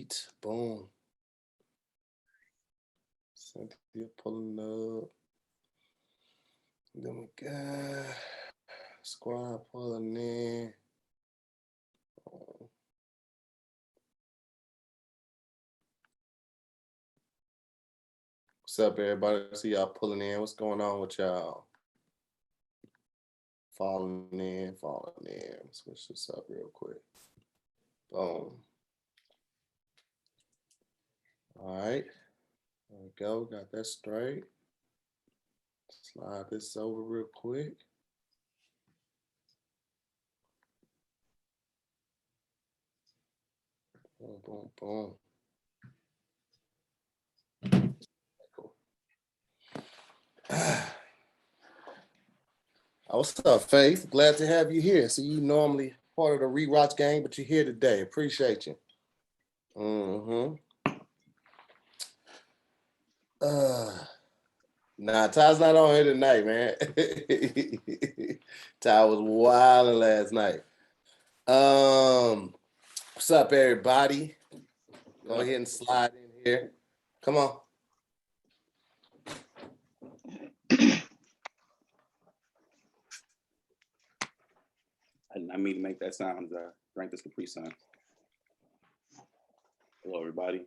beat. Boom. Cynthia pulling up. Then we got Squad pulling in. What's up, everybody? See y'all pulling in. What's going on with y'all? Falling in. Let's switch this up real quick. Boom. All right. There we go. Got that straight. Slide this over real quick. Boom, boom, boom. Cool. What's up, Faith? Glad to have you here. So you normally part of the rewatch gang, but you're here today. Appreciate you. Nah, Ty's not on here tonight, man. Ty was wilding last night. What's up, everybody? Go ahead and slide in here. Come on. I did not mean to make that sound. Drank this Capri Sun. Hello, everybody.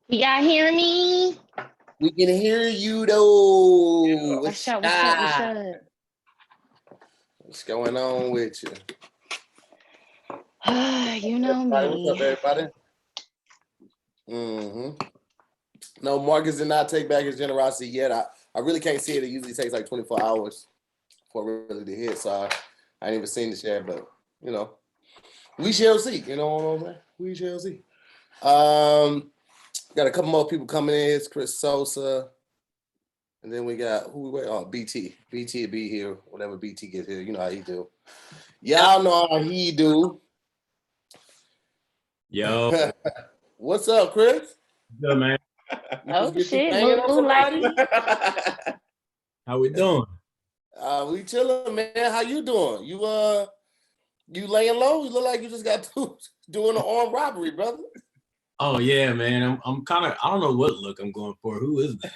Y'all hear me? We can hear you though. What's up? What's going on with you? You know me. What's up, everybody? No, Marcus did not take back his generosity yet. I really can't see it. It usually takes like 24 hours for it really to hit. So I ain't even seen this yet, but you know, we shall see. You know what I'm saying? We shall see. Got a couple more people coming in. It's Cris Sosa. And then we got who we wait? Oh, BT. BT will be here whenever BT gets here. You know how he do. Y'all know how he do. Yo. What's up, Chris? Good, man. Oh shit, moonlighting. How we doing? We chilling, man. How you doing? You laying low? You look like you just got doing an armed robbery, brother. Oh yeah, man. I'm kind of, I don't know what look I'm going for. Who is this?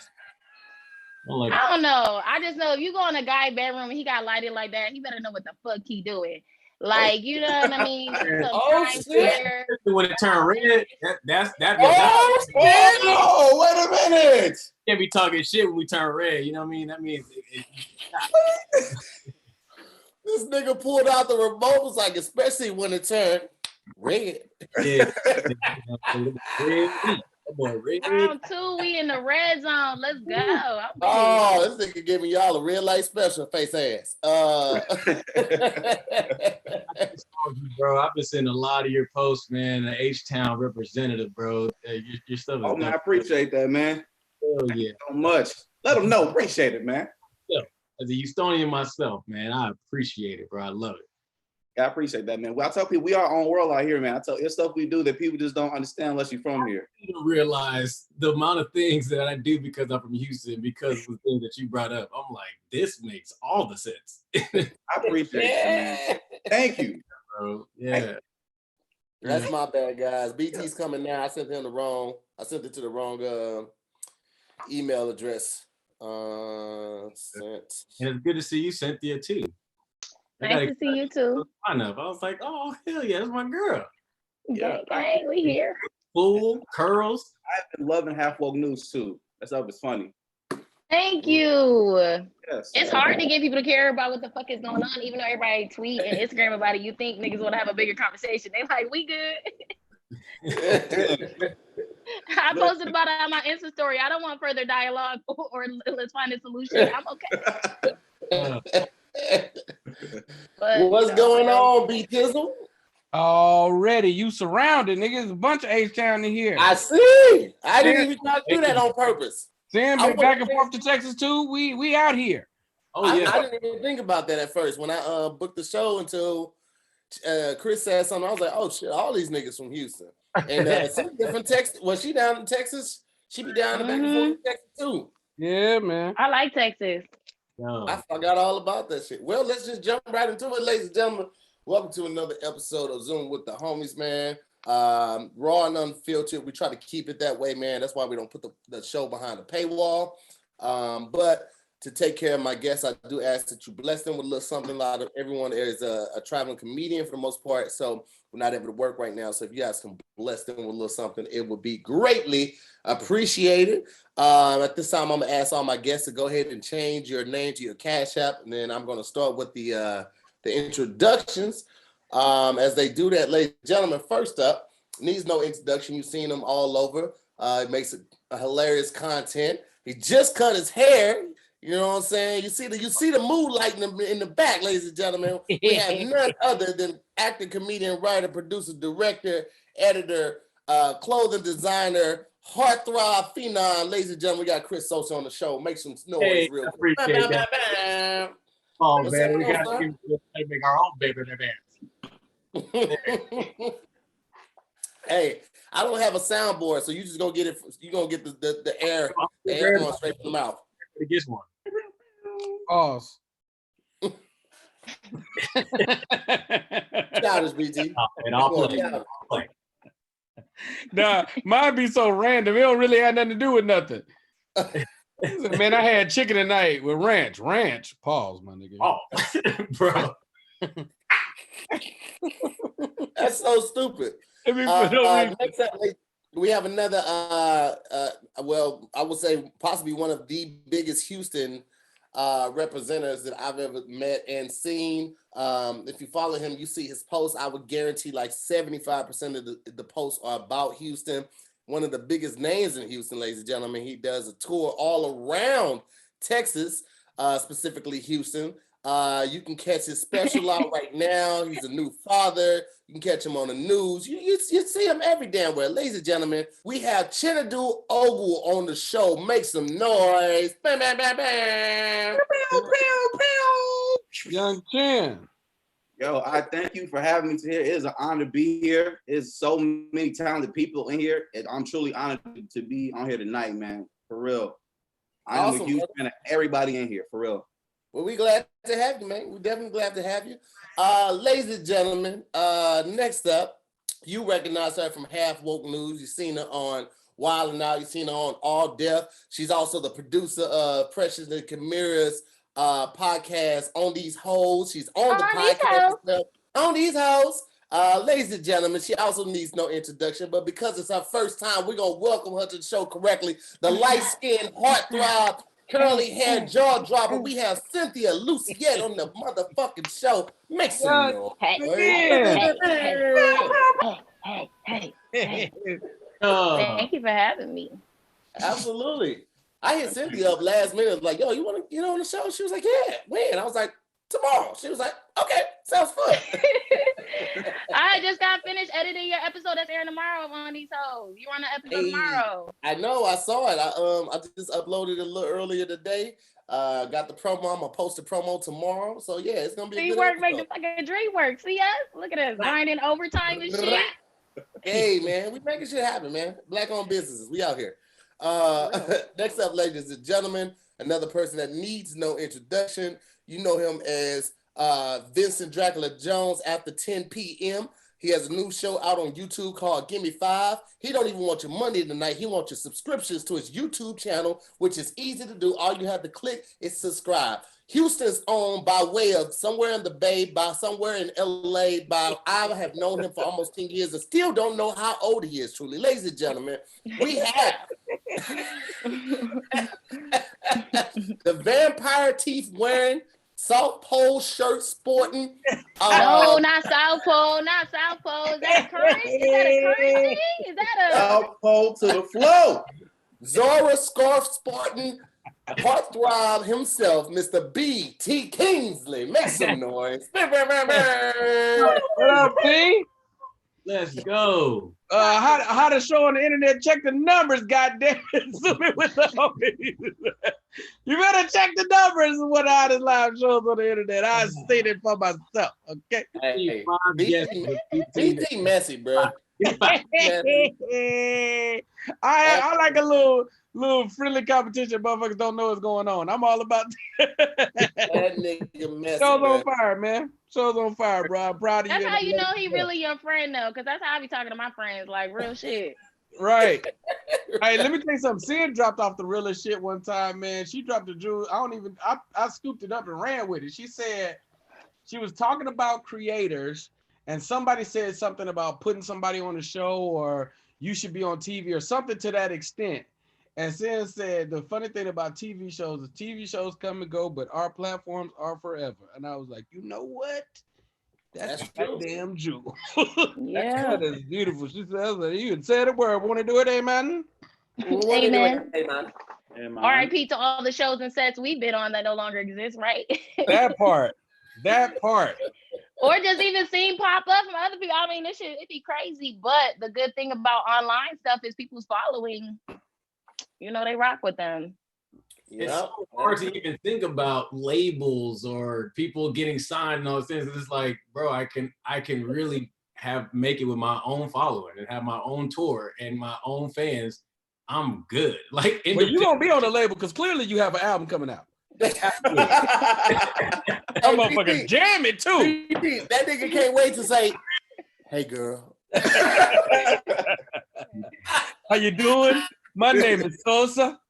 I don't know. I just know if you go in a guy's bedroom and he got lighted like that, he better know what the fuck he doing. Like, you know what I mean? Shit. When it turned red, that's oh, wait a minute. Can't be talking shit when we turn red. You know what I mean? That means this nigga pulled out the remote. Was like, especially when it turned red. Yeah. Round 2, we in the red zone. Let's go. Oh, this nigga giving y'all a red light special, face ass. Bro, I've been seeing a lot of your posts, man. The H-Town representative, bro. Your stuff is man, I appreciate that, man. Hell yeah. So much. Let them know. Appreciate it, man. Yeah. As a Houstonian myself, man, I appreciate it, bro. I love it. Yeah, I appreciate that, man. Well, I tell people we are on world out here, man. I tell it's stuff we do that people just don't understand unless you're from here. You don't realize the amount of things that I do because I'm from Houston, because of the thing that you brought up. I'm like, this makes all the sense. I appreciate it, man. Thank you, bro. Yeah. That's my bad, guys. BT's coming now. I sent it to the wrong email address. And it's good to see you, Cynthia, too. Nice to see you too. I was like, oh hell yeah, that's my girl. Yeah, gang, we here. Full curls. I've been loving Half Woke News too. That stuff is funny. Thank you. Yes. It's hard to get people to care about what the fuck is going on, even though everybody tweet and Instagram about it. You think niggas want to have a bigger conversation? They like, we good. I posted about it on my Insta story. I don't want further dialogue or let's find a solution. I'm okay. But, what's going on, B Tizzle? Already, you surrounded, nigga. There's a bunch of H-Town in here. I see. I didn't even try to do that on purpose. Sam been back and forth to Texas too. We out here. Oh yeah. I didn't even think about that at first when I booked the show until Chris said something. I was like, oh shit, all these niggas from Houston. And Cynthia from Texas. Was she down in Texas? She be down the back and forth in Texas too. Yeah, man. I like Texas. No. I forgot all about that shit. Well, let's just jump right into it, ladies and gentlemen. Welcome to another episode of Zoom with the Homies, man. Raw and unfiltered. We try to keep it that way, man. That's why we don't put the show behind a paywall. But to take care of my guests, I do ask that you bless them with a little something. A lot of everyone is a traveling comedian for the most part, so we're not able to work right now. So if you guys can bless them with a little something, it would be greatly appreciated. At this time, I'm gonna ask all my guests to go ahead and change your name to your Cash App, and then I'm gonna start with the introductions. As they do that, ladies and gentlemen, first up, needs no introduction. You've seen him all over. It makes a hilarious content. He just cut his hair. You know what I'm saying? You see the mood lighting in the back, ladies and gentlemen. We have none other than actor, comedian, writer, producer, director, editor, clothing designer, heartthrob phenom. Ladies and gentlemen, we got Cris Sosa on the show. Make some noise real quick. Appreciate that. Oh man, we got to make our own baby dance. Hey, I don't have a soundboard, so you just gonna get it. You gonna get the air going straight from the mouth. It gets one. Pause. Childish, BT. And I'll play. Nah, mine be so random. It don't really have nothing to do with nothing. Man, I had chicken tonight with ranch. Ranch. Pause, my nigga. Oh, bro. That's so stupid. Next up, we have another, well, I would say possibly one of the biggest Houston representatives that I've ever met and seen. If you follow him, you see his posts. I would guarantee like 75% of the posts are about Houston. One of the biggest names in Houston, ladies and gentlemen. He does a tour all around Texas, specifically Houston. You can catch his special out right now. He's a new father. You can catch him on the news. You see him every damn where. Ladies and gentlemen, we have Chinedu Ogu on the show. Make some noise. Bam, bam, bam, bam. Young Chin. Yo, I thank you for having me here. It is an honor to be here. There's so many talented people in here, and I'm truly honored to be on here tonight, man. For real. I'm Awesome, a huge fan of everybody in here, for real. Well, we're glad to have you, man. We're definitely glad to have you. Ladies and gentlemen, next up, you recognize her from Half Woke News. You've seen her on Wild and Out. You've seen her on All Deaf. She's also the producer of Precious and Kamira's podcast, On These Hoes. She's on the podcast itself, On These Hoes. Ladies and gentlemen, she also needs no introduction, but because it's her first time, we're going to welcome her to the show correctly. The light-skinned, heartthrob, curly hair, jaw dropper. We have Cynthia LaCiette on the motherfucking show. Make some noise. Hey. Thank you for having me. Absolutely. I hit Cynthia up last minute, like, yo, you want to get on the show? She was like, yeah, when? I was like, tomorrow. She was like, okay, sounds fun. I just got finished editing your episode that's airing tomorrow on these hoes. You on the episode tomorrow? I know, I saw it. I just uploaded it a little earlier today. Got the promo. I'm gonna post the promo tomorrow. So yeah, it's gonna be a good work, episode. make the fucking dream work. See us? Look at us grinding overtime and shit. Hey man, we making shit happen, man. Black-owned businesses, we out here. Next up, ladies and gentlemen, another person that needs no introduction. You know him as Vincent Dracula Jones after 10 p.m. He has a new show out on YouTube called Gimme 5. He don't even want your money tonight. He wants your subscriptions to his YouTube channel, which is easy to do. All you have to click is subscribe. Houston's owned by way of somewhere in the Bay, by somewhere in LA, I have known him for almost 10 years and still don't know how old he is, truly. Ladies and gentlemen, we have the vampire teeth wearing, South Pole shirt sporting. No, not South Pole, not South Pole. Is that current? Is that a current thing? Is that a South Pole to the flow? Zora scarf sporting, heartthrob himself, Mr. B.T. Kingsley. Make some noise. What up, P? Let's go. How to show on the internet? Check the numbers, goddamn it. Zoom in with the homies. You better check the numbers of what Hottest Live shows on the internet. I've seen it for myself. Okay. Hey, BT messy, bro. I like a little friendly competition. Motherfuckers don't know what's going on. I'm all about that nigga messy, Show's man. on fire, man. Show's on fire, bro. I'm proud of you. That's how you know he really your friend, though, because that's how I be talking to my friends, like real shit. Right. Hey, let me tell you something. Sin dropped off the realest shit one time, man. She dropped a jewel. I scooped it up and ran with it. She said she was talking about creators, and somebody said something about putting somebody on a show or you should be on TV or something to that extent. And Sin said the funny thing about TV shows is TV shows come and go, but our platforms are forever. And I was like, you know what? That's goddamn jewel. Yeah. That is beautiful. She says that you said it where want to do it, amen. Amen. Amen. R.I.P. to all the shows and sets we've been on that no longer exist, right? That part. Or just even seeing pop up from other people. I mean, this shit, it'd be crazy. But the good thing about online stuff is people's following, you know, they rock with them. It's so hard to even think about labels or people getting signed and all those things. It's like, bro, I can really make it with my own following and have my own tour and my own fans. I'm good. Like, well, you gonna be on the label because clearly you have an album coming out. I'm motherfucking jam it too. That nigga can't wait to say, "Hey, girl, how you doing? My name is Sosa.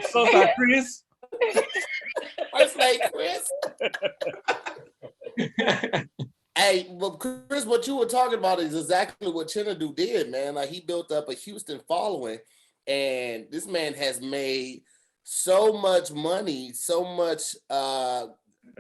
Sosa Cris. First name Cris." Hey, well, Cris, what you were talking about is exactly what Chinedu did, man. Like, he built up a Houston following, and this man has made so much money, so much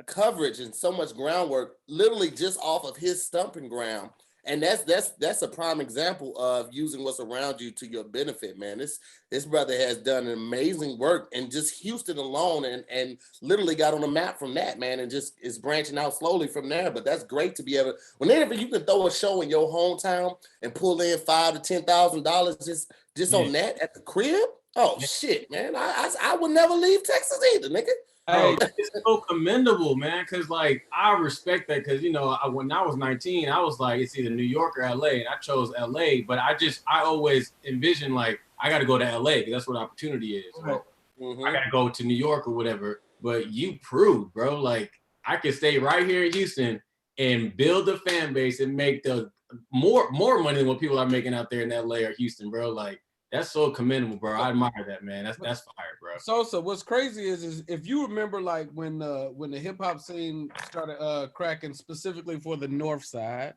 coverage, and so much groundwork, literally just off of his stumping ground. And that's a prime example of using what's around you to your benefit, man. This brother has done amazing work in just Houston alone, and literally got on the map from that, man, and just is branching out slowly from there. But that's great to be able. Whenever you can throw a show in your hometown and pull in $5,000 to $10,000 just on that at the crib. Oh shit, man! I would never leave Texas either, nigga. Bro, it's so commendable, man. Cause like I respect that. Cause you know, when I was 19, I was like, it's either New York or LA, and I chose LA. But I always envisioned like I got to go to LA because that's where the opportunity is. So I got to go to New York or whatever. But you proved, bro. Like I could stay right here in Houston and build a fan base and make the more money than what people are making out there in LA or Houston, bro. Like. That's so commendable, bro. I admire that, man. That's fire, bro. So what's crazy is if you remember, like when the hip hop scene started cracking specifically for the North Side.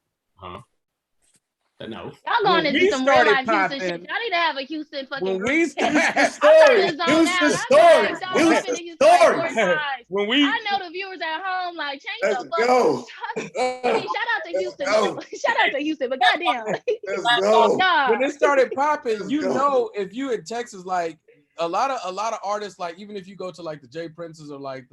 No. Y'all going to do some real life Houston shit. Y'all need to have a Houston fucking. When we Houston story. I know the viewers at home like change the fuck. Hey, shout out to Houston. Shout out to Houston, but goddamn. Let's go. When it started popping, you know, if you in Texas, like a lot of artists, like even if you go to like the J Princes or like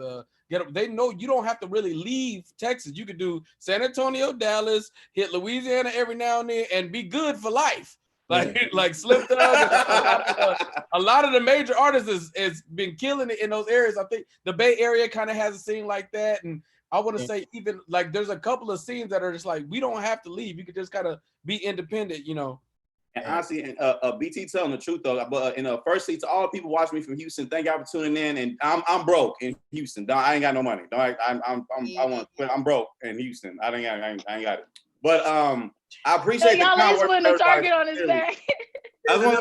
they know you don't have to really leave Texas. You could do San Antonio, Dallas, hit Louisiana every now and then, and be good for life. Like Slim Thug, a lot of the major artists has been killing it in those areas. I think the Bay Area kind of has a scene like that, and I want to say even like there's a couple of scenes that are just like we don't have to leave. You could just kind of be independent, you know. And honestly, BT telling the truth though. But in firstly, to all the people watching me from Houston, thank y'all for tuning in. And I'm broke in Houston. I ain't got no money. I'm broke in Houston. I ain't got it. But I appreciate y'all is putting a target on his back. I just want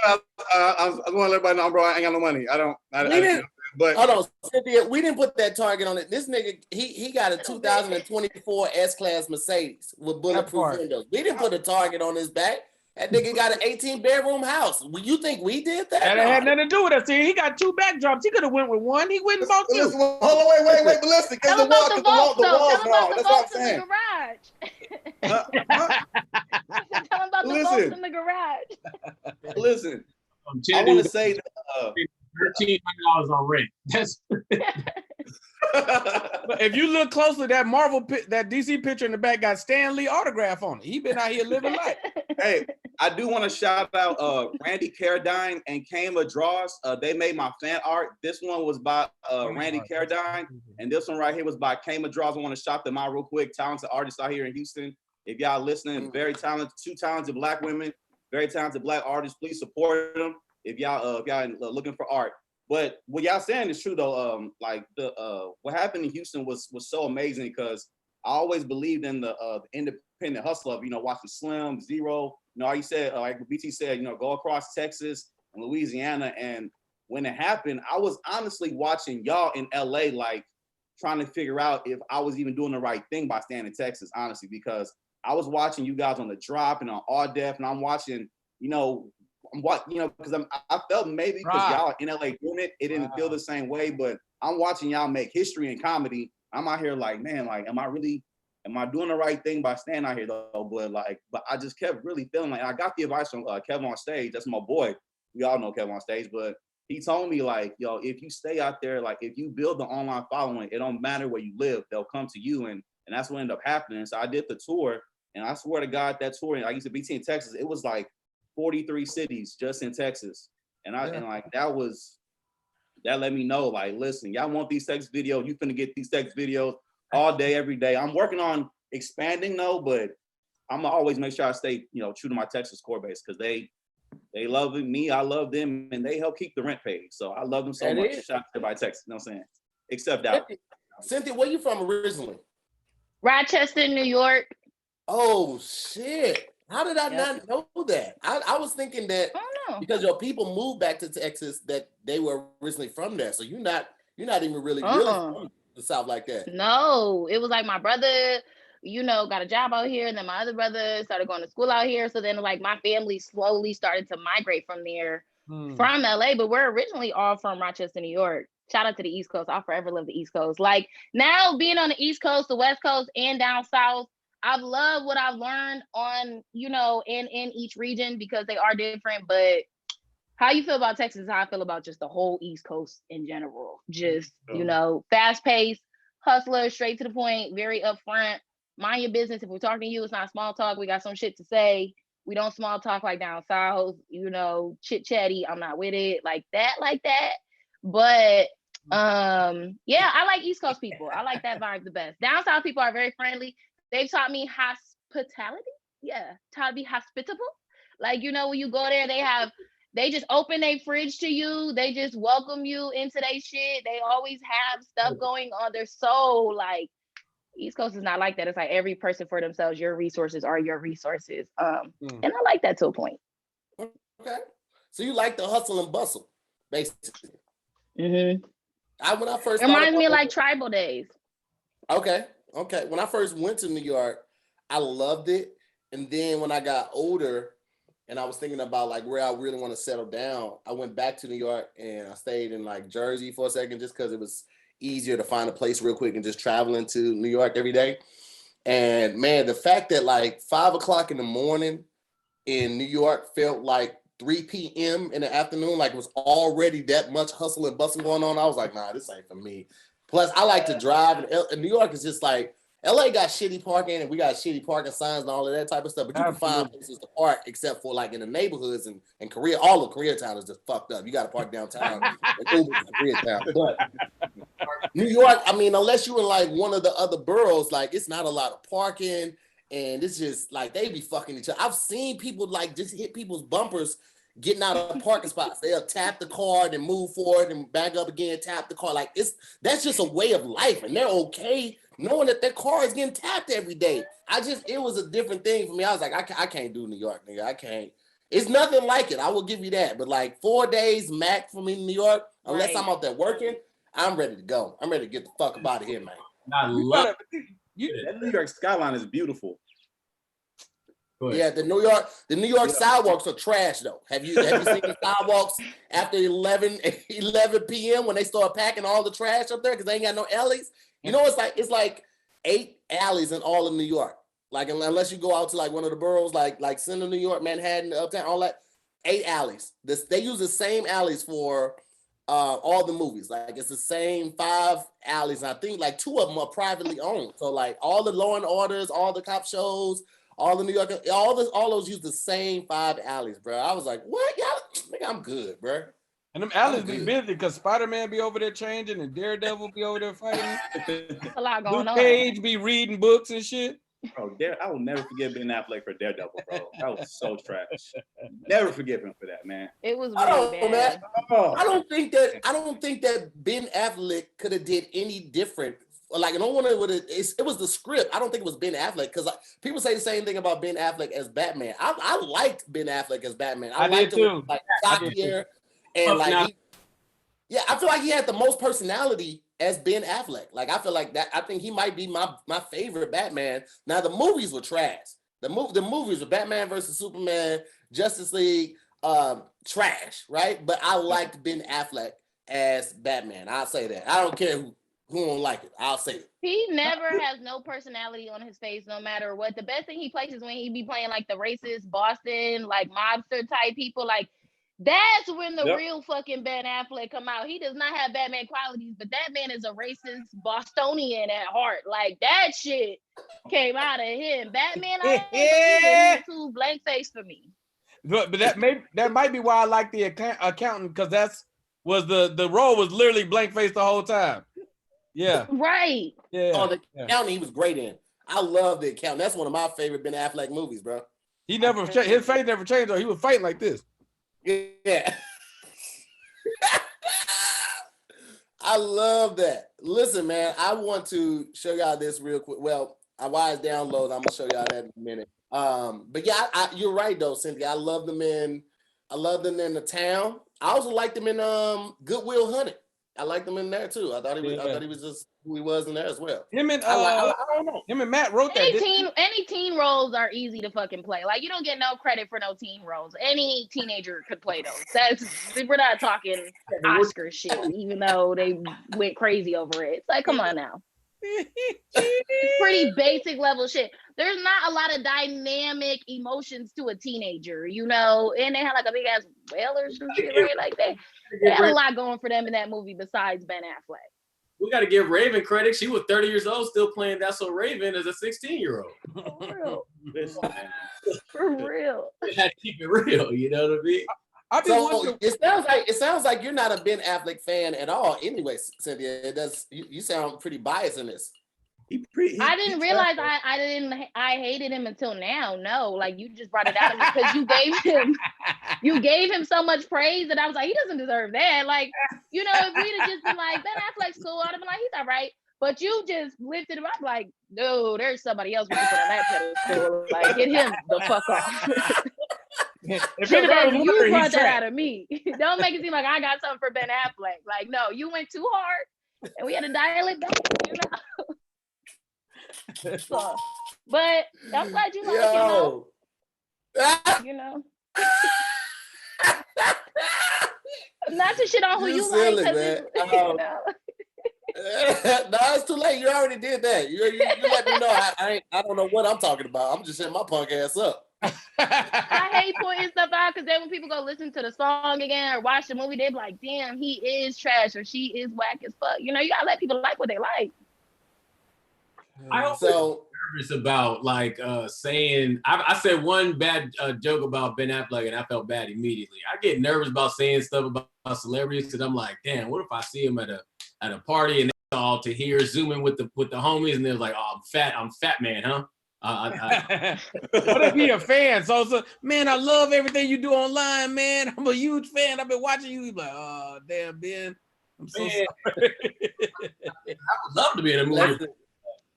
to let everybody know, bro. I ain't got no money. But hold on, Cynthia, we didn't put that target on it. This nigga, he got a 2024 S-Class Mercedes with bulletproof windows. We didn't put a target on his back. That nigga got an 18-bedroom house. You think we did that? That had nothing to do with us. See, he got 2 backdrops. He could have went with one. He went and bought 2. Hold on, wait. But listen, because the walls wrong. That's what I'm saying. Tell him about the folks in the garage. Listen, I want to say $1,300 on rent. That's. But if you look closely, that that DC picture in the back got Stan Lee autograph on it. He been out here living life. Hey, I do want to shout out Randy Carradine and Kama Draws. They made my fan art. This one was by Randy Carradine, and this one right here was by Kama Draws. I want to shout them out real quick. Talented artists out here in Houston. If y'all listening, very talented, 2 talented Black women. very talented Black artists. Please support them if y'all looking for art. But what y'all saying is true though. Like what happened in Houston was so amazing because I always believed in the independent hustle of watching Slim, Zero. You said like BT said, go across Texas and Louisiana. And when it happened, I was honestly watching y'all in LA, like trying to figure out if I was even doing the right thing by staying in Texas, honestly, because I was watching you guys on The Drop and on All Def, and I'm watching, because I felt maybe because y'all in LA doing it, it didn't feel the same way, but I'm watching y'all make history in comedy. I'm out here like, man, like, am I doing the right thing by staying out here though? But I just kept really feeling like, I got the advice from Kevin on Stage. That's my boy. We all know Kevin on Stage, but he told me like, yo, if you stay out there, like if you build the online following, it don't matter where you live, they'll come to you. And that's what ended up happening. So I did the tour, and I swear to God, that tour, I used to BT in Texas, it was like 43 cities just in Texas. And that let me know, like, listen, y'all want these text videos, you finna get these text videos all day, every day. I'm working on expanding though, but I'm gonna always make sure I stay, true to my Texas core base, because they love me, I love them, and they help keep the rent paid. So I love them so much. Shout out to everybody Texas, you know what I'm saying? Except that. Cynthia, where you from originally? Rochester, New York. Oh shit. How did I not know that? I was thinking that because your people moved back to Texas that they were originally from there. So you're not even really from the South like that. No, it was like my brother, got a job out here, and then my other brother started going to school out here. So then like my family slowly started to migrate from there, from LA, but we're originally all from Rochester, New York. Shout out to the East Coast. I'll forever love the East Coast. Like now being on the East Coast, the West Coast, and down South, I've loved what I've learned on, in each region because they are different. But how you feel about Texas is how I feel about just the whole East Coast in general. Just, fast paced, hustler, straight to the point, very upfront. Mind your business. If we're talking to you, it's not small talk. We got some shit to say. We don't small talk like down South, chit chatty. I'm not with it like that. But I like East Coast people. I like that vibe the best. Down South people are very friendly. They've taught me hospitality. Yeah, taught to be hospitable. Like, when you go there, they just open their fridge to you. They just welcome you into their shit. They always have stuff going on. They're so like, East Coast is not like that. It's like every person for themselves. Your resources are your resources. And I like that to a point. Okay. So you like the hustle and bustle, basically. Mm-hmm. When I first it reminds me of like tribal days. Okay. When I first went to New York, I loved it. And then when I got older and I was thinking about like where I really want to settle down, I went back to New York and I stayed in like Jersey for a second just because it was easier to find a place real quick and just traveling to New York every day. And man, the fact that like 5 o'clock in the morning in New York felt like 3 p.m. in the afternoon, like it was already that much hustle and bustle going on. I was like, nah, this ain't for me. Plus, I like to drive, and New York is just like, LA got shitty parking, and we got shitty parking signs and all of that type of stuff, but you can find places to park except for like in the neighborhoods and Korea. All of Koreatown is just fucked up. You got to park downtown in Koreatown. But New York, I mean, unless you're in like one of the other boroughs, like it's not a lot of parking, and it's just like they be fucking each other. I've seen people like just hit people's bumpers getting out of parking spots. They'll tap the car and move forward and back up again, tap the car. Like that's just a way of life, and they're okay knowing that their car is getting tapped every day. It was a different thing for me. I was like, I can't do New York, nigga. I can't. It's nothing like it. I will give you that. But like 4 days max for me in New York, unless I'm out there working, I'm ready to go. I'm ready to get the fuck up out of here, man. I love it. That New York skyline is beautiful. Yeah, the New York sidewalks are trash though. Have you seen the sidewalks after 11 p.m. when they start packing all the trash up there because they ain't got no alleys? It's like 8 alleys in all of New York. Like unless you go out to like one of the boroughs like Central New York, Manhattan, Uptown, all that, 8 alleys. They use the same alleys for all the movies. Like it's the same 5 alleys. And I think like 2 of them are privately owned. So like all the Law and Orders, all the cop shows, all the New York, all those use the same 5 alleys, bro. I was like, what? Y'all think I'm good, bro. And them alleys be busy because Spider-Man be over there changing and Daredevil be over there fighting. A lot going on. Luke Cage be reading books and shit. Bro, I will never forget Ben Affleck for Daredevil, bro. That was so trash. Never forgive him for that, man. It was really bad. Man. Oh. I don't think that Ben Affleck could have did any different. Like, no one would have. It was the script. I don't think it was Ben Affleck, because people say the same thing about Ben Affleck as Batman. I liked Ben Affleck as Batman. I liked did him too. like cockier and like I feel like he had the most personality as Ben Affleck. Like, I feel like that. I think he might be my favorite Batman. Now, the movies were trash. The movies were Batman versus Superman, Justice League, trash, right? But I liked Ben Affleck as Batman. I'll say that. I don't care who don't like it. I'll say it. He never has no personality on his face, no matter what. The best thing he plays is when he be playing like the racist Boston, like mobster type people. Like, that's when the real fucking Ben Affleck come out. He does not have Batman qualities, but that man is a racist Bostonian at heart. Like, that shit came out of him. Batman, I ain't too blank face for me. But that might be why I like the accountant, because the role was literally blank face the whole time. Yeah. Right. Yeah. Oh, the accountant he was great in. I love the accountant. That's one of my favorite Ben Affleck movies, bro. He never his face never changed, though. He was fighting like this. Yeah. I love that. Listen, man, I want to show y'all this real quick. Well, while it's download, I'm gonna show y'all that in a minute. But yeah, you're right though, Cynthia. I love them in The Town. I also like them in Good Will Hunting. I like them in there too. I thought he was just who he was in there as well. Him and I don't know. Him and Matt wrote that. Any teen roles are easy to fucking play. Like, you don't get no credit for no teen roles. Any teenager could play those. We're not talking Oscar shit, even though they went crazy over it. It's like, come on now. Pretty basic level shit. There's not a lot of dynamic emotions to a teenager, you know, and they had like a big ass whale or some shit, right? Like they had a lot going for them in that movie besides Ben Affleck. We got to give Raven credit. She was 30 years old, still playing That's So Raven as a 16-year-old. For real. For real. We had to keep it real, you know what I mean? So it sounds like you're not a Ben Affleck fan at all. Anyway, Cynthia, it does. You sound pretty biased in this. I didn't realize I hated him until now. No, like, you just brought it out of me because you gave him so much praise that I was like, he doesn't deserve that. Like, you know, if we'd have just been like, Ben Affleck's cool, I'd have been like, he's all right. But you just lifted him up like, no, there's somebody else we can put on that pedestal. Like, get him the fuck off. If So anybody was you wondering, brought that out of me. Don't make it seem like I got something for Ben Affleck. Like, no, you went too hard and we had to dial it back, you know. So, but I'm glad you like it, you know. Not to shit on who you silly, like, man. you know. No, it's too late. You already did that. You let me know. I don't know what I'm talking about. I'm just shutting my punk ass up. I hate pointing stuff out because then when people go listen to the song again or watch the movie, they're like, damn, he is trash or she is whack as fuck. You know, you gotta let people like what they like. I also nervous about like saying I said one bad joke about Ben Affleck and I felt bad immediately. I get nervous about saying stuff about celebrities because I'm like, damn, what if I see him at a party and they all to hear zooming with the homies and they're like, oh, I'm fat man, huh? What if he a fan? So man, I love everything you do online, man. I'm a huge fan. I've been watching you. He's like, oh damn, Ben, I'm so sorry. I would love to be in a movie.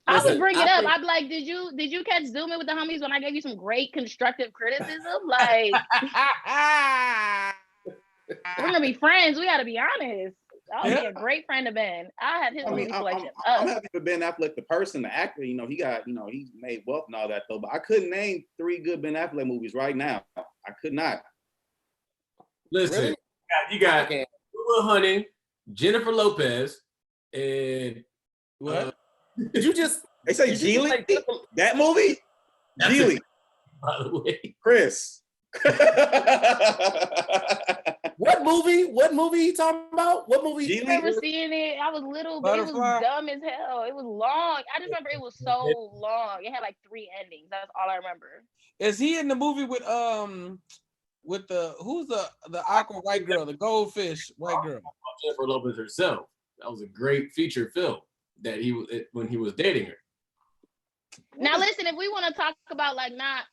I would bring it up. I'd be like, did you catch Zooming with the homies when I gave you some great constructive criticism? Like, we're gonna be friends. We gotta be honest. I would be a great friend of Ben. I had his movie selection. I'm happy for Ben Affleck, the person, the actor. You know, he's made wealth and all that though. But I couldn't name 3 good Ben Affleck movies right now. I could not. Listen, Really? you got Will Hunting, Jennifer Lopez, and what? Did you just? They say Geely? That movie? Geely. By the way, Chris. What movie you talking about? What movie? Geely? I remember seeing it. I was little, but it was Butterfly. dumb as hell. It was long. I just remember it was so long. It had like 3 endings. That's all I remember. Is he in the movie with the who's the aqua white girl, the goldfish white girl? Jennifer Lopez herself. That was a great feature film that he was when he was dating her. Now listen, if we want to talk about like not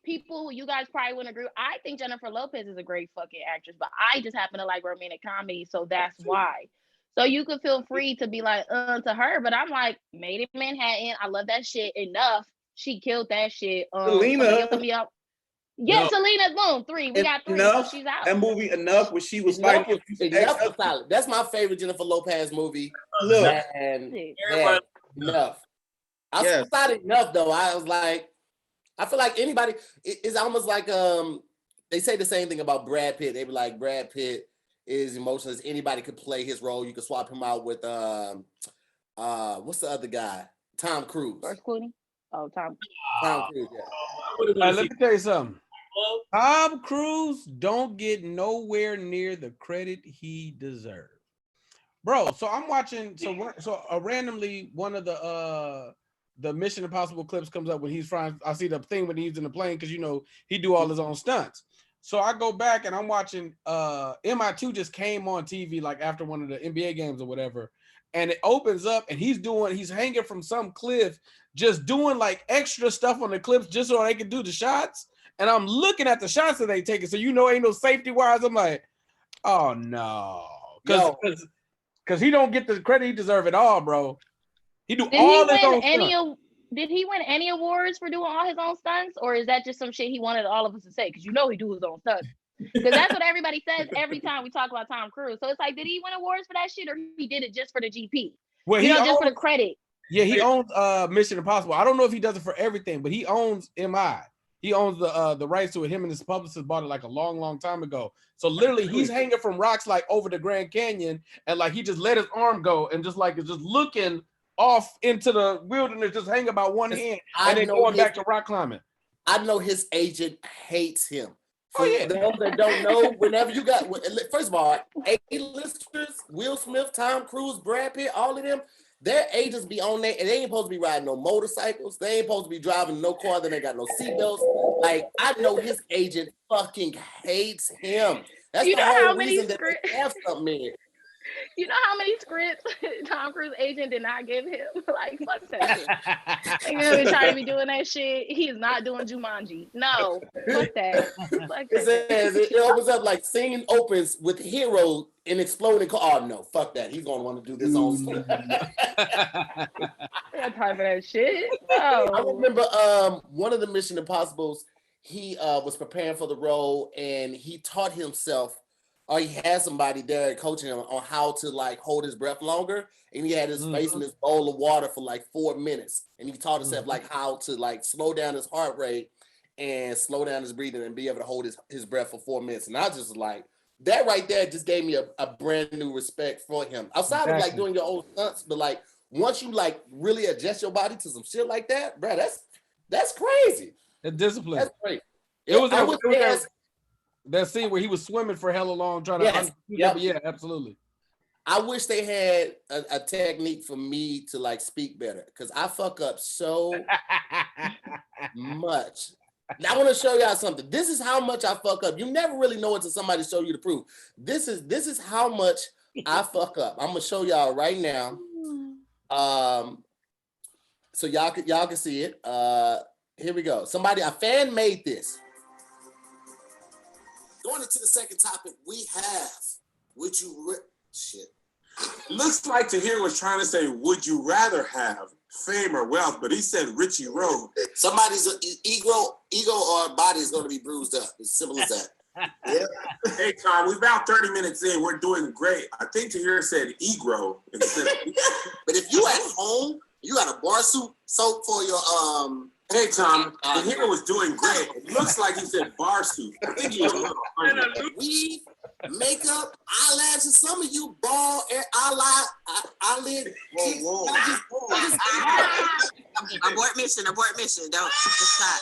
people who you guys probably wouldn't agree with, I think Jennifer Lopez is a great fucking actress, but I just happen to like romantic comedy, so that's why. So you could feel free to be like, to her, but I'm like, Made in Manhattan, I love that shit enough. She killed that shit. Selena. Yeah, Selena, boom, 3. We got 3, enough, so she's out. That movie Enough, where she was Enough fighting. was solid. That's my favorite Jennifer Lopez movie. Look, and Enough. I thought Enough though. I was like, I feel like anybody. It's almost like they say the same thing about Brad Pitt. They be like, Brad Pitt is emotionless. Anybody could play his role. You could swap him out with what's the other guy? Tom Cruise. George Clooney. Oh, Tom Cruise. Yeah. Let me tell you something. Tom Cruise don't get nowhere near the credit he deserves, bro. So I'm watching. So randomly, one of the Mission Impossible clips comes up when he's flying. I see the thing when he's in the plane because he do all his own stunts. So I go back and I'm watching. MI2 just came on TV like after one of the NBA games or whatever, and it opens up and he's hanging from some cliff, just doing like extra stuff on the clips just so they can do the shots. And I'm looking at the shots that they taking, so ain't no safety wires. I'm like, oh no, because he don't get the credit he deserve at all, bro. He do all his own stunts. Did he win any awards for doing all his own stunts, or is that just some shit he wanted all of us to say? Because he do his own stunts. Because that's what everybody says every time we talk about Tom Cruise. So it's like, did he win awards for that shit, or he did it just for the GP? Well, just for the credit. Yeah, he owns Mission Impossible. I don't know if he does it for everything, but he owns MI. He owns the rights to it. Him and his publicist bought it like a long, long time ago. So literally, he's hanging from rocks like over the Grand Canyon, and like he just let his arm go and just looking off into the wilderness, just hanging about one hand, and then going back to rock climbing. I know his agent hates him. Oh yeah. For those that don't know, whenever you got, first of all, A-listers, Will Smith, Tom Cruise, Brad Pitt, all of them. Their agents be on there, and they ain't supposed to be riding no motorcycles. They ain't supposed to be driving no car. They ain't got no seatbelts. Like, I know his agent fucking hates him. That's the whole reason that they have something in it. You know how many scripts Tom Cruise agent did not give him? Like, fuck that shit. Ain't gonna be trying to be doing that shit. He's not doing Jumanji. No, fuck that. It opens up like singing opens with Hero in exploding car. Oh no, fuck that. He's gonna want to do this on screen. I got time for that shit. No. I remember one of the Mission Impossibles. He was preparing for the role, and he taught himself. Or he had somebody there coaching him on how to like hold his breath longer, and he had his face in this bowl of water for like 4 minutes, and he taught himself like how to like slow down his heart rate and slow down his breathing and be able to hold his breath for 4 minutes. And I just like that right there just gave me a brand new respect for him. Outside of like doing your own stunts, but like once you like really adjust your body to some shit like that, bro, that's crazy. The discipline. That's great. That scene where he was swimming for hella long trying to yeah, absolutely. I wish they had a technique for me to like speak better, because I fuck up so much. I want to show y'all something. This is how much I fuck up. You never really know until somebody show you the proof. This is how much I fuck up. I'm gonna show y'all right now. So y'all can see it. Here we go. A fan made this. Going into the second topic, we have shit. Looks like Tahir was trying to say, would you rather have fame or wealth? But he said Richie Rowe. Somebody's ego or body is going to be bruised up. As simple as that. Yeah. Hey, Tom, we're about 30 minutes in. We're doing great. I think Tahir said egro instead of But if you at home, you got a bar soap for your Hey, Tom, Tahir was doing great. It looks like he said bar suit. I think he was a little hungry. Weave, makeup, eyelashes. Some of you bald eyelid. Whoa. Abort mission. Don't stop.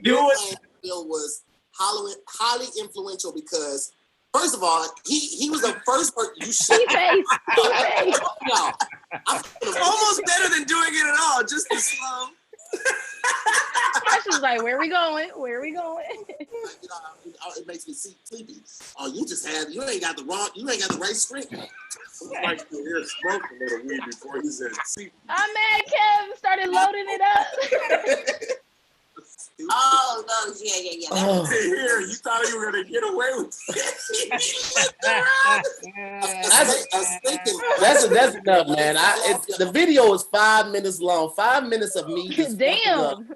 Bill was highly influential because, first of all, he was the first person you should. Y'all, almost better than doing it at all. Just the slow. Especially like, where we going? Where we going? It makes me sleepy. Oh, you ain't got the right string. Like to hear smoke a little weed before you said see. I'm mad Kev started loading it up. Oh no, yeah. Oh. Here, you thought you were gonna get away with it. That's enough, man. The video is 5 minutes long. 5 minutes of me just Damn.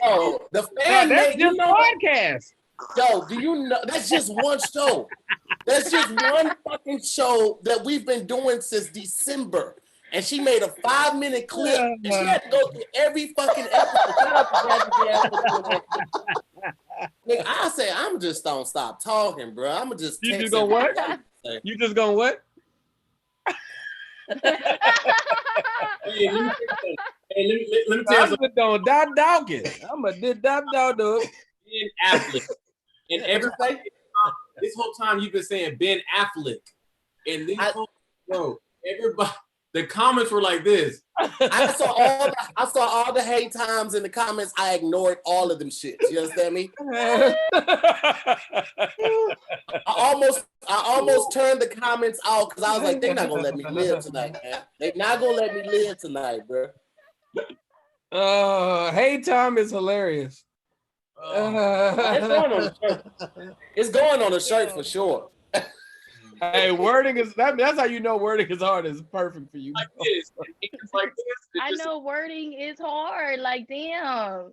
Oh, the fan that's just podcast. Yo, do you know that's just one show? That's just one fucking show that we've been doing since December. And she made a 5-minute clip, and she had to go through every fucking episode. Shout out to Nigga, I say I'm just gonna stop talking, bro. I'm gonna just. You just gonna what? You just gonna what? Hey, let me tell you something. I'm a dog dog. Ben Affleck. And everybody, this whole time you've been saying Ben Affleck. And everybody, the comments were like this. I saw all the hate times in the comments. I ignored all of them shit. You understand me? I almost turned the comments out because I was like, they're not gonna let me live tonight, man. They're not gonna let me live tonight, bro. Hate time is hilarious. It's going on a shirt for sure. Hey, wording is that's how you know wording is hard. Is perfect for you. Like this. It's like this. I know wording is hard. Like, damn.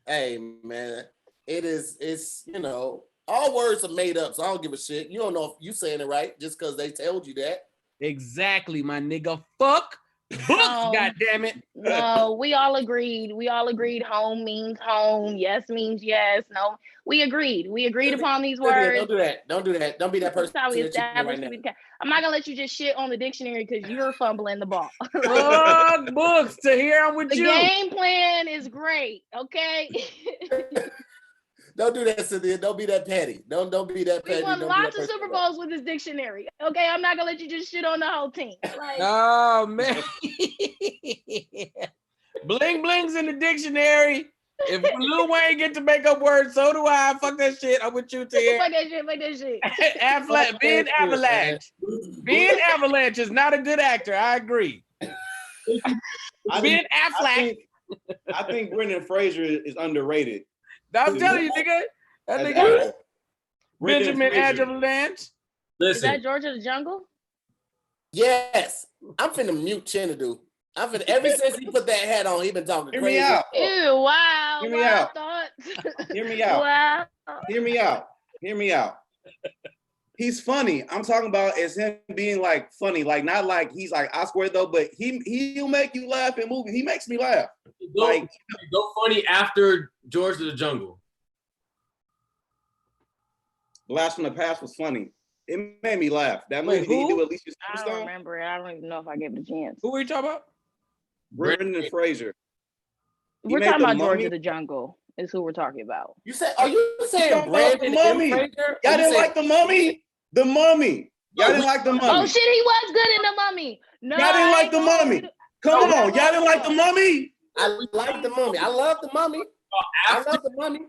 Hey, man, it's all words are made up, so I don't give a shit. You don't know if you saying it right just because they told you that. Exactly, my nigga. Fuck books, God damn it. No, we all agreed. Home means home. Yes means yes. No, we agreed. We agreed upon these words. Don't do that. Don't do that. Don't be that person. That's how we established right now. I'm not gonna let you just shit on the dictionary because you're fumbling the ball. Fuck books. Tahir, I'm with you. The game plan is great. Okay. Don't do that, Cynthia. Don't be that petty. Don't be that petty. We won lots of Super Bowls with this dictionary. Okay, I'm not gonna let you just shit on the whole team. Like, oh man. Bling bling's in the dictionary. If Lil Wayne get to make up words, so do I. Fuck that shit. I'm with you, Tahir. Fuck that shit. Ben Avalanche. Ben Avalanche is not a good actor. I agree. Ben Affleck. I think Brendan Fraser is underrated. I'm telling you, nigga. That nigga. Benjamin Avalanche. Listen. Is that Georgia the Jungle? Yes. I'm finna mute Chinedu. Ever since he put that hat on, he been talking crazy. Hear me out. Ew, wow. Hear me out. Thoughts. Hear me out. Wow. Hear me out. Hear me out. He's funny. I'm talking about as him being like funny, like not like he's like Oscar though, but he'll make you laugh in movies. He makes me laugh. Go funny after George of the Jungle. Blast from the Past was funny. It made me laugh. That movie did he do Alicia Silverstone? I don't remember it. I don't even know if I gave it a chance. Who are you talking about? Brendan Fraser. We're talking about George of the Jungle. Is who we're talking about. You said? Are you saying Brandon Mummy? Fraser? Y'all didn't like the Mummy? The Mummy. Y'all didn't like the Mummy. Oh shit, he was good in the Mummy. No, y'all didn't like the Mummy. Come on, y'all didn't like the Mummy. I like the Mummy. I love the Mummy. I love the Mummy.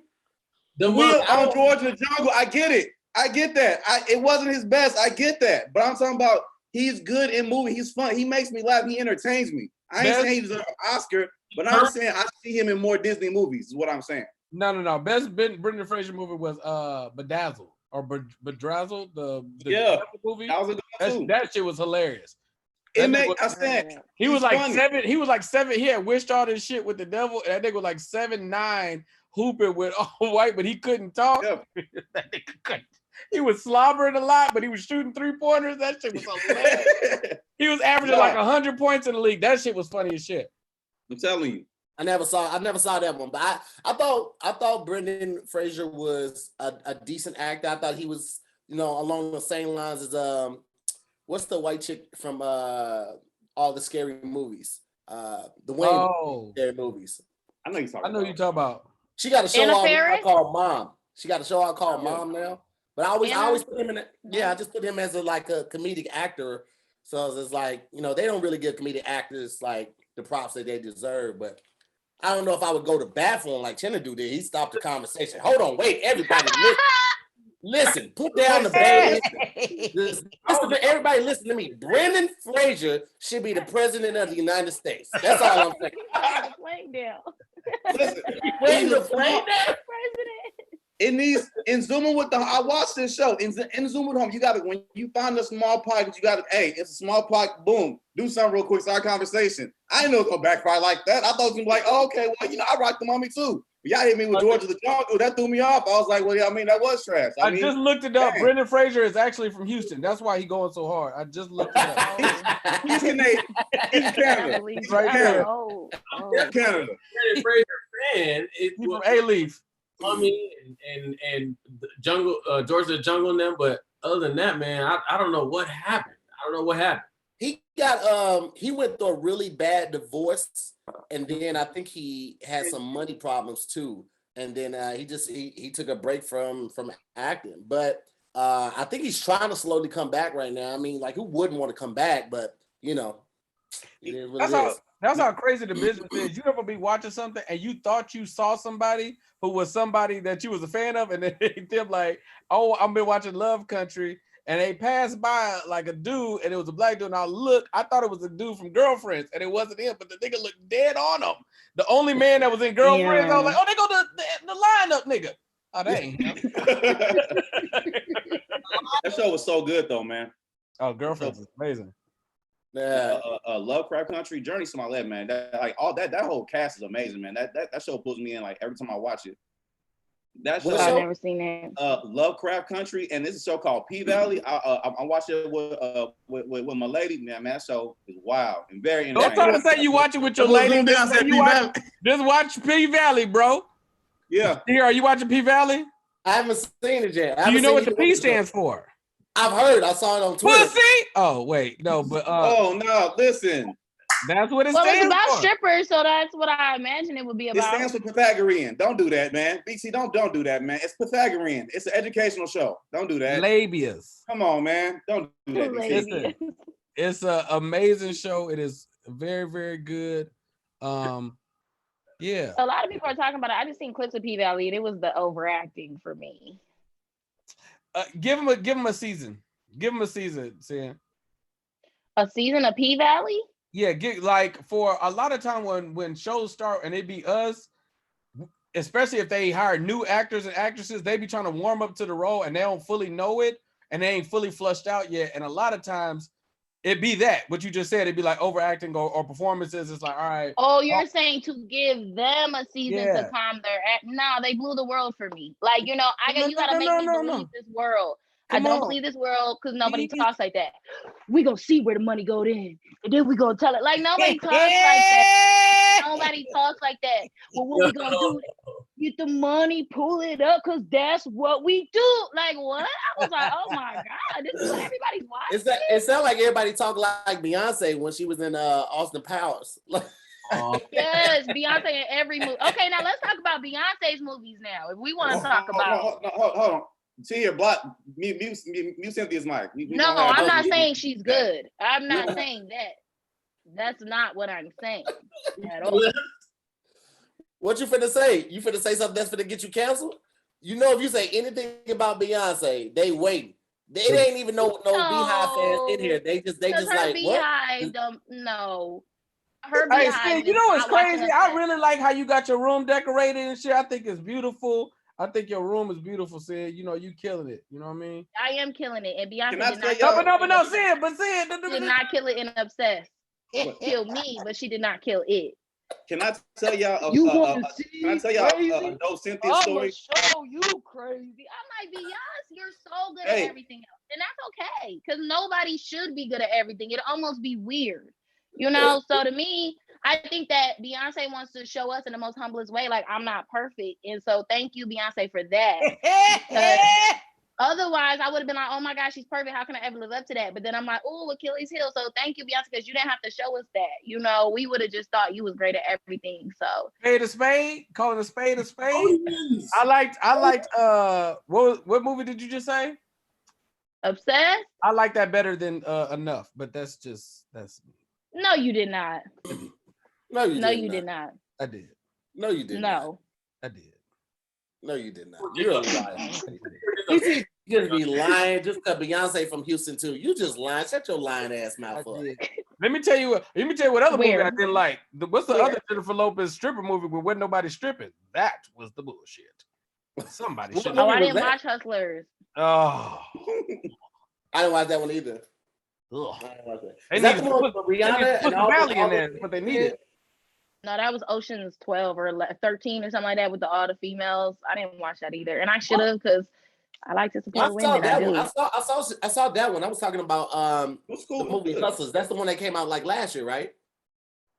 The Mummy on George of the Jungle. I get it. I get that. It wasn't his best. I get that. But I'm talking about he's good in movie. He's fun. He makes me laugh. He entertains me. I ain't saying he's an Oscar, but I'm saying I see him in more Disney movies. Is what I'm saying. No. Best Brendan Fraser movie was Bedazzled or Bedrazzled. The movie. That was a good one too. That shit was hilarious. It made I said he was like funny. 7. He was like 7. He had wished all this shit with the devil. And that nigga was like 7'9", hooping with all white, but he couldn't talk. Yeah. That nigga couldn't. He was slobbering a lot, but he was shooting 3-pointers. That shit was hilarious. He was averaging like 100 points in the league. That shit was funny as shit. I'm telling you. I never saw that one, but I thought Brendan Fraser was a decent actor. I thought he was, along the same lines as what's the white chick from all the scary movies? The Wayne scary movies. I know you're talking about. She got a show out called Mom. She got a show out called Mom now. But I always put him in I just put him as a comedic actor. So it's like, they don't really give comedic actors like the props that they deserve, but I don't know if I would go to bat for him like Chinedu did. He stopped the conversation. Hold on, wait, everybody, listen, put down the baby. Listen, everybody, listen to me. Brendan Fraser should be the president of the United States. That's all I'm saying. Listen, President. in Zooming with the, I watched this show. In Zoom with home, you gotta, when you find a small pocket, you gotta, hey, it's a small pocket, boom, do something real quick, start a conversation. I didn't know it was gonna backfire like that. I thought it was gonna be like, oh, okay, well, you know, I rock the mommy too. But y'all hit me with George of the Jungle. That threw me off. I was like, well, yeah, I mean, that was trash. I mean, just looked it up. Dang. Brendan Fraser is actually from Houston. That's why he's going so hard. I just looked it up. He's Canadian. He's Canada. He's right there. Canada. Brendan Fraser fan. He's from A-Leaf. Mummy and Jungle, George of the Jungle and them, but other than that, man, I don't know what happened. He got he went through a really bad divorce, and then I think he had some money problems too. And then he took a break from acting. But I think he's trying to slowly come back right now. I mean, like, who wouldn't want to come back? But you know, it is what it is. That's how crazy the business is. You ever be watching something and you thought you saw somebody who was somebody that you was a fan of, and then they're like, oh, I've been watching Love Country, and they passed by like a dude, and it was a black dude, and I thought it was a dude from Girlfriends, and it wasn't him, but the nigga looked dead on him. The only man that was in Girlfriends, I was like, oh, they go to the lineup, nigga. Oh, they ain't him. That show was so good though, man. Oh, Girlfriends is amazing. Lovecraft Country, Journey to My Left, man. That, like, all that whole cast is amazing, man. That show pulls me in like every time I watch it. That show, I've never seen that. Lovecraft Country, and this is a show called P Valley. I watched it with my lady, man. That show is wild and very entertaining. Don't try to say you watch it with your lady. Just watch P Valley, bro. Yeah. Here, are you watching P Valley? I haven't seen it yet. Do you know what the P stands for? I've heard. I saw it on Twitter. Pussy? Oh, wait. No, but oh no, listen. That's what it stands for. Well, it's about strippers, so that's what I imagine it would be about. It stands for Pythagorean. Don't do that, man. BC, don't do that, man. It's Pythagorean. It's an educational show. Don't do that. Labias. Come on, man. Don't do that. Listen, it's an amazing show. It is very, very good. Yeah. A lot of people are talking about it. I just seen clips of P Valley, and it was the overacting for me. Give him a season. Give him a season, Sam. A season of P Valley? Yeah, like for a lot of time when shows start and it be us, especially if they hire new actors and actresses, they be trying to warm up to the role and they don't fully know it and they ain't fully flushed out yet. And a lot of times it be that what you just said. It'd be like overacting or performances. It's like, all right. Oh, you're saying to give them a season to calm their act. No, they blew the world for me. Like, you know, you gotta make me believe this world. I don't believe this world because nobody talks like that. We gonna see where the money go in, and then we gonna tell it. Like, nobody talks like that. Nobody talks like that. Well, what we gonna do? Get the money, pull it up, because that's what we do. Like, what? I was like, oh my God, this is what everybody's watching. It sounds like everybody talk like Beyonce when she was in Austin Powers. Yes, Beyonce in every movie. Okay, now let's talk about Beyonce's movies now. If we want to talk about hold on. See here, block mute Cynthia's mic. No, I'm not saying she's good. I'm not saying that. That's not what I'm saying at all. What you finna say? You finna say something that's finna get you canceled? You know, if you say anything about Beyonce, they wait. They ain't even know no Beehive fans in here. They just like Beehive what? No. Her Beehive. Hey, you know what's crazy? I really like how you got your room decorated and shit. I think it's beautiful. I think your room is beautiful, Sid. You know, you killing it. You know what I mean? I am killing it. And Beyonce did not kill it in Obsessed. It killed me, but she did not kill it. Can I tell y'all a Cynthia story? Show you crazy. I'm like, Beyonce, you're so good at everything else. And that's okay. Because nobody should be good at everything. It'd almost be weird. You know, so to me, I think that Beyonce wants to show us in the most humblest way, like, I'm not perfect. And so thank you, Beyonce, for that. Otherwise, I would have been like, oh my gosh, she's perfect. How can I ever live up to that? But then I'm like, oh, Achilles heel. So thank you, Beyonce, because you didn't have to show us that. You know, we would have just thought you was great at everything. So spade a spade, calling a spade a spade. Oh, yes. I liked what movie did you just say? Obsessed? I like that better than Enough, but that's No, you did not. No, you did not. I did. No, you did No. I did. No, you did not. You're a liar. You just be lying just because Beyonce from Houston too. You just lying. Shut your lying ass mouth up. Let me tell you what other movie I didn't like. What's the Where? other Jennifer Lopez stripper movie where wasn't nobody stripping? That was the bullshit. Somebody What should. movie Oh, I was didn't that? watch Hustlers. Oh. I didn't watch that one either. Ugh. I didn't watch that. They Is that need the to one put with Rihanna and all Valley in all there, but they needed. No, that was Ocean's 12 or 13 or something like that with all the females. I didn't watch that either, and I should have because I like to I support saw women. that I one. do. I saw that one. I was talking about What's cool? the movie Hustlers. That's the one that came out like last year, right?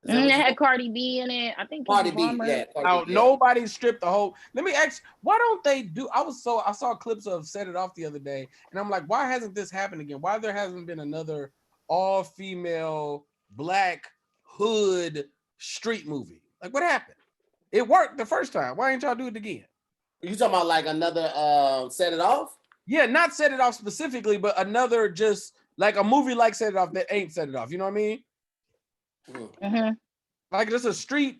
Is that It what you had called? Cardi B in it. I think Cardi Keke B. Palmer. Yeah. Now Cardi B, yeah. nobody stripped the whole. Let me ask, why don't they do? I saw clips of Set It Off the other day, and I'm like, why hasn't this happened again? Why there hasn't been another all-female black hood street movie? Like, what happened? It worked the first time. Why ain't y'all do it again? You talking about like another Set It Off? Yeah, not Set It Off specifically, but another just like a movie like Set It Off that ain't Set It Off. You know what I mean? Mm-hmm. Like just a street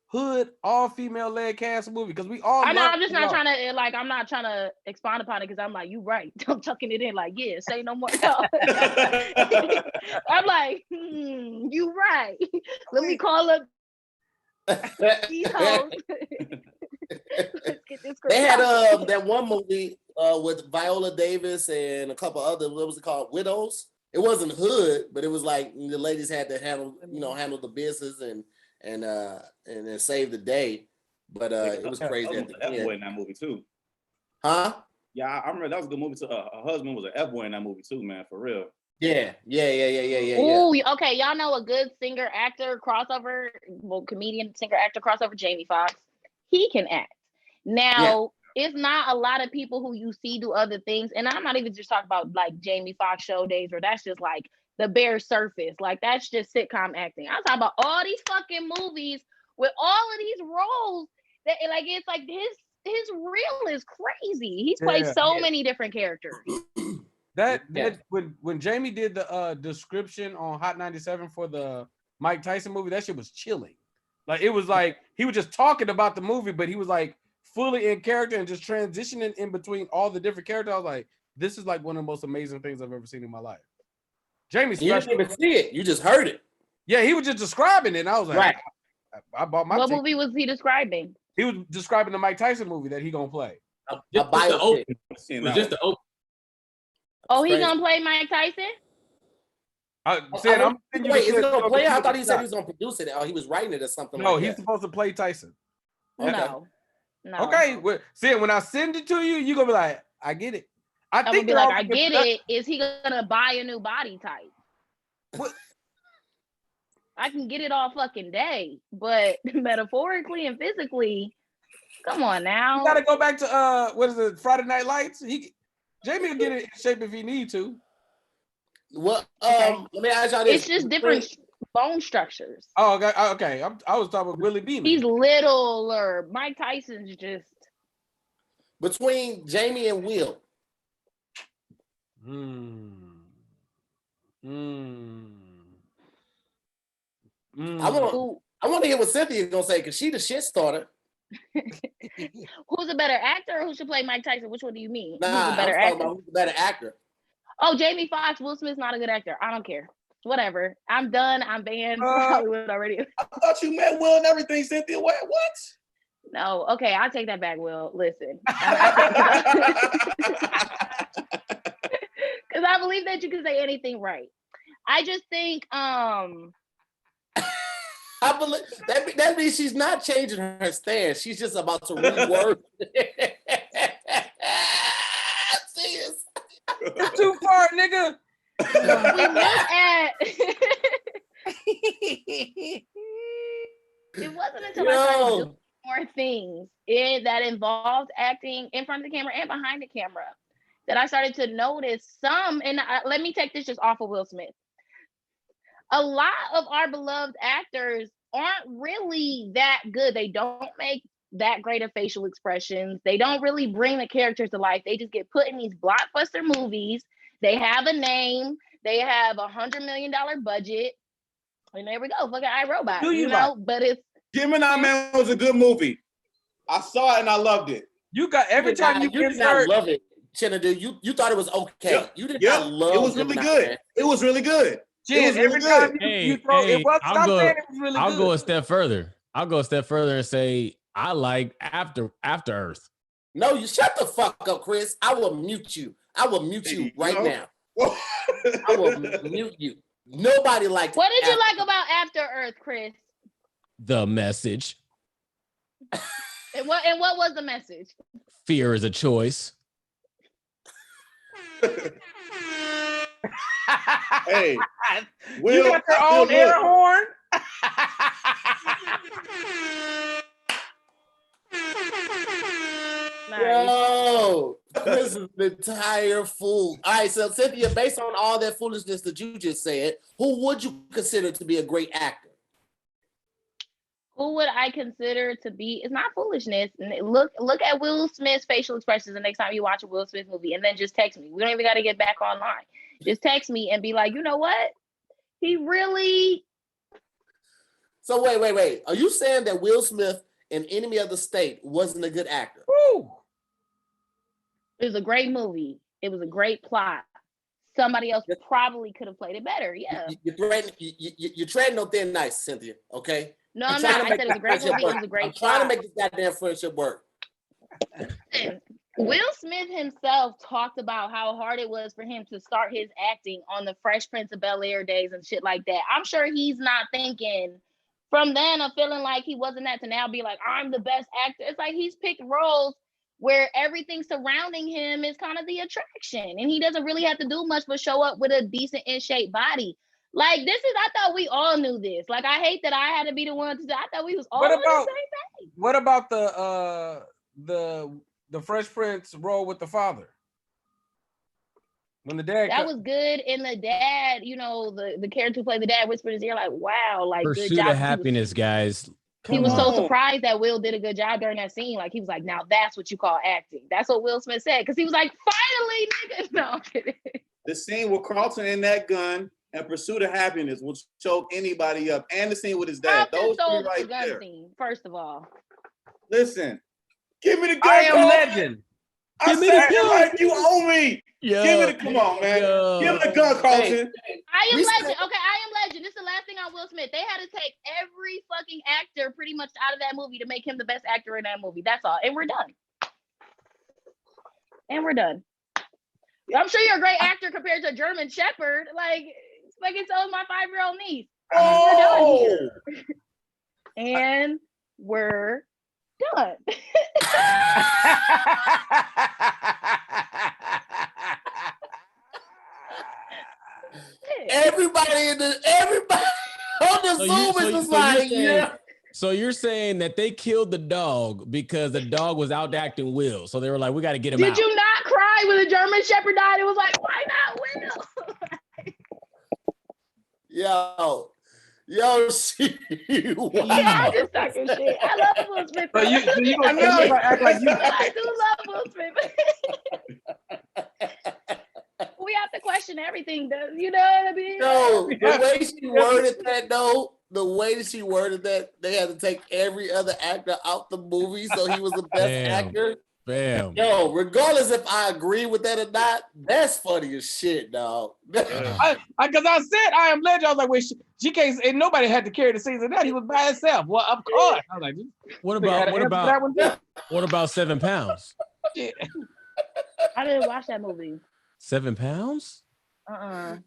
hood all-female led cast movie because we all. I know. love I'm just Set It not Off. trying to like. I'm not trying to expound upon it because I'm like, you right. I'm tucking it in like, yeah, say no more. No. I'm like, you right. Let me call up these hoes. Let's get this. They had out. that one movie with Viola Davis and a couple other. What was it called? Widows. It wasn't hood, but it was like the ladies had to handle the business and then save the day. But it was crazy at the F-boy in end. that movie too. Huh? Yeah, I remember that was a good movie too. Her husband was an F-boy in that movie too, man, for real. Yeah. Ooh, okay. Y'all know a good singer actor crossover, well, comedian singer actor crossover, Jamie Foxx. He can act. Now, it's not a lot of people who you see do other things, and I'm not even just talking about like Jamie Foxx show days, where that's just like the bare surface. Like that's just sitcom acting. I'm talking about all these fucking movies with all of these roles that like it's like his reel is crazy. He's played so many different characters. That when Jamie did the description on Hot 97 for the Mike Tyson movie, that shit was chilling. Like it was like he was just talking about the movie, but he was like fully in character and just transitioning in between all the different characters. I was like, this is like one of the most amazing things I've ever seen in my life. Jamie's You didn't even see it. You just heard it. Yeah, he was just describing it. And I was like, Right. I bought my What ticket. movie was he describing? He was describing the Mike Tyson movie that he gonna play. A Just the biopic. open. I've seen It was that just one. the open. Oh, he Crazy. gonna play Mike Tyson? Wait, is he gonna play it? I thought he said he was gonna produce it, or he was writing it or something. No, like he's that. supposed to play Tyson. Okay. No. Okay, when I send it to you, you're gonna be like, I get it. I'm gonna be like, I get it. Is he gonna buy a new body type? What? I can get it all fucking day, but metaphorically and physically, come on now. You gotta go back to what is it, Friday Night Lights? Jamie will get it in shape if he need to. Well, let me ask y'all this. It's just different bone structures. Oh, okay. I was talking about Willie Beeman. He's littler. Mike Tyson's just Between Jamie and Will. I want to hear what Cynthia is gonna say because she the shit starter. Who's a better actor or who should play Mike Tyson? Which one do you mean? Nah, Who's a better I'm talking actor? about who's the better actor. Oh, Jamie Foxx, Will Smith's not a good actor. I don't care. Whatever. I'm done. I'm banned from Hollywood already. I thought you met Will and everything, Cynthia. What? No, okay, I'll take that back, Will. Listen. Because I believe that you can say anything right. I just think I believe that means she's not changing her stance. She's just about to reword. It's too far, nigga. we look at it wasn't until I started doing more things that involved acting in front of the camera and behind the camera that I started to notice some, and let me take this just off of Will Smith. A lot of our beloved actors aren't really that good. They don't make that great of facial expressions. They don't really bring the characters to life. They just get put in these blockbuster movies. They have a name. They have $100 million budget. And there we go. Fucking iRobot. Do you know? But it's Gemini Man was a good movie. I saw it and I loved it. You got every time you did not love it, Chinedu. You thought it was okay. Yep. You did not love it. It was really good. Man. It was really good. Jen, it was really good. You throw it was. I'm saying it was really good. I'll go a step further. And say I like After Earth. No, you shut the fuck up, Chris. I will mute you. I will mute you right now. I will mute you. Nobody liked. What did you like about After Earth, Chris? The message. And what was the message? Fear is a choice. Hey, you got your own air horn. Yo, Chris is the entire fool. All right, so Cynthia, based on all that foolishness that you just said, who would you consider to be a great actor? Who would I consider to be? It's not foolishness. Look at Will Smith's facial expressions the next time you watch a Will Smith movie, and then just text me. We don't even got to get back online. Just text me and be like, you know what? He really. So wait. Are you saying that Will Smith in Enemy of the State wasn't a good actor? Woo. It was a great movie. It was a great plot. Somebody else probably could have played it better. Yeah. You're trading on thin ice, Cynthia. Okay. No, I'm not. I said it was a great movie. It was a great plot. I'm trying to make this goddamn friendship work. Will Smith himself talked about how hard it was for him to start his acting on the Fresh Prince of Bel-Air days and shit like that. I'm sure he's not thinking from then of feeling like he wasn't that to now be like, I'm the best actor. It's like he's picked roles where everything surrounding him is kind of the attraction. And he doesn't really have to do much but show up with a decent in shape body. Like I thought we all knew this. Like, I hate that I had to be the one to say, I thought we was all on the same page. What about the Fresh Prince role with the father? When the dad was good, and the dad, the character who played the dad whispered in his ear, like, wow, like, Pursuit good job. of Happiness, guys. He was so surprised that Will did a good job during that scene. Like, he was like, now that's what you call acting. That's what Will Smith said. Because he was like, finally, nigga. No, I'm kidding. The scene with Carlton and that gun and Pursuit of Happiness will choke anybody up. And the scene with his dad. Those three right there. Scene, first of all. Listen. Give me the gun. I am legend. Give me the gun. Like you owe me. Yo, give me the come on, man. Give me the gun, Carlton. I am legend. Okay, I am legend. This is the last thing on Will Smith. They had to take every fucking actor pretty much out of that movie to make him the best actor in that movie. That's all. And we're done. I'm sure you're a great actor compared to a German Shepherd. Like it's all my 5-year-old niece. Oh! We're done here. And we're done. Everybody on the Zoom is just like, yeah. So you're saying that they killed the dog because the dog was out acting Will. So they were like, we got to get him out. Did you not cry when the German Shepherd died? It was like, why not Will? She. Wow. Yeah, I'm just talking shit. I love Will Smith. But you act like you. I do love Will Smith. We have to question everything, though. You know what I mean? No, the way she worded that, though, they had to take every other actor out the movie, so he was the best actor. Bam. Yo, regardless if I agree with that or not, that's funny as shit, dog. Because I said I am legend. I was like, wait, she can't. And nobody had to carry the scenes of that. He was by himself. Well, of course. I was like, what about 7 pounds? Yeah. I didn't watch that movie. 7 pounds? What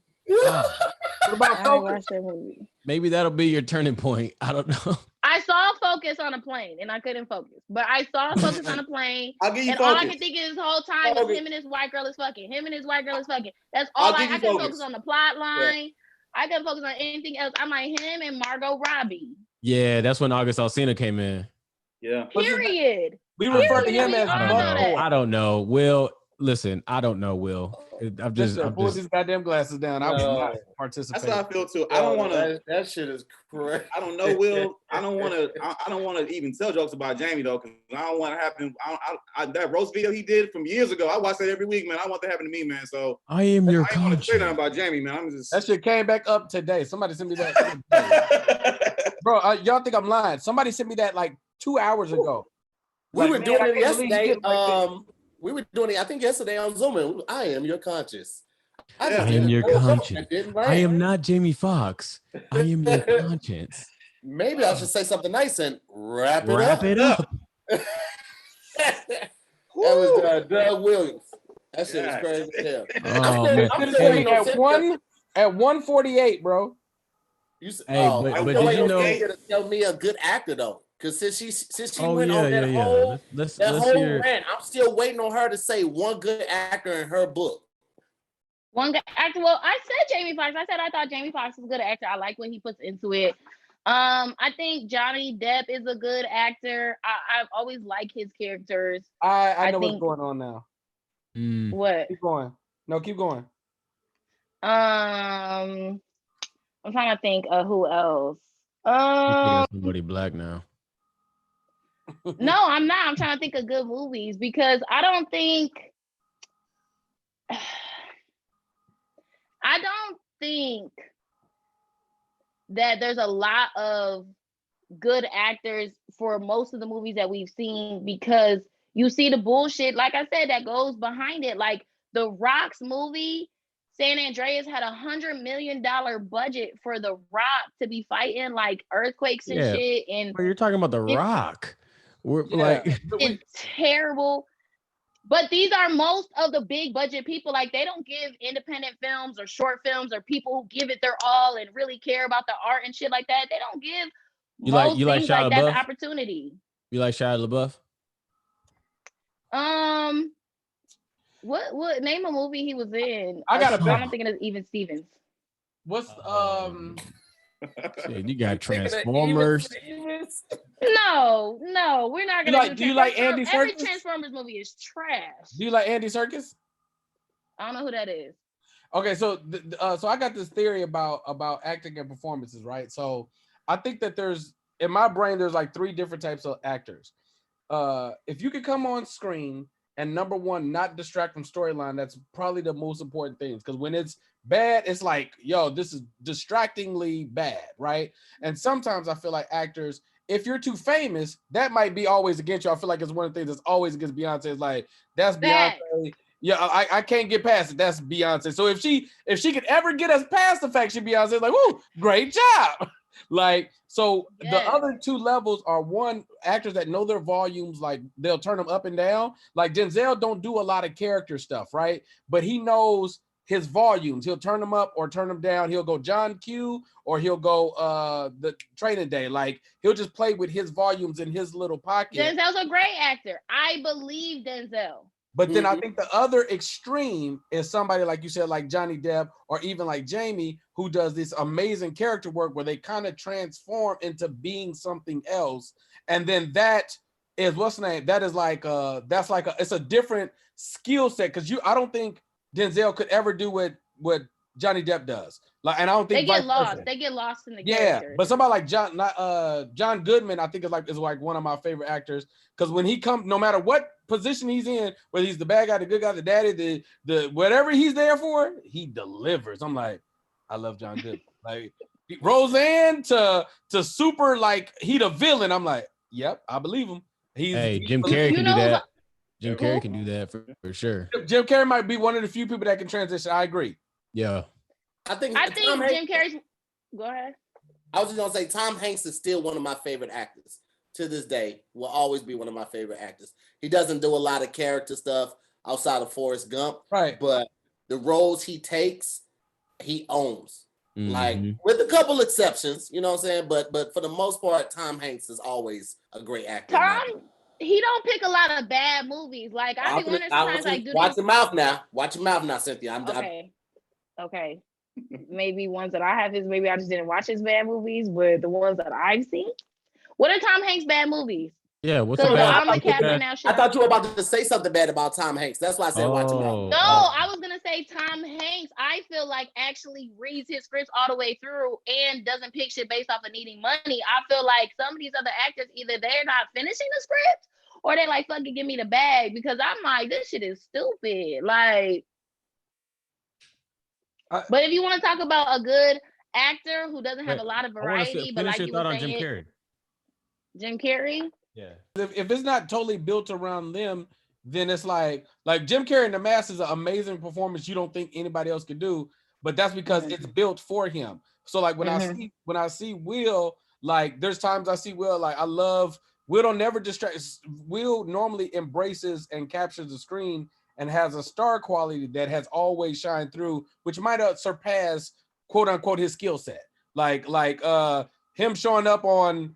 about Focus? Maybe that'll be your turning point. I don't know. I saw Focus on a plane and I couldn't focus. But I saw Focus on a plane. I'll give you and Focus. all I could think of this whole time was him and his white girl is fucking. That's all I couldn't focus on the plot line. Yeah. I couldn't focus on anything else. I'm like him and Margot Robbie. Yeah, that's when August Alsina came in. Yeah. Period. We refer to him as I don't know. Will, Listen, I don't know, Will. I'm just pull these goddamn glasses down. I will not That's participate. how I feel too. I don't want to. That shit is crazy. I don't know, Will. I don't want to. I don't want to even tell jokes about Jamie though, because I don't want to happen. That roast video he did from years ago. I watch that every week, man. I want that to happen to me, man. So I am your I ain't want to say conscience. nothing about Jamie, man. I'm just. That shit came back up today. Somebody sent me that. Bro, y'all think I'm lying? Somebody sent me that like 2 hours ago. We were doing it believe yesterday. you did We were doing it, I think yesterday on Zoom. And I am your conscience. I am your conscience. I am not Jamie Foxx. I am your conscience. Maybe I should say something nice and wrap it up. That was Doug Williams. That shit is crazy as hell. Oh, man. At 1:48, bro. But did you know? To tell me a good actor though, because since she went yeah, on that yeah, whole let's whole hear. rant, I'm still waiting on her to say one good actor in her book. One good actor. Well, I said Jamie Foxx. I said I thought Jamie Foxx was a good actor. I like what he puts into it. I think Johnny Depp is a good actor. I've always liked his characters. I know what's going on now. What? Keep going. No, keep going. I'm trying to think of who else. Somebody black now. No, I'm not. I'm trying to think of good movies because I don't think that there's a lot of good actors for most of the movies that we've seen, because you see the bullshit, like I said, that goes behind it. Like the Rock's movie, San Andreas, had $100 million budget for the Rock to be fighting like earthquakes and shit. And you're talking about the Rock. It's terrible. But these are most of the big budget people. Like, they don't give independent films or short films or people who give it their all and really care about the art and shit like that. They don't give most things like that the opportunity. You like Shia LaBeouf? What name a movie he was in? I don't think it is Even Stevens. What's Shit, you got Transformers. No, we're not gonna. Do you like Andy Serkis? Every Transformers movie is trash. Do you like Andy Serkis? I don't know who that is. Okay, so so I got this theory about acting and performances, right? So I think that in my brain there's like 3 different types of actors. If you could come on screen and number one, not distract from storyline, that's probably the most important thing. Because when it's bad, it's like, yo, this is distractingly bad, right? And sometimes I feel like actors, if you're too famous, that might be always against you. I feel like it's one of the things that's always against Beyonce. It's like, that's Beyonce. Yeah, I can't get past it. That's Beyonce. So if she could ever get us past the fact she Beyonce, it's like, woo, great job. Like, so the other 2 levels are, one, actors that know their volumes, like they'll turn them up and down. Like Denzel don't do a lot of character stuff, right? But he knows his volumes. He'll turn them up or turn them down. He'll go John Q or he'll go the Training Day. Like, he'll just play with his volumes in his little pocket. Denzel's a great actor. I believe Denzel. But then I think the other extreme is somebody, like you said, like Johnny Depp, or even like Jamie, who does this amazing character work where they kind of transform into being something else. And then that is, what's the name? That is like it's a different skill set. Cause I don't think Denzel could ever do what Johnny Depp does. Like, and I don't think they get lost. They get lost in the character. But somebody like John Goodman, I think is like one of my favorite actors. Because when he comes, no matter what position he's in, whether he's the bad guy, the good guy, the daddy, the whatever he's there for, he delivers. I'm like, I love John Goodman. Like Roseanne to super, like he the villain. I'm like, yep, I believe him. Jim Carrey can do that. Jim Carrey can do that for sure. Jim Carrey might be one of the few people that can transition. I agree. Yeah. I think Jim Carrey's. Go ahead. I was just gonna say Tom Hanks is still one of my favorite actors to this day. Will always be one of my favorite actors. He doesn't do a lot of character stuff outside of Forrest Gump, right? But the roles he takes, he owns. Like, with a couple exceptions, you know what I'm saying. But for the most part, Tom Hanks is always a great actor. He don't pick a lot of bad movies. Like, I be wondering sometimes, like, watch your mouth now. Watch your mouth now, Cynthia. Okay. Maybe ones that I have maybe I just didn't watch his bad movies, but the ones that I've seen. What are Tom Hanks' bad movies? Yeah, what's So the the bad? armor captain now. I thought you were about to say something bad about Tom Hanks. That's why I said watch him out. No, I was gonna say Tom Hanks. I feel like actually reads his scripts all the way through and doesn't pick shit based off of needing money. I feel like some of these other actors either they're not finishing the script or they like fucking give me the bag because I'm like this shit is stupid. Like, but if you want to talk about a good actor who doesn't have a lot of variety, but like you were saying, Jim Carrey. Yeah. If it's not totally built around them, then it's like Jim Carrey in The Mask is an amazing performance you don't think anybody else could do, but that's because it's built for him. So like when I see Will, like there's times I see Will, like I love Will don't never distract. Will normally embraces and captures the screen and has a star quality that has always shined through, which might surpass quote unquote his skill set. Like him showing up on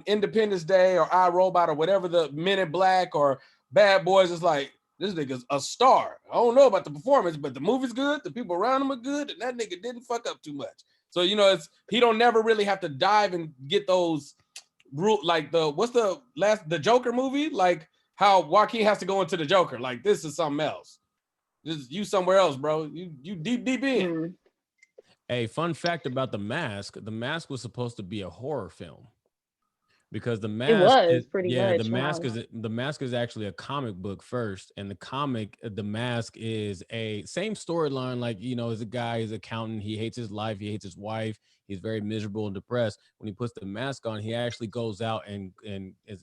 Independence Day or iRobot or whatever, the Men in Black or Bad Boys, is like, this nigga's a star. I don't know about the performance, but the movie's good, the people around him are good, and that nigga didn't fuck up too much. So, you know, he don't never really have to dive and get those, like the Joker movie, like how Joaquin has to go into the Joker, like this is something else. This is you somewhere else, bro. You deep in. Hey, fun fact about The Mask was supposed to be a horror film. Because The Mask The Mask is actually a comic book first, and The Mask is a same storyline. Like, you know, as a guy, he's an accountant, he hates his life, he hates his wife, he's very miserable and depressed. When he puts the mask on, he actually goes out and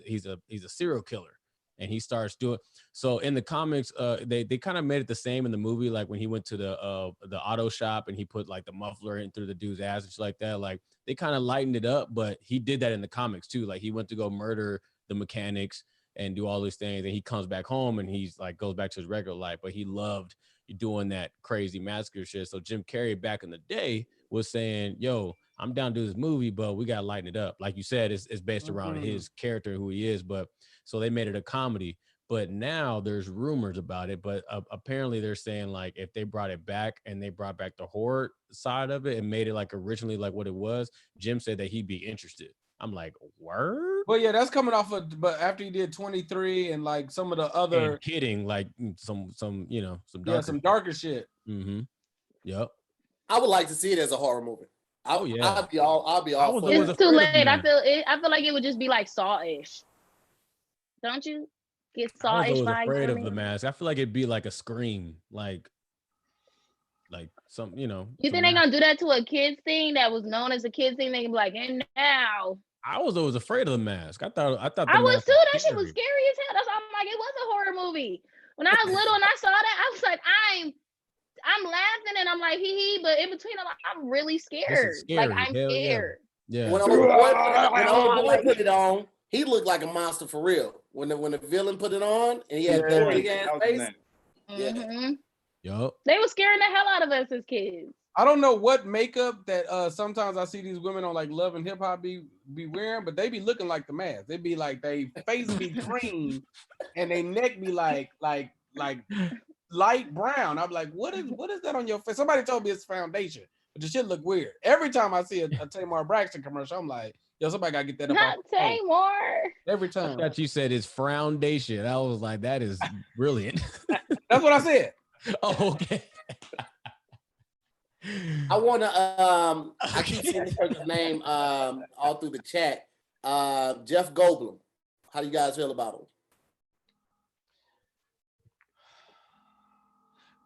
he's a serial killer, and he starts doing. So in the comics, they kind of made it the same in the movie. Like when he went to the auto shop and he put like the muffler in through the dude's ass and shit like that. Like they kind of lightened it up, but he did that in the comics too. Like he went to go murder the mechanics and do all these things, and he comes back home and he's like goes back to his regular life. But he loved doing that crazy massacre shit. So Jim Carrey back in the day was saying, "Yo, I'm down to do this movie, but we gotta lighten it up." Like you said, it's based around his character, who he is. But so they made it a comedy. But now there's rumors about it. But apparently they're saying like if they brought it back and they brought back the horror side of it and made it like originally like what it was, Jim said that he'd be interested. I'm like, word? Well, yeah, that's coming off of, but after he did 23 and like some of the other kidding, like some you know, some darker shit. Mm-hmm. Yep. I would like to see it as a horror movie. I'll be all for it. It's too late. I feel like it would just be like Saw-ish. Don't you? Get Saw-ish vibes. Afraid of The Mask. I feel like it'd be like a Scream, like some, you know. You think they're gonna do that to a kids thing that was known as a kids thing? They can be like, and now. I was always afraid of The Mask. I thought. I was too. That shit was scary as hell. That's why I'm like, it was a horror movie. When I was little and I saw that, I was like, I'm laughing and I'm like, hee. But in between, I'm really scared. Like I'm scared. Yeah. When old boy put it on, he looked like a monster for real. When the villain put it on and he had that big ass face. Mm-hmm. Yup. They were scaring the hell out of us as kids. I don't know what makeup that sometimes I see these women on like Love and Hip Hop be wearing, but they be looking like The Mask. They be like, they face be green and they neck be like light brown. I'm like, what is that on your face? Somebody told me it's foundation, but the shit look weird. Every time I see a Tamar Braxton commercial, I'm like, yo, somebody gotta get that up. Not Tamar. Every time. I thought you said it's foundation. I was like, that is brilliant. That's what I said. Oh, okay. I want to I keep seeing this person's name all through the chat. Jeff Goldblum. How do you guys feel about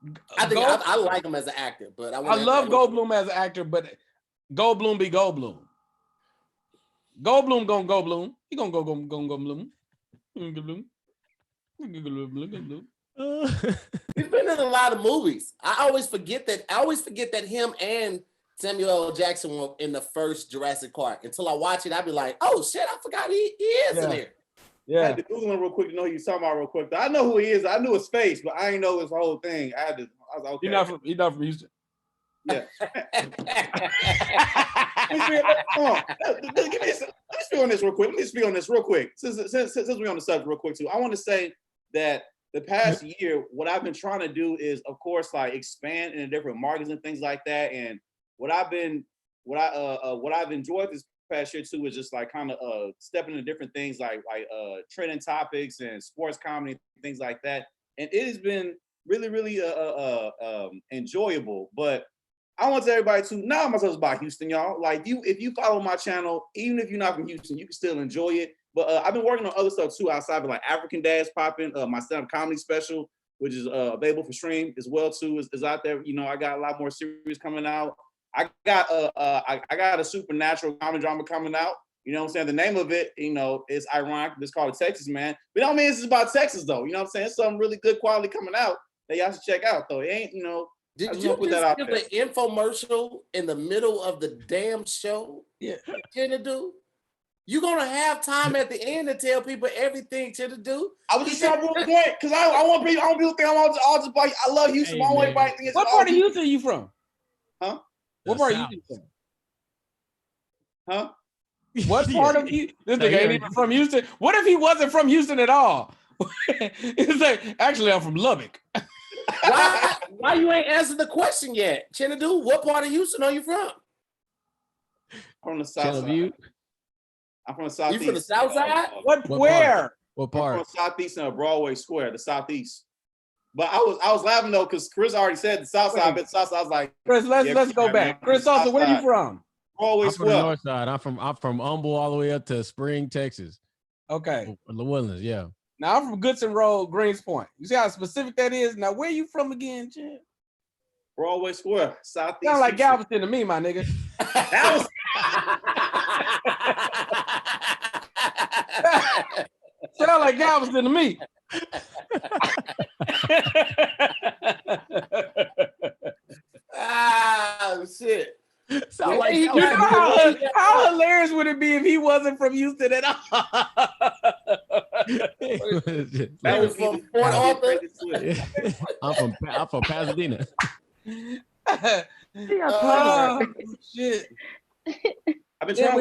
him? I like him as an actor, but I love Goldblum as an actor, but Goldblum be Goldblum. Goldblum gonna go bloom. He gonna go bloom. He's been in a lot of movies. I always forget that him and Samuel L. Jackson were in the first Jurassic Park. Until I watch it, I'd be like, oh shit, I forgot he is in there. Yeah. I had to Google him real quick to know who you was talking about real quick. I know who he is. I knew his face, but I didn't know his whole thing. I was like, okay. He's not from Houston. Yeah. Let me speak on this real quick. Since we're on the subject real quick too, I want to say that the past year, what I've been trying to do is, of course, like expand into different markets and things like that. And what I've enjoyed this past year too is just like kind of stepping into different things like trending topics and sports comedy, things like that. And it has been really, really enjoyable. But I want everybody to know myself about Houston, y'all. Like if you follow my channel, even if you're not from Houston, you can still enjoy it. But I've been working on other stuff too outside of like African Dad's popping, my stand-up comedy special, which is available for stream as well too, is out there. You know, I got a lot more series coming out. I got a supernatural comedy drama coming out. You know what I'm saying? The name of it, you know, is ironic. It's called Texas Man. But I don't mean it's about Texas though. You know what I'm saying? It's something really good quality coming out that y'all should check out though. It ain't, you know. Did you just give an infomercial in the middle of the damn show? Yeah. Chinedu? You're gonna have time at the end to tell people everything Chinedu. I was just trying to point because I want people to think I'm all just like I love Houston. Hey, I want everybody to think it's what part of Houston are you from? Huh? What part are you from? Huh? What part of Houston? This nigga ain't even from Houston. What if he wasn't from Houston at all? It's like, actually, I'm from Lubbock. Why you ain't answered the question yet? Chinedu, what part of Houston are you from? From the south side. I'm from the southeast. You from the south side? Where? What part? I'm from southeast in Broadway Square, the southeast. But I was laughing though because Chris already said the south side, but the south side I was like, Chris, let's go back. Chris Sosa, where are you from? Broadway I'm Square. from the north side. I'm from Humble all the way up to Spring, Texas. Okay. The Woodlands, yeah. Now I'm from Goodson Road, Greenspoint. You see how specific that is? Now where you from again, Jim? Broadway Square, southeast. Sound like Galveston to me, my nigga. That was sound like Galveston to me. Ah, shit. Sound like how hilarious would it be if he wasn't from Houston at all? That was from Port Arthur. I'm from Pasadena. Oh, shit. I've been trying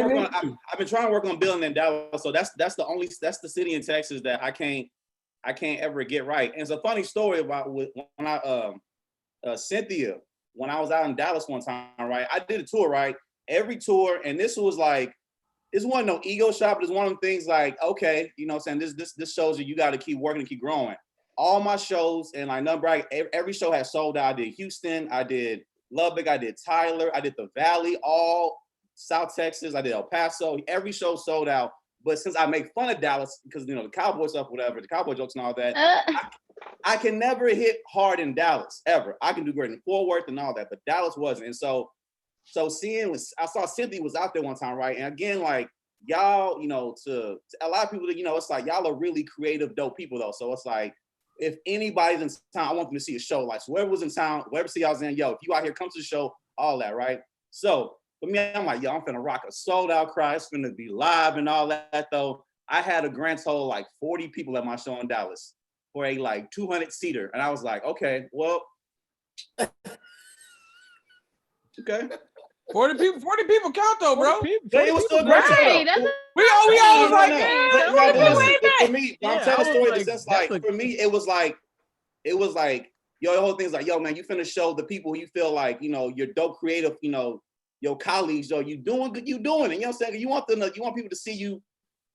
to work on building in Dallas. So that's the city in Texas that I can't ever get right. And it's a funny story about when I Cynthia, when I was out in Dallas one time, right? I did a tour, right? Every tour, and this was like, this wasn't no ego shot, but it's one of them things like, okay, you know what I'm saying? This shows you got to keep working and keep growing. All my shows, and like number every show has sold out. I did Houston, I did Lubbock, I did Tyler, I did the Valley, all South Texas, I did El Paso. Every show sold out. But since I make fun of Dallas, because you know the Cowboy stuff, whatever, the Cowboy jokes and all that, I can never hit hard in Dallas ever. I can do great in Fort Worth and all that, but Dallas wasn't. And so I saw Cynthia was out there one time, right? And again, like y'all, you know, to a lot of people, you know, it's like y'all are really creative, dope people though. So it's like if anybody's in town, I want them to see a show. Like so whoever was in town, whoever see y'all in, yo, if you out here, come to the show, all that, right? So for me, I'm like, yo, I'm finna rock a sold out crowd. It's finna be live and all that though. I had a grand total like 40 people at my show in Dallas for a like 200 seater. And I was like, okay, well, okay. 40 people count though, bro. It was still a great show. We always like, for me, I'm telling a story that's like, for me, it was like, yo, the whole thing's like, yo, man, you finna show the people you feel like, you know, you're dope creative, you know, your colleagues, yo, you doing good, you doing it. You know what I'm saying? You want people to see you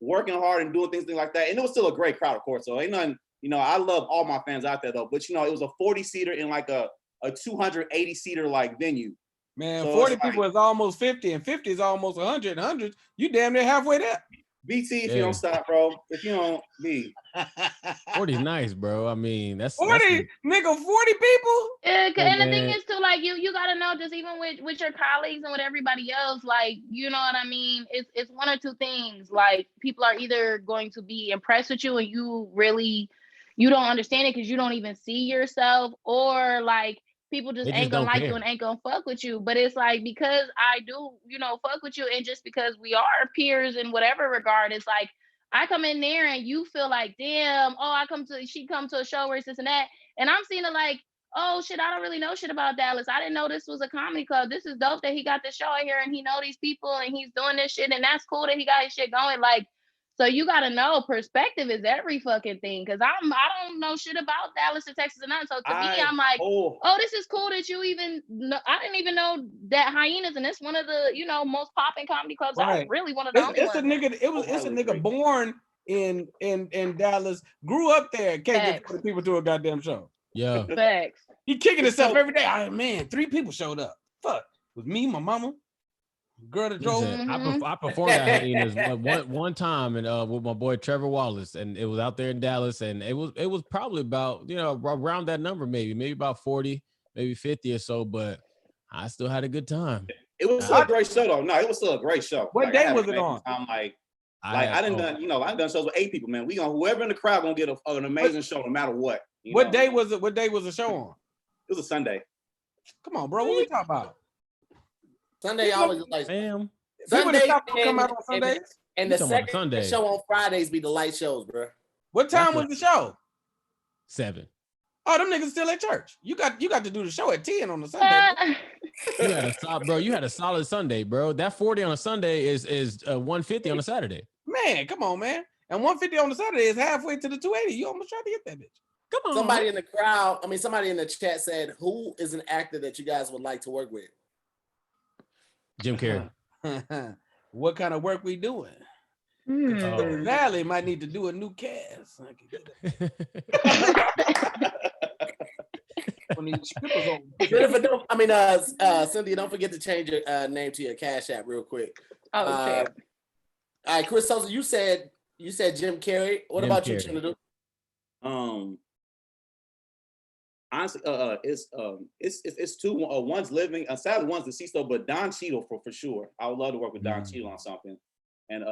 working hard and doing things like that. And it was still a great crowd, of course. So ain't nothing, you know, I love all my fans out there though. But you know, it was a 40-seater in like a 280-seater like venue. Man, so 40 people is almost 50, and 50 is almost 100. 100, you damn near halfway there. BT, if you don't stop, bro. If you don't be 40's nice, bro. I mean, that's 40, nigga, 40 people. Yeah, and the thing is too, like you gotta know, just even with your colleagues and with everybody else, like you know what I mean. It's one or two things. Like people are either going to be impressed with you, and you don't understand it because you don't even see yourself, or like people just ain't gonna like you and ain't gonna fuck with you. But it's like, because I do, you know, fuck with you, and just because we are peers in whatever regard, it's like I come in there and you feel like, damn, she come to a show where it's this and that, and I'm seeing it like, oh shit, I don't really know shit about Dallas. I didn't know this was a comedy club. This is dope that he got this show out here and he know these people and he's doing this shit, and that's cool that he got his shit going. Like, So you gotta know perspective is every fucking thing. Cause I don't know shit about Dallas or Texas or nothing. So to me, I'm like, oh, this is cool that you even know. I didn't even know that Hyenas, and it's one of the, you know, most popping comedy clubs. Right. I really one of the only ones. It's a nigga born in Dallas, grew up there, can't get 20 people to a goddamn show. Yeah. Facts. He kicking himself every day. Man, 3 people showed up. Fuck. It was me, my mama, girl that drove. I performed at Hyenas one time and with my boy Trevor Wallace, and it was out there in Dallas, and it was probably about, you know, around that number, maybe about 40, maybe 50 or so, but I still had a good time. It was still a great show though. No, it was still a great show. What day was it on? I'm I done I've done shows with 8 people, man. We gonna, whoever in the crowd gonna get an amazing show no matter what. What day was it? What day was the show on? It was a Sunday. Come on, bro. What we talking about? Sunday always like damn. Sunday come out on Sundays? And the second show on Fridays be the light shows, bro. What time was the show? 7. Oh, them niggas still at church. You got to do the show at 10 on the Sunday. You had a solid Sunday, bro. That 40 on a Sunday is 150 on a Saturday. Man, come on, man. And 150 on the Saturday is halfway to the 280. You almost tried to get that bitch. Come on. Somebody in the crowd, somebody in the chat said, who is an actor that you guys would like to work with? Jim Carrey. What kind of work we doing? Valley might need to do a new cast. Cynthia, don't forget to change your name to your Cash App real quick. Oh, shit. All right, Cris Sosa, you said Jim Carrey. What Jim about Carrey. you, Chinedu? Honestly, it's two. One's living, sadly one's deceased though, but Don Cheadle for sure. I would love to work with Don Cheadle on something. And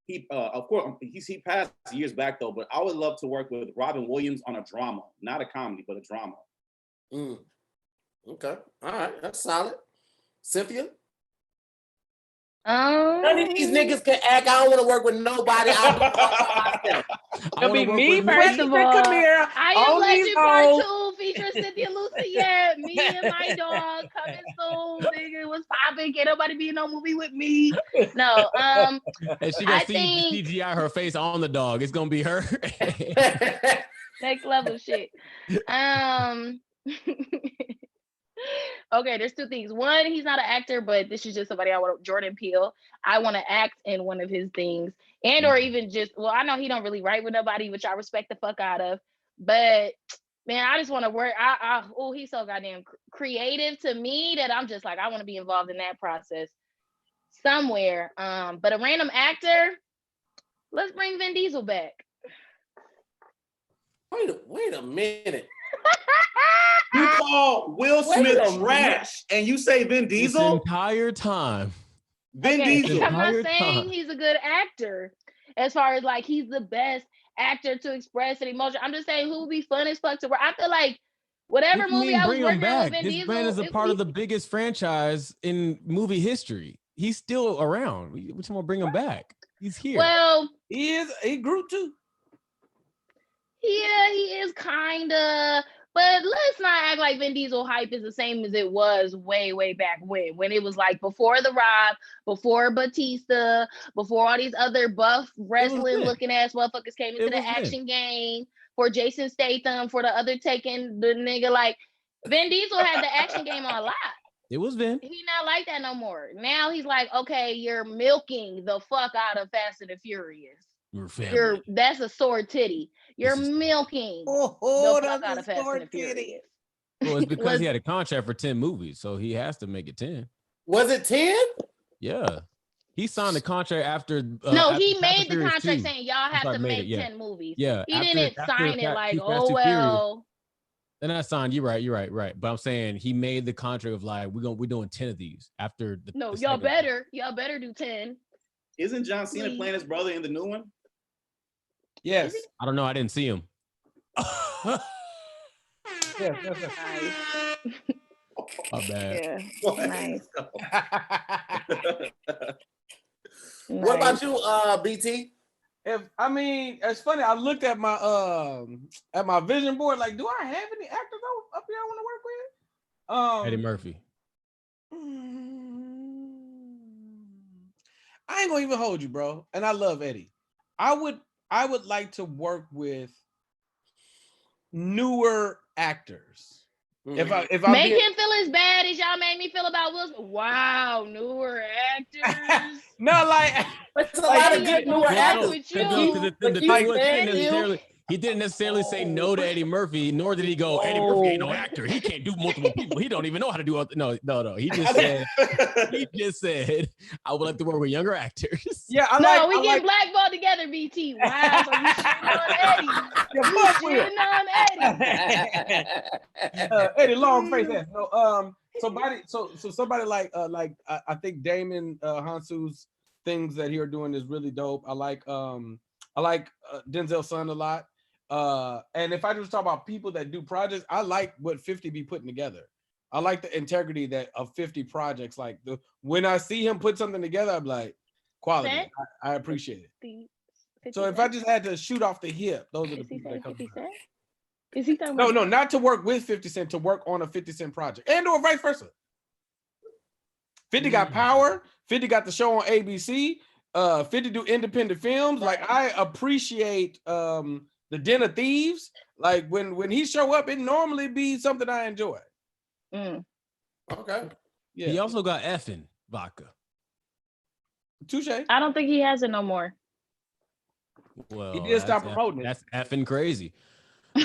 he of course he passed years back though, but I would love to work with Robin Williams on a drama, not a comedy, but a drama. Okay, all right, that's solid. Cynthia? None of these niggas can act. I don't want to work with nobody. It'll be me, first of all. Come here. I Am Legend Part 2 featuring Cynthia LaCiette. Me and my dog coming soon. Nigga, what's popping? Can't nobody be in no movie with me. No. And she gonna CGI her face on the dog. It's gonna be her. Next level shit. Okay, there's 2 things. One, he's not an actor, but this is just somebody I want. Jordan Peele. I want to act in one of his things, and or even just. Well, I know he don't really write with nobody, which I respect the fuck out of. But man, I just want to work. He's so goddamn creative to me that I'm just like I want to be involved in that process somewhere. But a random actor, let's bring Vin Diesel back. Wait a minute. You call Will Smith trash and you say Vin Diesel? This entire time. Vin Diesel. I'm not saying he's a good actor as far as like he's the best actor to express an emotion. I'm just saying who would be fun as fuck to work. I feel like whatever movie I was working on with Vin Diesel. This man is a part of the biggest franchise in movie history. He's still around. We just want to bring him back. He's here. Well, he is. He grew too. Yeah, he is kind of. But let's not act like Vin Diesel hype is the same as it was way, way back when it was like before The Rock, before Batista, before all these other buff wrestling looking ass motherfuckers came into the action game, for Jason Statham, for the other taking the nigga. Like Vin Diesel had the action game on a lot. It was Vin. He's not like that no more. Now he's like, okay, you're milking the fuck out of Fast and the Furious. That's a sore titty. You're milking the fuck out of Fast and the Furious. Well, it's because he had a contract for 10 movies, so he has to make it 10. Was it 10? Yeah. He signed the contract after. He made the contract saying y'all have to make 10 movies. Yeah. He didn't sign it like, oh, well. Then I signed. You're right. But I'm saying he made the contract of like, we're doing 10 of these after the. No, y'all better do 10. Isn't John Cena playing his brother in the new one? Yes. I don't know. I didn't see him. Yes. My bad. Yeah. Nice. What about you, BT? It's funny. I looked at my vision board. Like, do I have any actors up here I want to work with? Eddie Murphy. I ain't gonna even hold you, bro. And I love Eddie. I would like to work with newer actors. If I make him feel as bad as y'all made me feel about Will Smith. Wow, newer actors. No, like it's a lot of good newer actors. He didn't necessarily say no to Eddie Murphy, nor did he go, Eddie Murphy ain't no actor. He can't do multiple people. He don't even know how to do it. No. He just said, I would like to work with younger actors. Yeah, we get blackballed together, BT. Wow, so you shitting on Eddie. Eddie, long face ass. No, somebody like I think Damon Hansu's things that he's doing is really dope. I like Denzel's son a lot. And if I just talk about people that do projects, I like what 50 be putting together. I like the integrity of 50 projects. Like when I see him put something together, I'm like, quality. I appreciate it. So if I just had to shoot off the hip, those are the people that come. Is he talking No, not to work with 50 Cent, to work on a 50 Cent project, and or vice versa. 50 got power. 50 got the show on ABC. 50 do independent films. Like I appreciate the Den of Thieves. Like when he show up, it normally be something I enjoy. Okay. Yeah. He also got effing vodka. Touche. I don't think he has it no more. Well, he did stop promoting it. That's effing crazy. I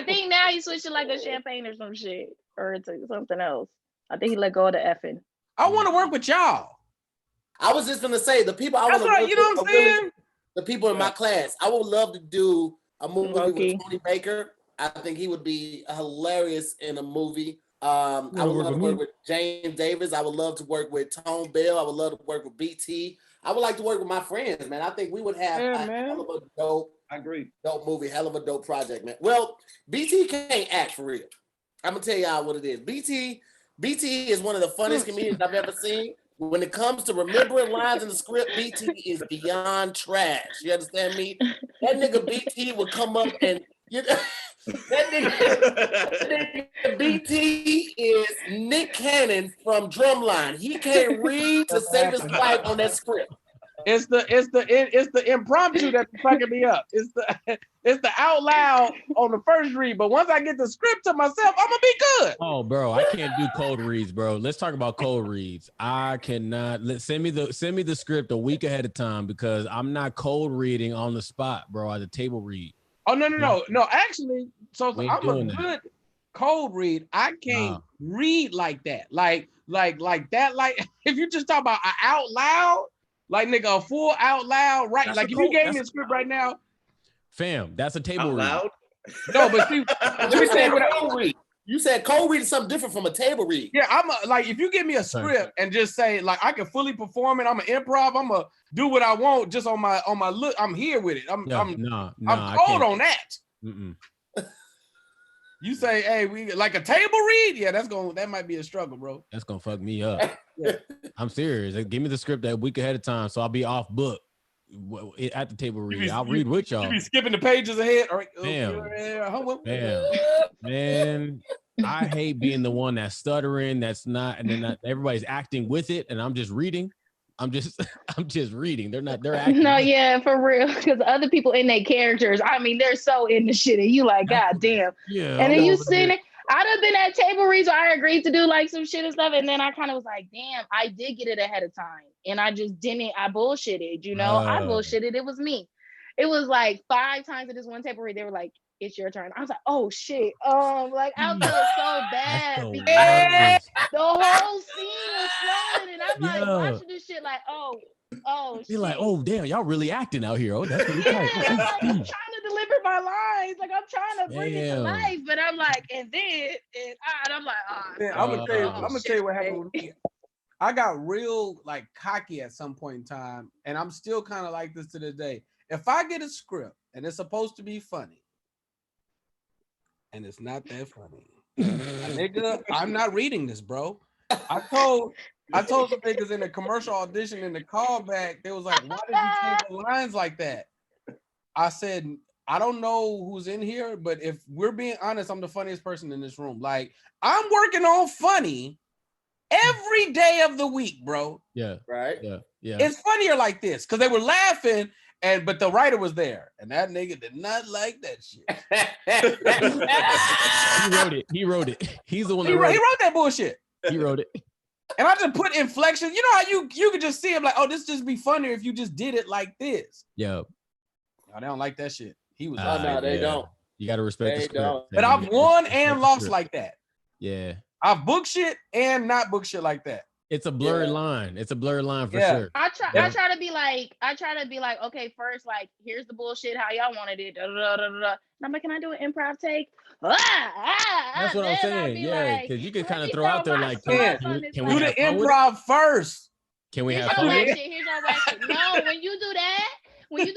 think now he switched to like a champagne or some shit, or to something else. I think he let go of the effing. I want to work with y'all. I was just gonna say the people I want to work with. You know what I'm saying? The people in my class. I would love to do a movie with Tony Baker. I think he would be hilarious in a movie. I would love to work with James Davis. I would love to work with Tone Bell. I would love to work with BT. I would like to work with my friends, man. I think we would have a hell of a dope. I agree. Dope movie, hell of a dope project, man. Well, BT can't act for real. I'm gonna tell y'all what it is. BT is one of the funniest comedians I've ever seen. When it comes to remembering lines in the script, BT is beyond trash. You understand me? That nigga BT would come up and that nigga BT is Nick Cannon from Drumline. He can't read to save his life on that script. It's the impromptu that's fucking me up. It's the out loud on the first read, but once I get the script to myself, I'm gonna be good. Oh, bro, I can't do cold reads, bro. Let's talk about cold reads. I cannot. Send me the script a week ahead of time because I'm not cold reading on the spot, bro. At the table read. Oh no. Actually, so I'm a good cold read. I can't read like that. Like that. Like if you just talk about out loud. Like nigga, a full out loud, right? That's like if you gave me a script right now, fam, that's a table read. Loud? No, but see, you said cold read. You said cold read is something different from a table read. Yeah, like if you give me a script and just say like I can fully perform it, I'm an improv, I'm gonna do what I want just on my look. I'm here with it. I'm cold on that. Mm-mm. You say, hey, we like a table read? Yeah, that might be a struggle, bro. That's gonna fuck me up. Yeah. I'm serious. Give me the script that week ahead of time, so I'll be off book at the table read. I'll read with y'all. You be skipping the pages ahead. All right. Damn. Man, I hate being the one that's stuttering. That's not, and then everybody's acting with it, and I'm just reading. I'm just reading. They're acting. No, yeah, for real. Because other people in their characters, I mean, they're so in the shit, and you like, God damn. Yeah. And then you seen it. I'd have been at table reads where I agreed to do like some shit and stuff, and then I kind of was like, damn, I did get it ahead of time, and I just didn't. I bullshitted, you know. I bullshitted. It was me. It was like 5 times at this one table read. They were like, it's your turn. I was like, oh shit. Like I felt so bad because the whole scene was flowing, and I'm like watching this shit like, oh You're shit. like, oh damn, y'all really acting out here. Oh, that's really tight. I'm like, I'm trying to deliver my lines, like I'm trying to bring it to life, but I'm like, and I'm like, I'm gonna tell you what happened with me. I got real like cocky at some point in time, and I'm still kind of like this to this day. If I get a script and it's supposed to be funny, and it's not that funny, nigga, I'm not reading this, bro. I told some niggas in the commercial audition in the callback, they was like, why did you change the lines like that? I said, I don't know who's in here, but if we're being honest, I'm the funniest person in this room. Like, I'm working on funny, every day of the week, bro. Yeah. Right. Yeah. Yeah. It's funnier like this because they were laughing, but the writer was there, and that nigga did not like that shit. He wrote it. He's the one he that wrote that bullshit. He wrote it. And I just put inflections. You know how you could just see him like, oh, this just be funnier if you just did it like this. Yeah. No, they don't like that shit. He was. No, they don't. You got to respect the script. Don't. But I've won and lost like that. Yeah. I've booked shit and not booked shit like that. It's a blurred line. It's a blurred line for sure. I try to be like, okay, first, like, here's the bullshit, how y'all wanted it. Da, da, da, da, da. And I'm like, can I do an improv take? That's what I'm saying. Yeah, because you can kind of throw out there like, can we do the improv first? Can we have fun? Here's your whack shit. No, when you do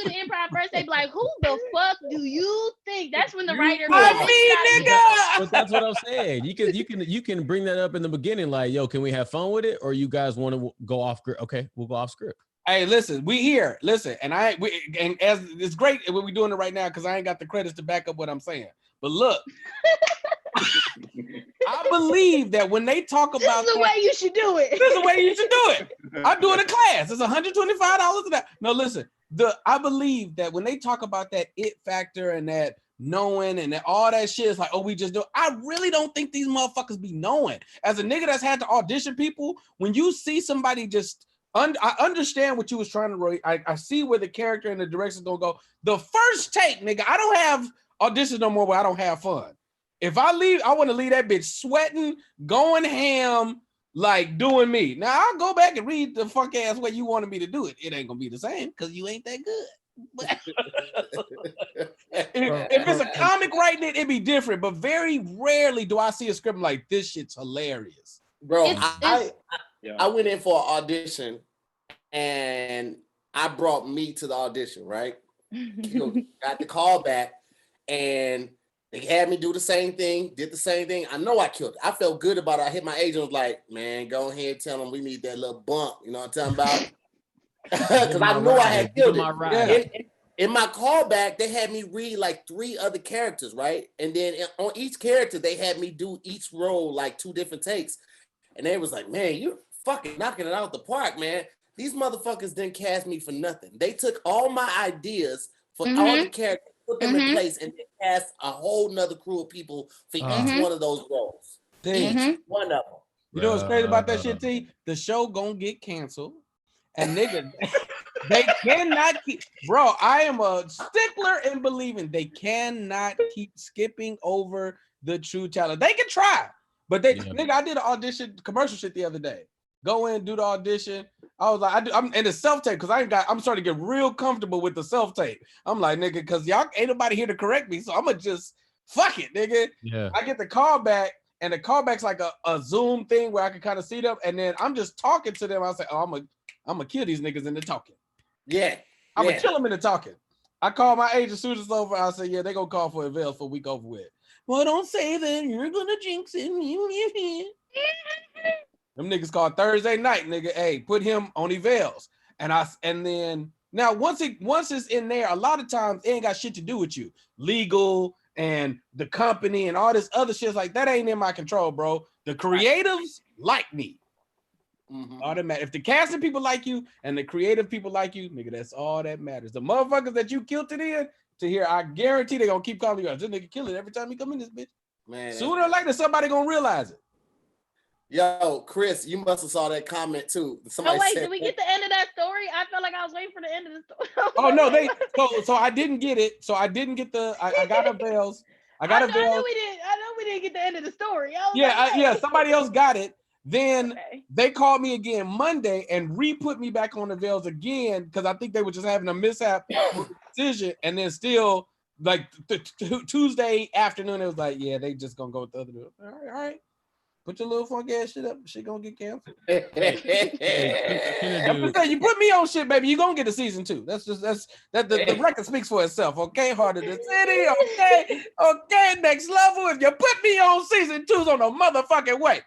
the improv first, they be like, who the fuck do you think? That's when the writer. Nigga. But that's what I'm saying. You can bring that up in the beginning, like, yo, can we have fun with it, or you guys want to go off script? Okay, we'll go off script. Hey, listen, we here. Listen, and as it's great what we're doing it right now because I ain't got the credits to back up what I'm saying. But look, I believe that when they talk about this is the way you should do it. This is the way you should do it. I'm doing a class. It's $125 to that. No, listen. I believe that when they talk about that it factor and that knowing and that all that shit is like, oh, we just do. I really don't think these motherfuckers be knowing. As a nigga that's had to audition people, when you see somebody just, I understand what you was trying to write. I see where the character and the direction's gonna go. The first take, nigga, I don't have auditions no more where I don't have fun. If I leave, I want to leave that bitch sweating, going ham, like doing me. Now I'll go back and read the fuck ass way you wanted me to do it. It ain't gonna be the same because you ain't that good. But if it's a comic writing it, it'd be different. But very rarely do I see a script like this shit's hilarious. Bro, I went in for an audition and I brought me to the audition, right? Got the call back and they had me do the same thing, did the same thing. I know I killed it. I felt good about it. I hit my agent, was like, man, go ahead, tell them we need that little bump. You know what I'm talking about? Because I know I had killed it. In my callback, they had me read like 3 other characters, right? And then on each character, they had me do each role like 2 different takes. And they was like, man, you fucking knocking it out the park, man. These motherfuckers didn't cast me for nothing. They took all my ideas for all the characters, put them in place, and they cast a whole nother crew of people for each one of those roles. Each one of them. You know what's crazy about that shit, T? The show gonna get canceled. And nigga, they cannot keep, bro, I am a stickler in believing they cannot keep skipping over the true talent. They can try, but nigga, I did an audition commercial shit the other day. Go in, do the audition. I was like, I'm in the self-tape because I'm starting to get real comfortable with the self-tape. I'm like, nigga, because y'all ain't nobody here to correct me. So I'm gonna just fuck it, nigga. Yeah. I get the call back, and the callback's like a Zoom thing where I can kind of see them, and then I'm just talking to them. I say, oh, I'm gonna kill these niggas in the talking. Yeah. I'm gonna kill them in the talking. I call my agent as soon as it's over. I say, yeah, they gonna call for a veil for a week over with. Well, don't say that. You're gonna jinx it. Them niggas called Thursday night, nigga. Hey, put him on evals. And then now once it's in there, a lot of times it ain't got shit to do with you. Legal and the company and all this other shit like that ain't in my control, bro. The creatives like me. All that matters. If the casting people like you and the creative people like you, nigga, that's all that matters. The motherfuckers that you killed it in to here, I guarantee they gonna keep calling you out. This nigga kill it every time he come in this bitch. Man, sooner or later somebody gonna realize it. Yo, Chris, you must have saw that comment too. Somebody said, did we get the end of that story? I felt like I was waiting for the end of the story. Oh no, so I didn't get it. So I didn't get I got a veils. I know we didn't get the end of the story. Somebody else got it. Then they called me again Monday and re-put me back on the veils again because I think they were just having a mishap with the decision. And then still, like Tuesday afternoon, it was like, yeah, they just gonna go with the other dude. All right. Put your little funky ass shit up. Shit gonna get canceled. You put me on shit, baby. You gonna get a season 2. The record speaks for itself. Okay, Heart of the City. Okay, next level. If you put me on season 2's on a motherfucking way.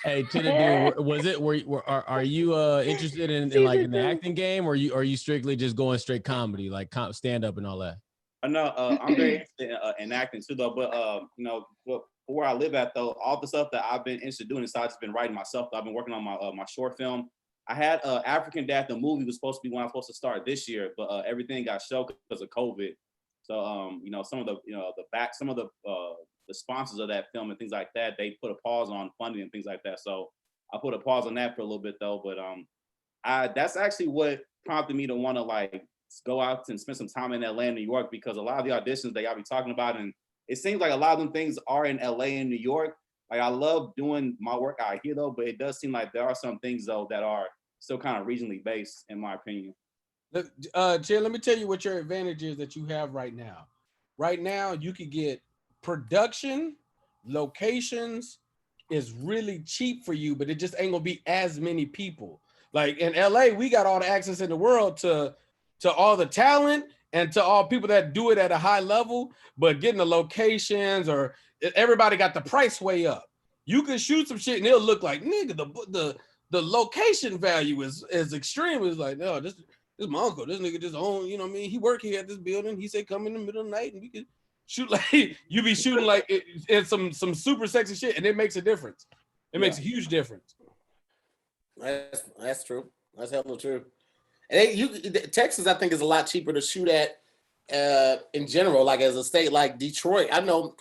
Hey, Chinedu, was it? Are you interested in like in the acting game, or are you strictly just going straight comedy, like stand up and all that? No, I'm very interested in acting too, though. But for where I live at though, all the stuff that I've been interested in doing, besides been writing myself, I've been working on my short film. I had African Dad, the movie was supposed to be when I was supposed to start this year, but everything got shelved because of COVID. So some of the the sponsors of that film and things like that, they put a pause on funding and things like that. So I put a pause on that for a little bit though. But that's actually what prompted me to want to like go out and spend some time in LA and New York, because a lot of the auditions that y'all be talking about, and it seems like a lot of them things are in LA and New York. Like I love doing my work out here though, but it does seem like there are some things though that are still kind of regionally based, in my opinion. Chill, let me tell you what your advantage is that you have right now. Right now, you could get production, locations is really cheap for you, but it just ain't gonna be as many people. Like in LA, we got all the access in the world to all the talent and to all people that do it at a high level, but getting the locations or everybody got the price way up. You can shoot some shit and it'll look like, nigga, the location value is extreme. It's like, no, this my uncle. This nigga just own, you know what I mean? He work here at this building. He said come in the middle of the night and we could shoot like, you be shooting like in some super sexy shit, and it makes a difference. It makes a huge difference. That's true. That's hella true. And Texas, I think, is a lot cheaper to shoot at in general, like as a state like Detroit. I know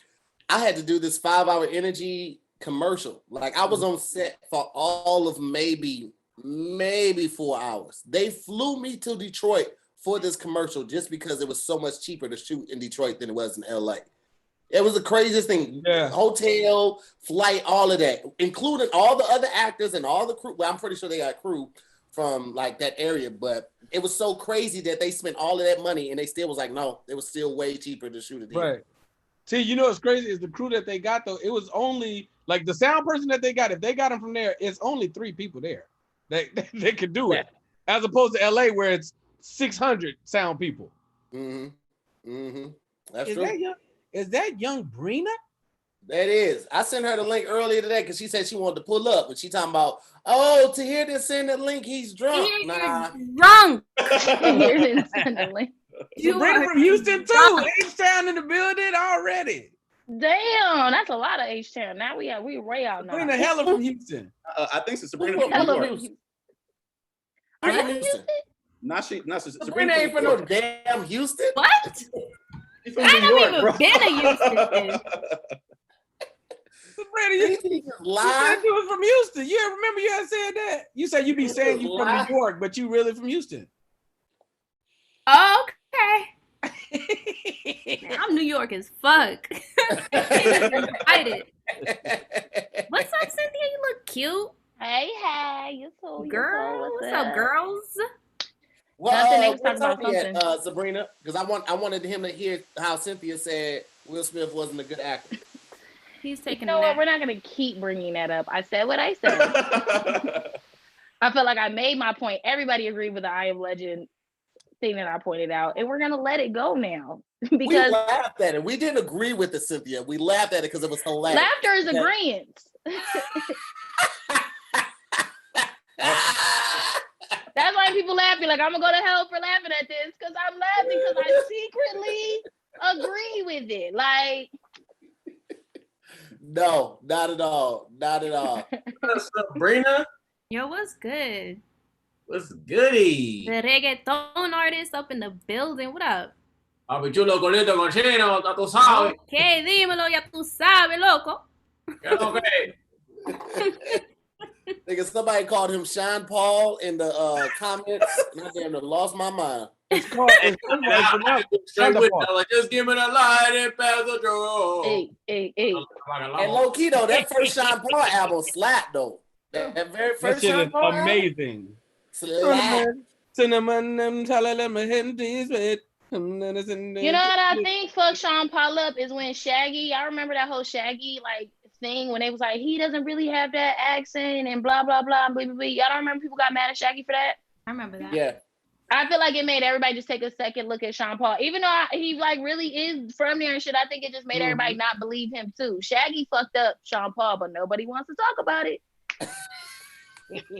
I had to do this 5-hour energy commercial. Like I was on set for all of maybe 4 hours. They flew me to Detroit for this commercial just because it was so much cheaper to shoot in Detroit than it was in LA. It was the craziest thing. Yeah. Hotel, flight, all of that, including all the other actors and all the crew. Well, I'm pretty sure they got crew from like that area, but it was so crazy that they spent all of that money and they still was like, no, it was still way cheaper to shoot it here. Right. See, you know what's crazy is the crew that they got though, it was only like the sound person that they got, if they got them from there, it's only 3 people there. They could do it. As opposed to LA where it's 600 sound people. That's true. Is that young Brina? That is. I sent her the link earlier today because she said she wanted to pull up, but she talking about, oh, Tahir didn't send the link. He's drunk. Nah. Drunk. Tahir didn't send the link. You Brina from Houston too. H-Town in the building already. Damn, that's a lot of H-Town. Now we way out now. Brina hella from Houston. I think it's Sabrina from New York. Are you from Houston? Sabrina ain't from no damn Houston. What? I haven't even been to Houston. Sabrina, you said you was from Houston. You remember you had said that? You said you be saying you from New York, but you really from Houston. Okay. I'm New York as fuck. Excited. What's up, Cynthia? You look cute. Hey, you too. Girl, what's up, girls? Well, what's up yet, Sabrina? Because I wanted him to hear how Cynthia said Will Smith wasn't a good actor. He's taking. You know what? We're not gonna keep bringing that up. I said what I said. I feel like I made my point. Everybody agreed with the I Am Legend thing that I pointed out, and we're gonna let it go now because we laughed at it. We didn't agree with it, Cynthia. We laughed at it because it was hilarious. Laughter is agreement. That's why people laughing. Like I'm gonna go to hell for laughing at this because I'm laughing because I secretly agree with it. Like, no, not at all. Not at all. What's up, Brina? Yo, what's good? What's goody? The reggaeton artist up in the building. What up? Papi chulo, conito, con chino, ya tú sabes. Okay, dímelo, ya tú sabes, loco. Okay. Nigga, somebody called him Sean Paul in the comments, and I damn near lost my mind. It's called just give me the light and pass the draw. Hey. And low key though, that first Sean Paul album slapped though. That very first Sean Sean Paul amazing. Slapped. You know what I think fucked Sean Paul up is when Shaggy, I remember that whole Shaggy like thing when they was like, he doesn't really have that accent and blah, blah, blah, blah, blah, blah. Y'all don't remember people got mad at Shaggy for that? I remember that. Yeah. I feel like it made everybody just take a second look at Sean Paul. Even though he like really is from there and shit, I think it just made everybody not believe him too. Shaggy fucked up Sean Paul, but nobody wants to talk about it.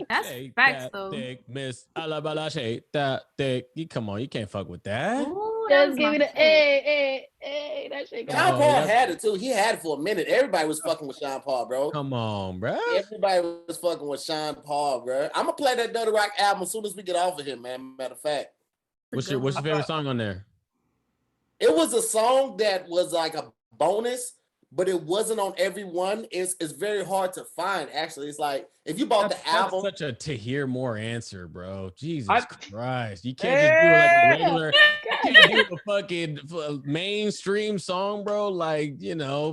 That's facts though. Dick, Miss Alabala, shake that dick. Come on, you can't fuck with that. Ooh, Just give me the hey. That shit. Sean Paul had it too. He had it for a minute. Everybody was fucking with Sean Paul, bro. Come on, bro. Everybody was fucking with Sean Paul, bro. I'm gonna play that Dirty Rock album as soon as we get off of here, man. Matter of fact. What's your favorite song on there? It was a song that was like a bonus, but it wasn't on every one. It's very hard to find. Actually, it's like if you bought the album. That's such a Tahir Moore answer, bro. Jesus Christ, you can't just do like a regular. You can't do a fucking mainstream song, bro. Like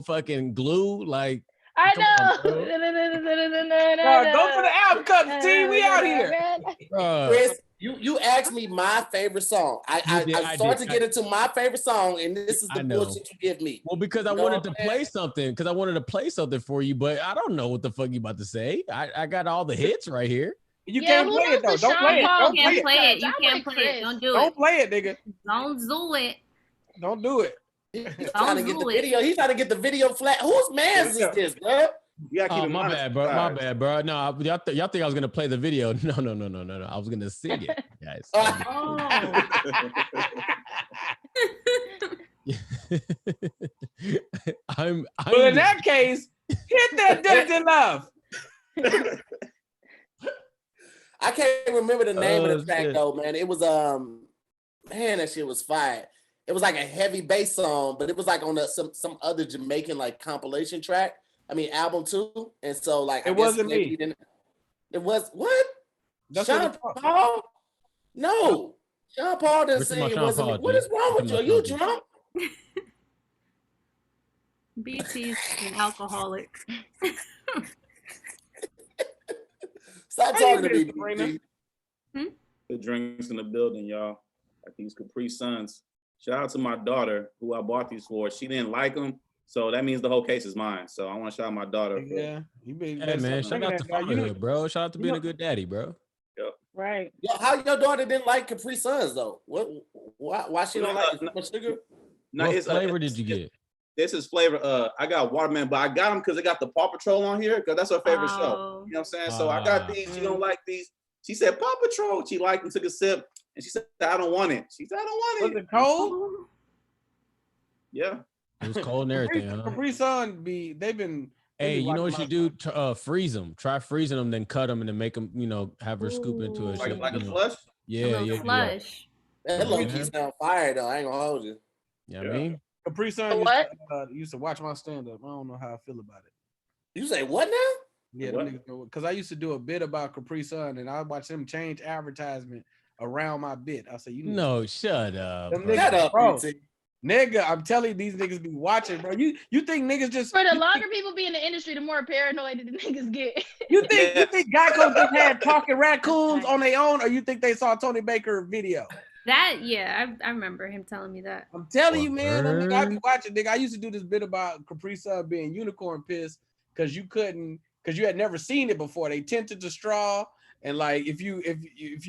fucking Glue. Like I know. Go for the album cover, team. We out here. Chris, you asked me my favorite song. I started to get into my favorite song, and this is the bullshit you give me. Well, because I wanted to play something. Because I wanted to play something for you, but I don't know what the fuck you about to say. I got all the hits right here. You can't play it though. Don't play it. Don't play it. You can't play it. Don't do it. Don't play it, nigga. Don't do it. Don't do it. He's trying to get the video. He's trying to get the video flat. Whose man's is this, bro? My bad, bro. My bad, bro. No, y'all think I was gonna play the video? No. I was gonna sing it, guys. Well, in that case, hit that Dirty Love. I can't remember the name of the track though, man. It was man, that shit was fire. It was like a heavy bass song, but it was like on some other Jamaican like compilation track. I mean album too. And so like it wasn't me. It was what? That's Sean Paul? No. Sean Paul didn't say it wasn't me. What is wrong with you? Are you drunk? BT's an alcoholic. Stop talking to me, BT. The drinks in the building, y'all. Like these Capri Suns. Shout out to my daughter who I bought these for. She didn't like them, so that means the whole case is mine. So I want to shout out my daughter. Yeah, hey man, shout out to fatherhood, bro. Shout out to being a good daddy, bro. Yep. Right. Yo, how your daughter didn't like Capri Suns though? What? Why she don't like much sugar? No, what flavor did you get? This is flavor. I got watermelon, but I got them because they got the Paw Patrol on here because that's her favorite show. You know what I'm saying? So I got these. She don't like these. She said Paw Patrol. She liked them, took a sip, and she said, "I don't want it." She said, "I don't want it." Was it cold? Yeah. It was cold and everything. Huh? Capri Sun they've been. Hey, you know what you do? Freeze them. Try freezing them, then cut them, and then make them. Have her scoop into it. Like a flush. Yeah. Flush. That low key sound fire though. I ain't gonna hold you. Yeah, I mean. Capri Sun used to watch my stand-up. I don't know how I feel about it. You say what now? Yeah, because I used to do a bit about Capri Sun, and I watched them change advertisement around my bit. I say, shut up. Shut up, bro. Nigga, I'm telling you, these niggas be watching, bro. You think niggas just for the longer people be in the industry, the more paranoid the niggas get. You think Geico just had talking raccoons on their own, or you think they saw Tony Baker video? I remember him telling me that. I'm telling you, man. I be watching, nigga. I used to do this bit about Capri Sun being unicorn piss because you had never seen it before. They tinted the straw, and like if you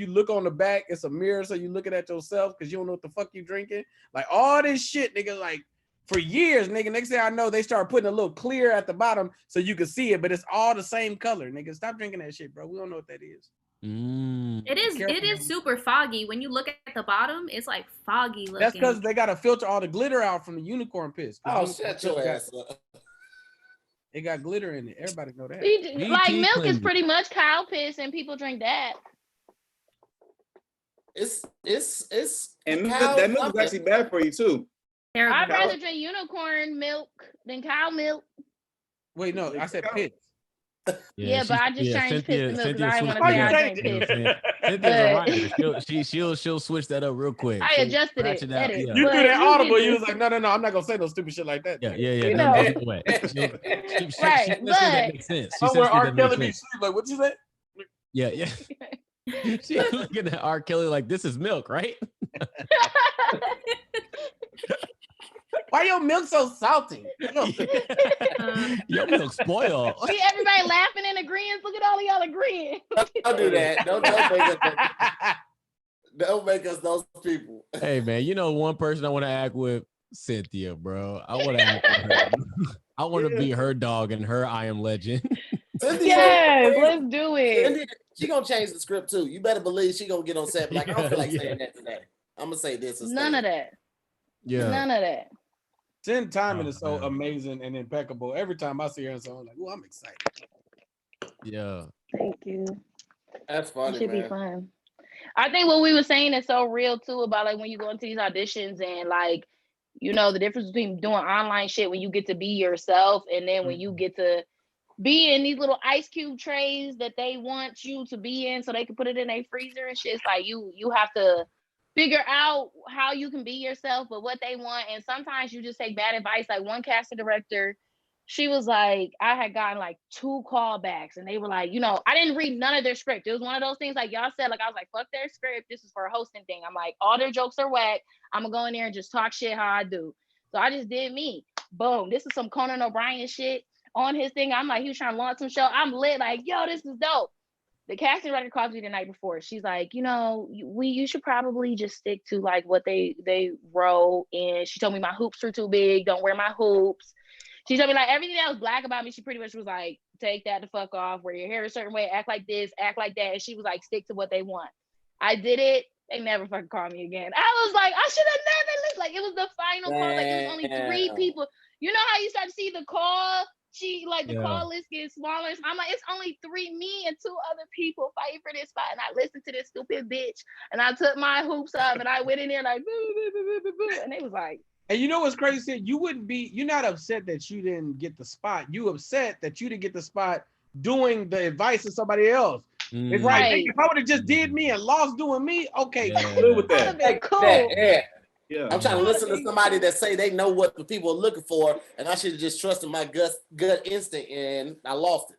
look on the back, it's a mirror, so you looking at yourself because you don't know what the fuck you drinking. Like all this shit, nigga. Like for years, nigga. Next thing I know, they started putting a little clear at the bottom so you can see it, but it's all the same color, nigga. Stop drinking that shit, bro. We don't know what that is. It is super foggy. When you look at the bottom, it's like foggy looking. That's because they gotta filter all the glitter out from the unicorn piss. Oh, shut your ass up. It got glitter in it. Everybody know that. Like milk is pretty much cow piss, and people drink that. It's and that milk is actually bad for you too. I'd rather drink unicorn milk than cow milk. Wait, no, I said piss. Yeah, but I just changed piss to milk because I didn't want to say I drink piss. She'll switch that up real quick. I adjusted it. You do that audible. You was like, no, I'm not gonna say no stupid shit like that. Yeah. No, way. Right, but that makes sense. Somewhere R. Kelly be sleep. Like, what you say? Yeah. She's looking at R. Kelly like, this is milk, right? Why your milk so salty? Your milk spoiled. See everybody laughing and agreeing. Look at all of y'all agreeing. Don't do that. Don't make us those people. Hey man, one person I want to act with, Cynthia, bro. I want to act with her. I want to be her dog and her I Am Legend. Cynthia, yes, let's do it. Cynthia, she gonna change the script too. You better believe she gonna get on set. Like I don't feel like saying that today. I'm gonna say this. None of that. Yeah. None of that. Sin timing is so amazing and impeccable. Every time I see her, so I'm like, oh, I'm excited. Yeah. Thank you. That's funny, It should man. be fun. I think what we were saying is so real too about like when you go into these auditions and like, you know, the difference between doing online shit when you get to be yourself and then when you get to be in these little ice cube trays that they want you to be in so they can put it in a freezer and shit. It's like you have to figure out how you can be yourself, but what they want. And sometimes you just take bad advice. Like one casting director, she was like, I had gotten like 2 callbacks and they were like, you know, I didn't read none of their script. It was one of those things like y'all said, like I was like, fuck their script. This is for a hosting thing. I'm like, all their jokes are whack. I'm gonna go in there and just talk shit how I do. So I just did me. Boom. This is some Conan O'Brien shit on his thing. I'm like, he was trying to launch some show. I'm lit, like, yo, this is dope. The casting director called me the night before. She's like, you know, you should probably just stick to like what they wrote. And she told me my hoops were too big. Don't wear my hoops. She told me like everything that was black about me. She pretty much was like, take that the fuck off. Wear your hair a certain way. Act like this. Act like that. And she was like, stick to what they want. I did it. They never fucking called me again. I was like, I should have never listened. Like it was the final call. Like it was only 3 people. You know how you start to see the call? The call list gets smaller. I'm like, it's only 3, me and 2 other people fighting for this spot. And I listened to this stupid bitch. And I took my hoops up and I went in there like, boo, boo, boo, boo, boo. And they was like. And you know what's crazy? You're not upset that you didn't get the spot. You upset that you didn't get the spot doing the advice of somebody else. It's right. If I would have just did me and lost doing me, okay, cool with that. Cool. Yeah. I'm trying to listen to somebody that say they know what the people are looking for, and I should have just trusted my gut instinct, and I lost it.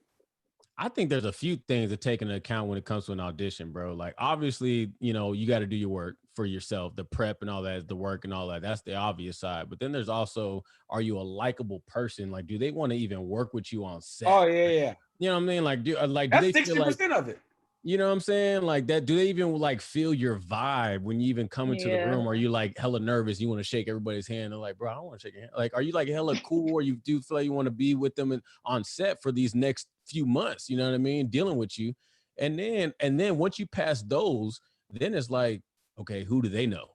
I think there's a few things to take into account when it comes to an audition, bro. Like, obviously, you know, you got to do your work for yourself, the prep and all that, the work and all that. That's the obvious side. But then there's also, are you a likable person? Like, do they want to even work with you on set? Oh, yeah. You know what I mean? Like, do that's they 60% of it. You know what I'm saying? Like that, do they even like feel your vibe when you even come into the room? Or are you like hella nervous? You want to shake everybody's hand? They're like, bro, I don't want to shake your hand. Like, are you like hella cool or you do feel like you want to be with them on set for these next few months? You know what I mean? Dealing with you. And then once you pass those, then it's like, okay, who do they know?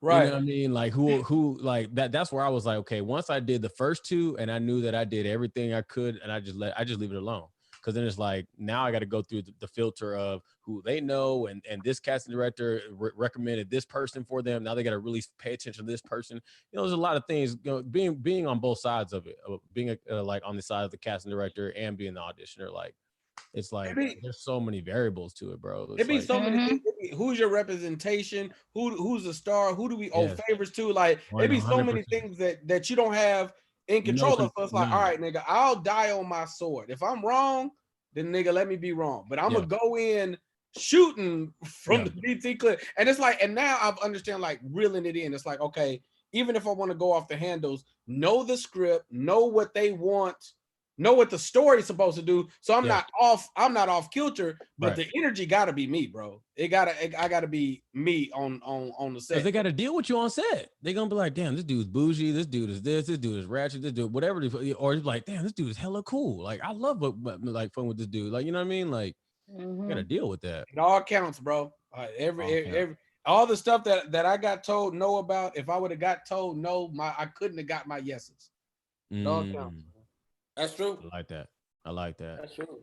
Right. You know what I mean? Like who like that's where I was like, okay, once I did the first 2 and I knew that I did everything I could and I just leave it alone. Because then it's like, now I got to go through the filter of who they know. And this casting director recommended this person for them. Now they got to really pay attention to this person. You know, there's a lot of things, you know, being on both sides of it, being like on the side of the casting director and being the auditioner. Like, it's like, there's so many variables to it, bro. It'd be so many things. Who's your representation? Who's the star? Who do we owe favors to? Like, it'd be so many things that you don't have in control of. Us like, all right, nigga, I'll die on my sword. If I'm wrong, then nigga, let me be wrong. But I'm gonna go in shooting from the BT clip. And it's like, and now I've understand like reeling it in. It's like, okay, even if I want to go off the handles, know the script, know what they want, know what the story's supposed to do. So I'm not off kilter, but the energy gotta be me, bro. I gotta be me on the set. They gotta deal with you on set. They're gonna be like, damn, this dude's bougie, this dude is this dude is ratchet, this dude, whatever. Or it's like, damn, this dude is hella cool. Like, I love like fun with this dude. Like, you know what I mean? Like, you gotta deal with that. It all counts, bro. All the stuff that I got told no about, if I would have got told no, I couldn't have got my yeses. It all counts. That's true. I like that. That's true.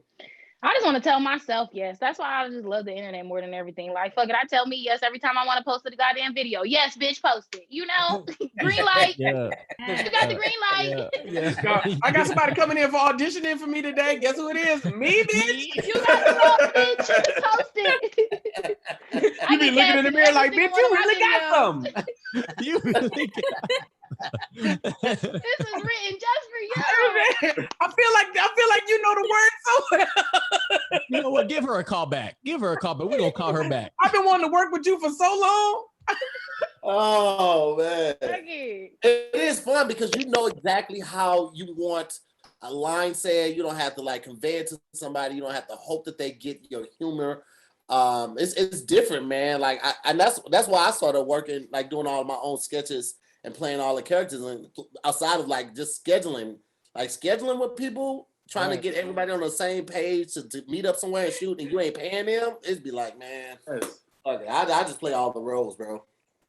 I just want to tell myself yes. That's why I just love the internet more than everything. Like, fuck it, I tell me yes every time I want to post the goddamn video. Yes, bitch, post it. You know, green light. You got the green light. I got somebody coming in for auditioning for me today. Guess who it is? Me, bitch. You got the wrong bitch. Post it. You be looking in the mirror like, bitch, you really got some. You really got. This is written just for you. I feel like you know the word so well. You know what? Give her a call back. We're gonna call her back. I've been wanting to work with you for so long. Oh man, it is fun because you know exactly how you want a line said. You don't have to like convey it to somebody. You don't have to hope that they get your humor. It's different, man. Like and that's why I started working, like doing all of my own sketches and playing all the characters, and outside of like just scheduling with people, trying to get everybody on the same page to meet up somewhere and shoot, and you ain't paying them. It'd be like, man, fuck it. I just play all the roles, bro.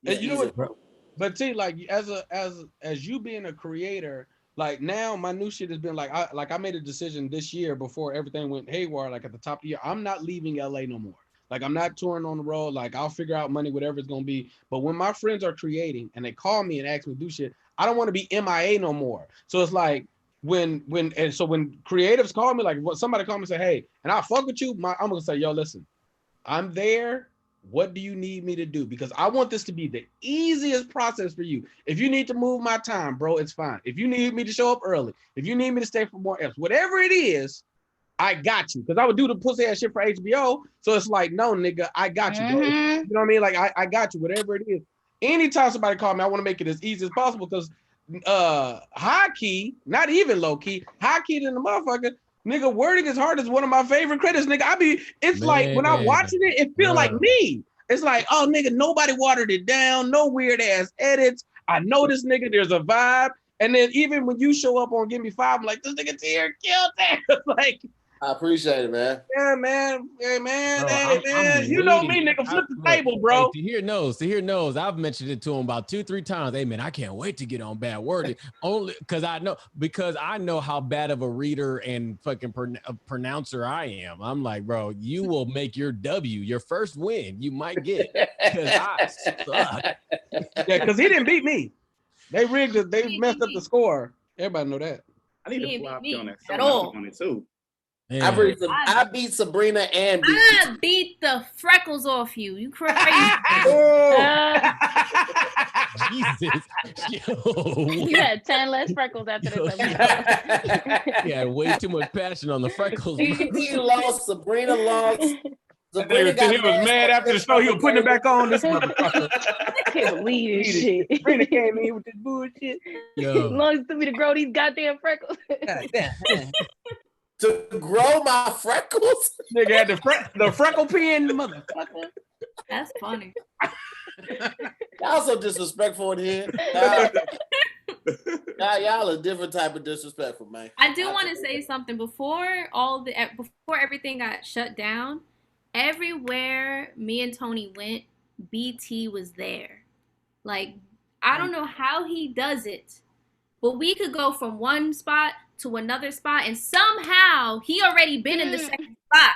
And you know what? But see, like as you being a creator, like now my new shit has been like I made a decision this year before everything went haywire. Like at the top of the year, I'm not leaving LA no more. Like I'm not touring on the road. Like I'll figure out money, whatever it's gonna be. But when my friends are creating and they call me and ask me to do shit, I don't want to be MIA no more. So it's like when creatives call me, like somebody call me and say, hey, and I fuck with you, I'm gonna say, yo, listen, I'm there. What do you need me to do? Because I want this to be the easiest process for you. If you need to move my time, bro, it's fine. If you need me to show up early, if you need me to stay for more F's, whatever it is, I got you. Because I would do the pussy ass shit for HBO. So it's like, no, nigga, I got you, bro. You know what I mean? Like, I got you, whatever it is. Anytime somebody call me, I want to make it as easy as possible because high key, not even low key, high key than the motherfucker. Nigga, Wording is Hard is one of my favorite credits, nigga. It's like when I'm watching it, it feel like me. It's like, oh, nigga, nobody watered it down, no weird ass edits. I know this nigga, there's a vibe. And then even when you show up on Give Me Five, I'm like, this nigga Tahir killed that. Like, I appreciate it, man. Yeah, man. Hey, man. Bro, Hey, man. You know me, nigga. Flip the table, bro. Tahir knows. I've mentioned it to him about 2-3 times. Hey, man, I can't wait to get on Bad Wording. Only because I know how bad of a reader and fucking pronouncer I am. I'm like, bro, you will make your W, your first win. You might get because I suck. Yeah, because he didn't beat me. They rigged it. They messed up the score. Everybody know that. I need to flop on that at all. On it too. Yeah. I beat Sabrina and I beat the freckles off you. You crazy? Jesus. Yo. You had 10 less freckles after this. Yeah, way too much passion on the freckles. He lost. Sabrina lost. Sabrina he was mad after the show. He was putting it back on. This motherfucker. I can't believe this shit. Sabrina came in with this bullshit. Yo. As long as it took me to grow these goddamn freckles. To grow my freckles? Nigga had the freckle pen, motherfucker. That's funny. Y'all so disrespectful in here. Y'all a different type of disrespectful, man. I do want to say something before everything got shut down. Everywhere me and Tony went, BT was there. Like, I don't know how he does it, but we could go from one spot to another spot, and somehow he already been in the second spot,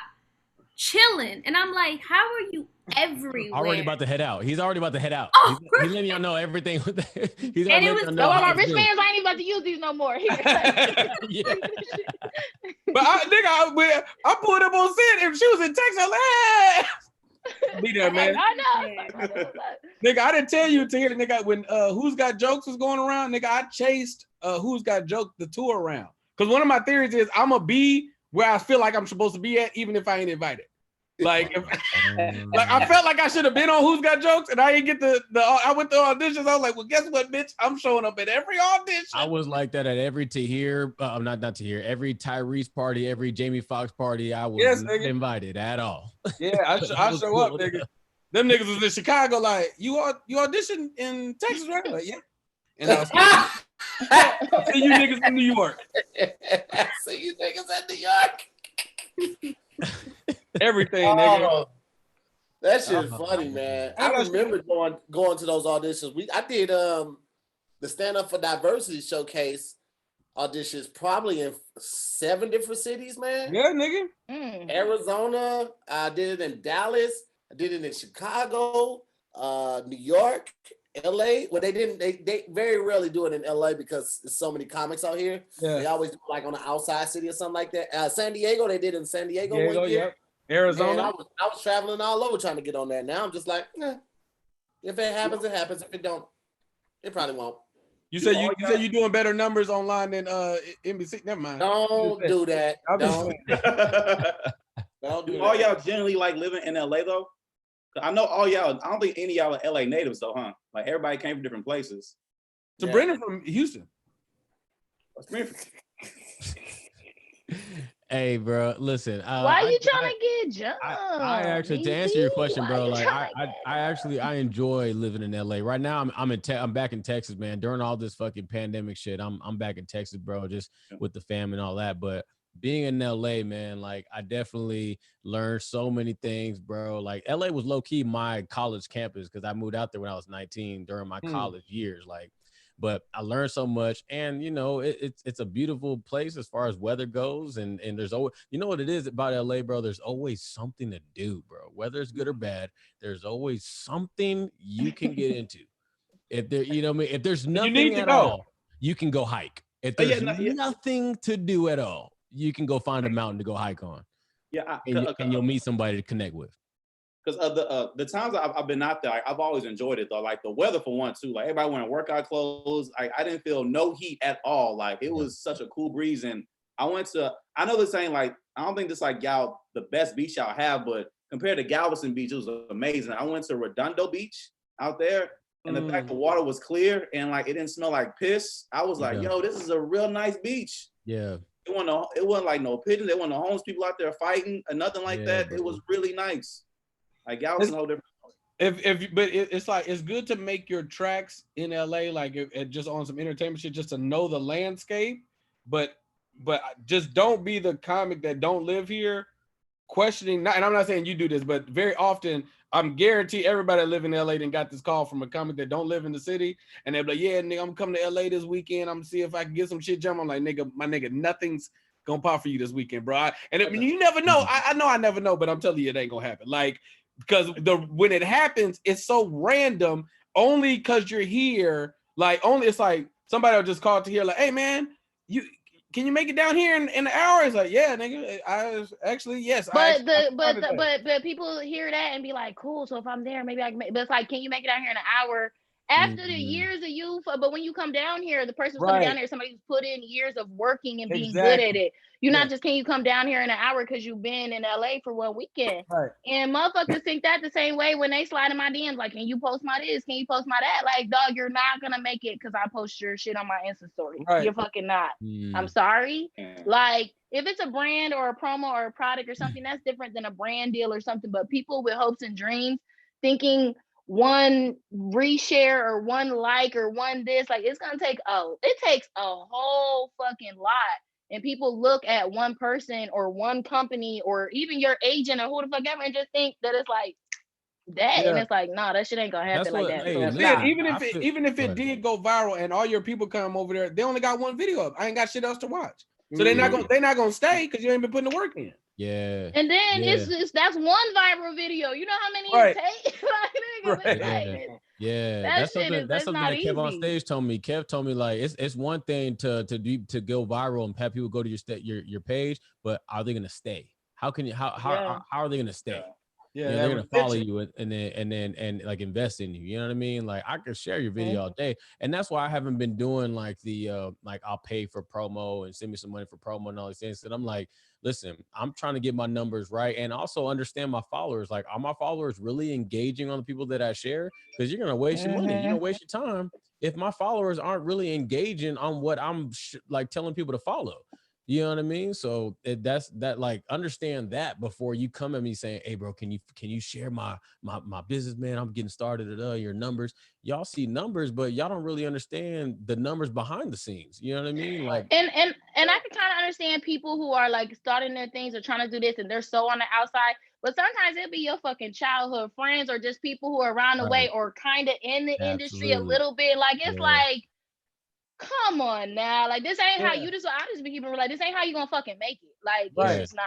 chilling. And I'm like, how are you everywhere? Already about to head out. He's already about to head out. Oh, he's letting y'all know everything. He's and it was my rich fans ain't even about to use these no more. Yeah. But I pulled up on set. If she was in Texas, I'm like, be there, man. I know. Nigga, I didn't tell you to hear the nigga when Who's Got Jokes was going around. Nigga, I chased Who's Got Jokes the tour around. Because one of my theories is I'm gonna be where I feel like I'm supposed to be at, even if I ain't invited. Like, like I felt like I should have been on Who's Got Jokes, and I didn't get the. I went to auditions. I was like, well, guess what, bitch? I'm showing up at every audition. I was like that at every Tahir, not Tahir, every Tyrese party, every Jamie Foxx party. I was not invited at all. Yeah, I show up, nigga. Them niggas was in Chicago, like, you auditioned in Texas, right? Like, yeah. And I was like, I see you niggas in New York. I see you niggas in New York. Everything, nigga. That shit's funny, man. I remember going to those auditions. I did the Stand Up for Diversity showcase auditions probably in 7 different cities, man. Yeah, nigga. Arizona. I did it in Dallas. I did it in Chicago, New York, LA. Well, they very rarely do it in LA because there's so many comics out here. Yeah. They always do it like on the outside city or something like that. San Diego, they did it in San Diego one year. Yep. Arizona. I was traveling all over trying to get on that. Now I'm just like, if it happens, it happens. If it don't, it probably won't. You say you doing better numbers online than NBC. Never mind. Don't do that. Don't do that. All y'all generally like living in LA though? I know all y'all. I don't think any of y'all are LA natives though, huh? Like everybody came from different places. So Brendan from Houston. Hey, bro, listen. Why are you trying to get jumped? I actually, to answer your question, bro, like I enjoy living in LA. Right now, I'm back in Texas, man. During all this fucking pandemic shit, I'm back in Texas, bro, just with the fam and all that. But being in LA, man, like I definitely learned so many things, bro. Like LA was low key my college campus because I moved out there when I was 19 during my college years. Like, but I learned so much, and you know, it's a beautiful place as far as weather goes, and there's always, you know what it is about LA, bro. There's always something to do, bro. Whether it's good or bad, there's always something you can get into. If there, you know, what I mean, if there's nothing at all, you can go hike. If there's nothing to do at all, you can go find a mountain to go hike on. Yeah, and you'll meet somebody to connect with. Because the times I've been out there, I've always enjoyed it though. Like the weather for one too. Like everybody wearing workout clothes. I didn't feel no heat at all. Like it was such a cool breeze. And I know this ain't like, I don't think this like y'all the best beach y'all have, but compared to Galveston Beach, it was amazing. I went to Redondo Beach out there, and the fact the water was clear and like it didn't smell like piss. I was like, yo, this is a real nice beach. Yeah. It wasn't like no pigeons. There wasn't no homeless people out there fighting or nothing like that. Bro. It was really nice. Like Galveston, whole different. It's like it's good to make your tracks in LA, like just on some entertainment shit, just to know the landscape. But just don't be the comic that don't live here, questioning. And I'm not saying you do this, but very often I'm guarantee everybody that live in LA then got this call from a comic that don't live in the city, and they're like, yeah, nigga, I'm coming to LA this weekend. I'm gonna see if I can get some shit jump. I'm like, nigga, my nigga, nothing's gonna pop for you this weekend, bro. You never know. I know I never know, but I'm telling you, it ain't gonna happen. Like, because when it happens, it's so random. Only because you're here, like it's like somebody will just call to here, like, hey man, can you make it down here in an hour? It's like, yeah, nigga, yes. But people hear that and be like, cool. So if I'm there, maybe I can but it's like, can you make it down here in an hour? After the years of youth, but when you come down here, the person's coming down here, somebody who's put in years of working and being good at it. You're not just, can you come down here in an hour because you've been in LA for one weekend? Right. And motherfuckers think that the same way when they slide in my DMs, like, can you post my this? Can you post my that? Like, dog, you're not gonna make it because I post your shit on my Insta story. Right. You're fucking not. I'm sorry. Like, if it's a brand or a promo or a product or something, that's different than a brand deal or something. But people with hopes and dreams thinking one reshare or one like or one this, like, it's gonna take it takes a whole fucking lot. And people look at one person or one company or even your agent or who the fuck ever and just think that it's like that. And it's like, nah, that shit ain't gonna happen like that. Hey, even if it did go viral and all your people come over there, they only got one video up. I ain't got shit else to watch. So they're not gonna stay because you ain't been putting the work in. Yeah. And then it's that's one viral video. You know how many it takes? That's something that Kev on stage told me. Kev told me, like, it's one thing to go viral and have people go to your page, but are they gonna stay? How are they gonna stay? Yeah, they're gonna follow you and like invest in you. You know what I mean? Like, I could share your video all day, and that's why I haven't been doing like the like I'll pay for promo and send me some money for promo and all these things. And I'm like, listen, I'm trying to get my numbers right and also understand my followers. Like, are my followers really engaging on the people that I share? Because you're gonna waste your money. You're gonna waste your time if my followers aren't really engaging on what I'm like telling people to follow. You know what I mean? So that's like, understand that before you come at me saying, hey bro, can you share my business, man? I'm getting started at your numbers. Y'all see numbers, but y'all don't really understand the numbers behind the scenes. You know what I mean? Like, and I can kind of understand people who are like starting their things or trying to do this and they're so on the outside, but sometimes it'll be your fucking childhood friends or just people who are around the way or kind of in the industry a little bit. Like, it's like, come on now, like, this ain't how you just. I just be keeping like, this ain't how you gonna fucking make it. Like, it's just not.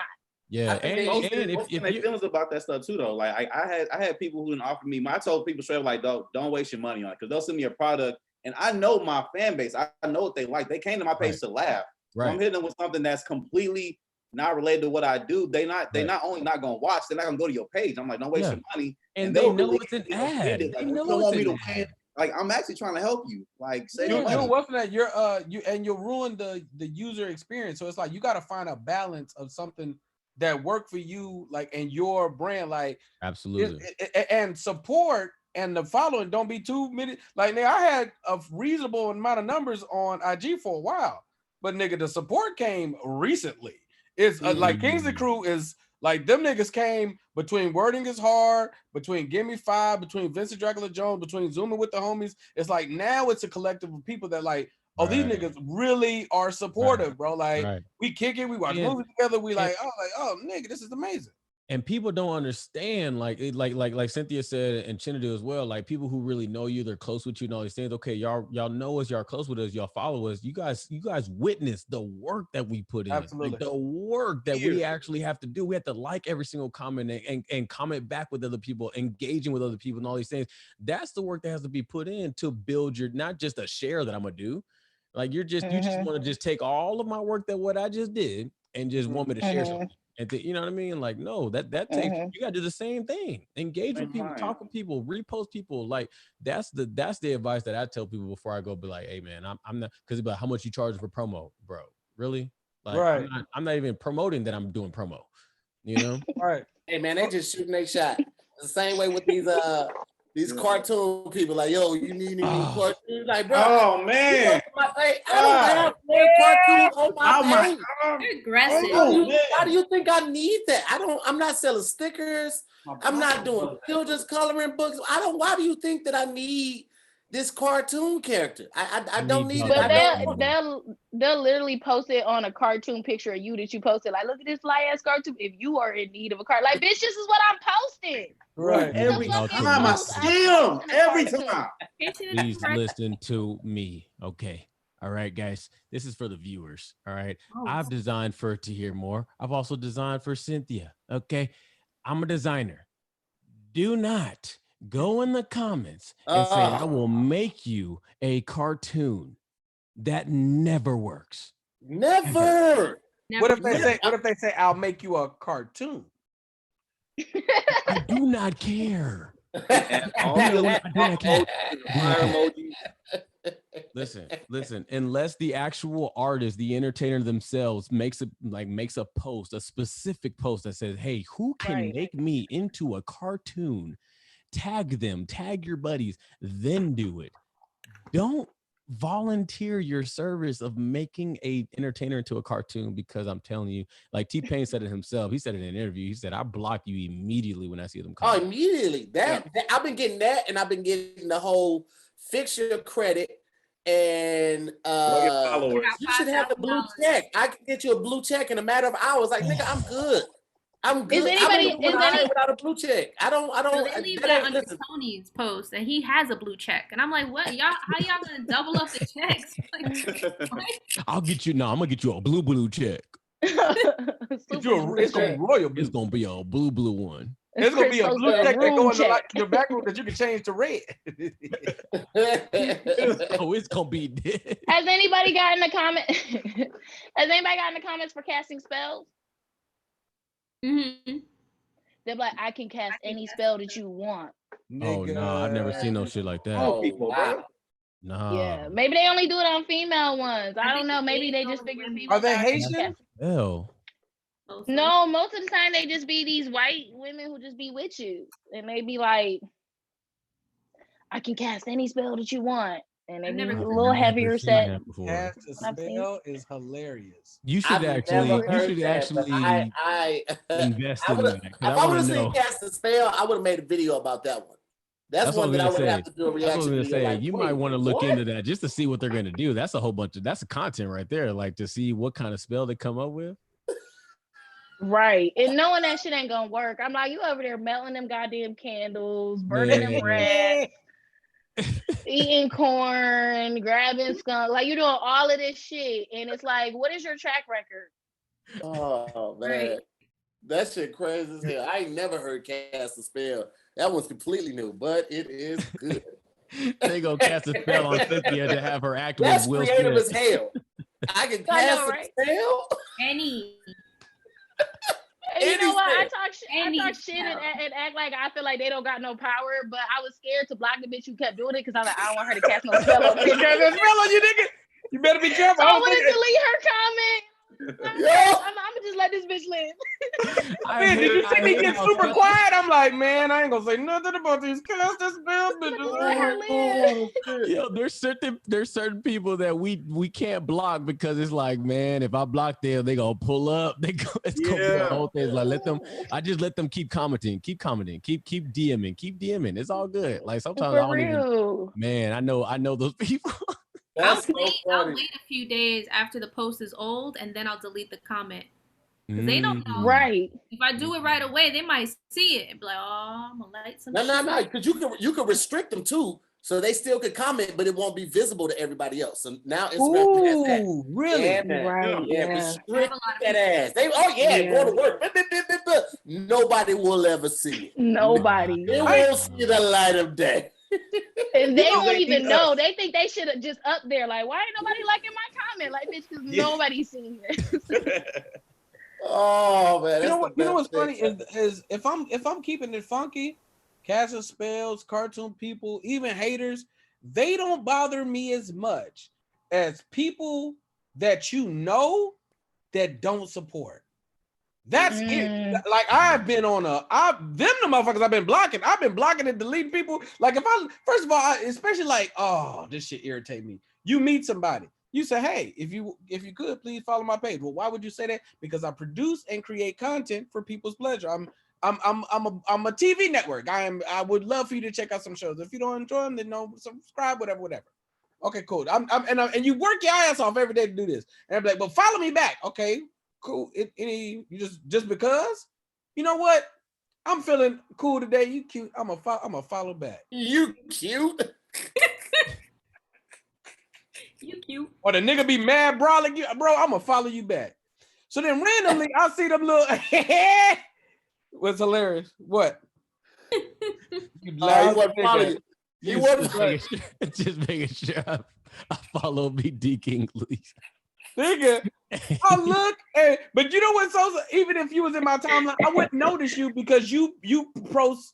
Yeah, and if feelings about that stuff too, though. Like, I had people who didn't offer me. I told people straight up, like, don't waste your money on it, because they'll send me a product, and I know my fan base. I know what they like. They came to my page to laugh. Right. So I'm hitting them with something that's completely not related to what I do. They not only not gonna watch, they're not gonna go to your page. I'm like, don't waste your money. And they know it's an ad. They know it's an ad. Like, I'm actually trying to help you. Like, say you're working that you'll ruin the user experience. So it's like, you got to find a balance of something that work for you, like, and your brand, like, absolutely, and support and the following. Don't be too many. Like, nigga, I had a reasonable amount of numbers on IG for a while, but nigga, the support came recently. It's like Kingsley crew is. Like, them niggas came between Wording is Hard, between Gimme 5, between Vincent Dracula Jones, between Zooming with the Homies. It's like, now it's a collective of people that like, oh, these niggas really are supportive, bro. Like we kick it, we watch movies together. We oh, nigga, this is amazing. And people don't understand, like Cynthia said, and Chinedu as well. Like people who really know you, they're close with you, and all these things. Okay, y'all know us, y'all close with us, y'all follow us. You guys witness the work that we put in. Absolutely, like, the work that we actually have to do. We have to like every single comment and comment back with other people, engaging with other people, and all these things. That's the work that has to be put in to build your, not just a share that I'm gonna do. Like you just want to just take all of my work that what I just did and just want me to share something. And you know what I mean? Like, no, that takes, you gotta do the same thing. Engage with people, talk with people, repost people. Like that's the advice that I tell people before I go, be like, hey man, I'm not, because it's like, how much you charge for promo, bro? Really? Like I'm not even promoting that I'm doing promo, you know? Right. Hey man, they just shooting their shot. The same way with these cartoon people, like, yo, you need any cartoons? Like, bro, oh man, I don't have one cartoon on my page. You're aggressive. Why do you think I need that? I'm not selling stickers. I'm not doing children's coloring books. Why do you think that I need this cartoon character? I don't need but it. They'll literally post it on a cartoon picture of you that you posted. Like, look at this fly ass cartoon. If you are in need of a card, like, bitch, this is what I'm posting. Right. Every time I see them. Every time. Please listen to me. Okay. All right, guys. This is for the viewers. All right. I've designed for Tahir Moore. I've also designed for Cynthia. Okay. I'm a designer. Do not go in the comments and say, I will make you a cartoon. That never works. Never. What if they say, I'll make you a cartoon? I do not care. Listen, unless the actual artist, the entertainer themselves makes a post, a specific post that says, hey, who can make me into a cartoon? Tag them, tag your buddies, then do it. Don't volunteer your service of making a entertainer into a cartoon, because I'm telling you, like T-Pain said it himself. He said it in an interview. He said, I block you immediately when I see them come. Oh, immediately. That I've been getting that, and I've been getting the whole fix your credit, and you should have the blue check. I can get you a blue check in a matter of hours. Like, nigga, I'm good. I'm good. Without a blue check? I don't. They leave that under Tony's post that he has a blue check, and I'm like, what? Y'all? How y'all gonna double up the checks? Like, I'll get you. No, I'm gonna get you a blue check. It's gonna be royal blue. It's gonna be a blue one. It's gonna be a blue check that go in your back room that you can change to red. Oh, it's gonna be dead. Has anybody gotten a comment? Has anybody gotten the comments for casting spells? Mm-hmm. They're like, I can cast any spell that you want. Oh no, I've never seen no shit like that. Oh, wow. No. Yeah, maybe they only do it on female ones. I don't know. Maybe they just figure female. Are they Haitian? Hell. No, most of the time they just be these white women who just be with you, and they be like, I can cast any spell that you want. And they be a little heavier set. Cast a spell is hilarious. You should actually invest in that. If I would have seen cast a spell, I would have made a video about that one. That's one that I would have to do a reaction video. Like, you might want to look into that just to see what they're going to do. That's a content right there. Like, to see what kind of spell they come up with. Right. And knowing that shit ain't gonna work. I'm like, you over there melting them goddamn candles, burning them rats, eating corn, grabbing skunk. Like, you're doing all of this shit. And it's like, what is your track record? Oh, man. That shit crazy as hell. I ain't never heard cast a spell. That one's completely new, but it is good. They gonna cast a spell on Cynthia to have her act with Will Smith. That's creative as hell. I can cast a spell? Any. You know what? I talk shit and act like I feel like they don't got no power, but I was scared to block the bitch who kept doing it because I was like, I don't want her to cast no spell on me. You nigga. You better be careful. So I want to delete her comment. I'm gonna just let this bitch live. Man, did you see me get super quiet? I'm like, man, I ain't gonna say nothing about these cast this spell bitches. Yo, there's certain people that we can't block because it's like, man, if I block them, they gonna pull up. It's gonna be the whole thing. Like, I just let them keep commenting, keep DMing, It's all good. Like, sometimes I don't even. Man, I know those people. I'll wait a few days after the post is old, and then I'll delete the comment. Because they don't know. Right. If I do it right away, they might see it and be like, oh, I'm going to like some shit. No. Because you can restrict them too. So they still could comment, but it won't be visible to everybody else. So now Instagram has that. Really? Yeah, man. Right. Yeah, restrict that ass. Go to work. Nobody will ever see it. Nobody. They won't see the light of day. And they won't even know. They think they should have just up there. Like, why ain't nobody liking my comment? Like, bitch, because nobody's seen it. Oh man. You know what's funny is if I'm keeping it funky, casting spells, cartoon people, even haters, they don't bother me as much as people that you know that don't support. That's it. Like I've been on them the motherfuckers I've been blocking. I've been blocking and deleting people. Like if I first of all, especially like, oh, this shit irritate me. You meet somebody. You say, hey, if you could, please follow my page. Well, why would you say that? Because I produce and create content for people's pleasure. I'm a TV network. I would love for you to check out some shows. If you don't enjoy them, then no, subscribe, whatever. Okay, cool. And you work your ass off every day to do this. And I'm like, but follow me back. Okay, cool. You just because? You know what? I'm feeling cool today. You cute. I'm a follow back. You cute. You cute. Or the nigga be mad, bro. Like, bro, I'm gonna follow you back. So then randomly, I see them little. What's hilarious? What? You want to follow you? You want to just making sure I follow BD Kingsley. Nigga, I look, but you know what, Sosa? Even if you was in my timeline, I wouldn't notice you because you post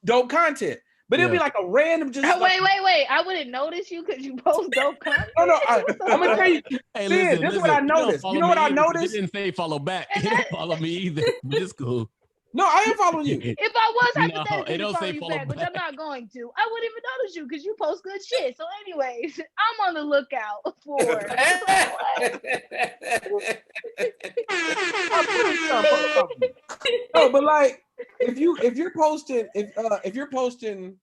dope content. But it'll be like a random just. Wait! I wouldn't notice you because you post dope content. No, I'm gonna tell you. Hey, listen, this is what I noticed. You know what I noticed? You didn't say follow back. You don't follow me either. But it's cool. No, I am following you. If I was hypothetically don't follow say you follow back, which I'm not going to, I wouldn't even notice you because you post good shit. So, anyways, I'm on the lookout for. No, but like if you're posting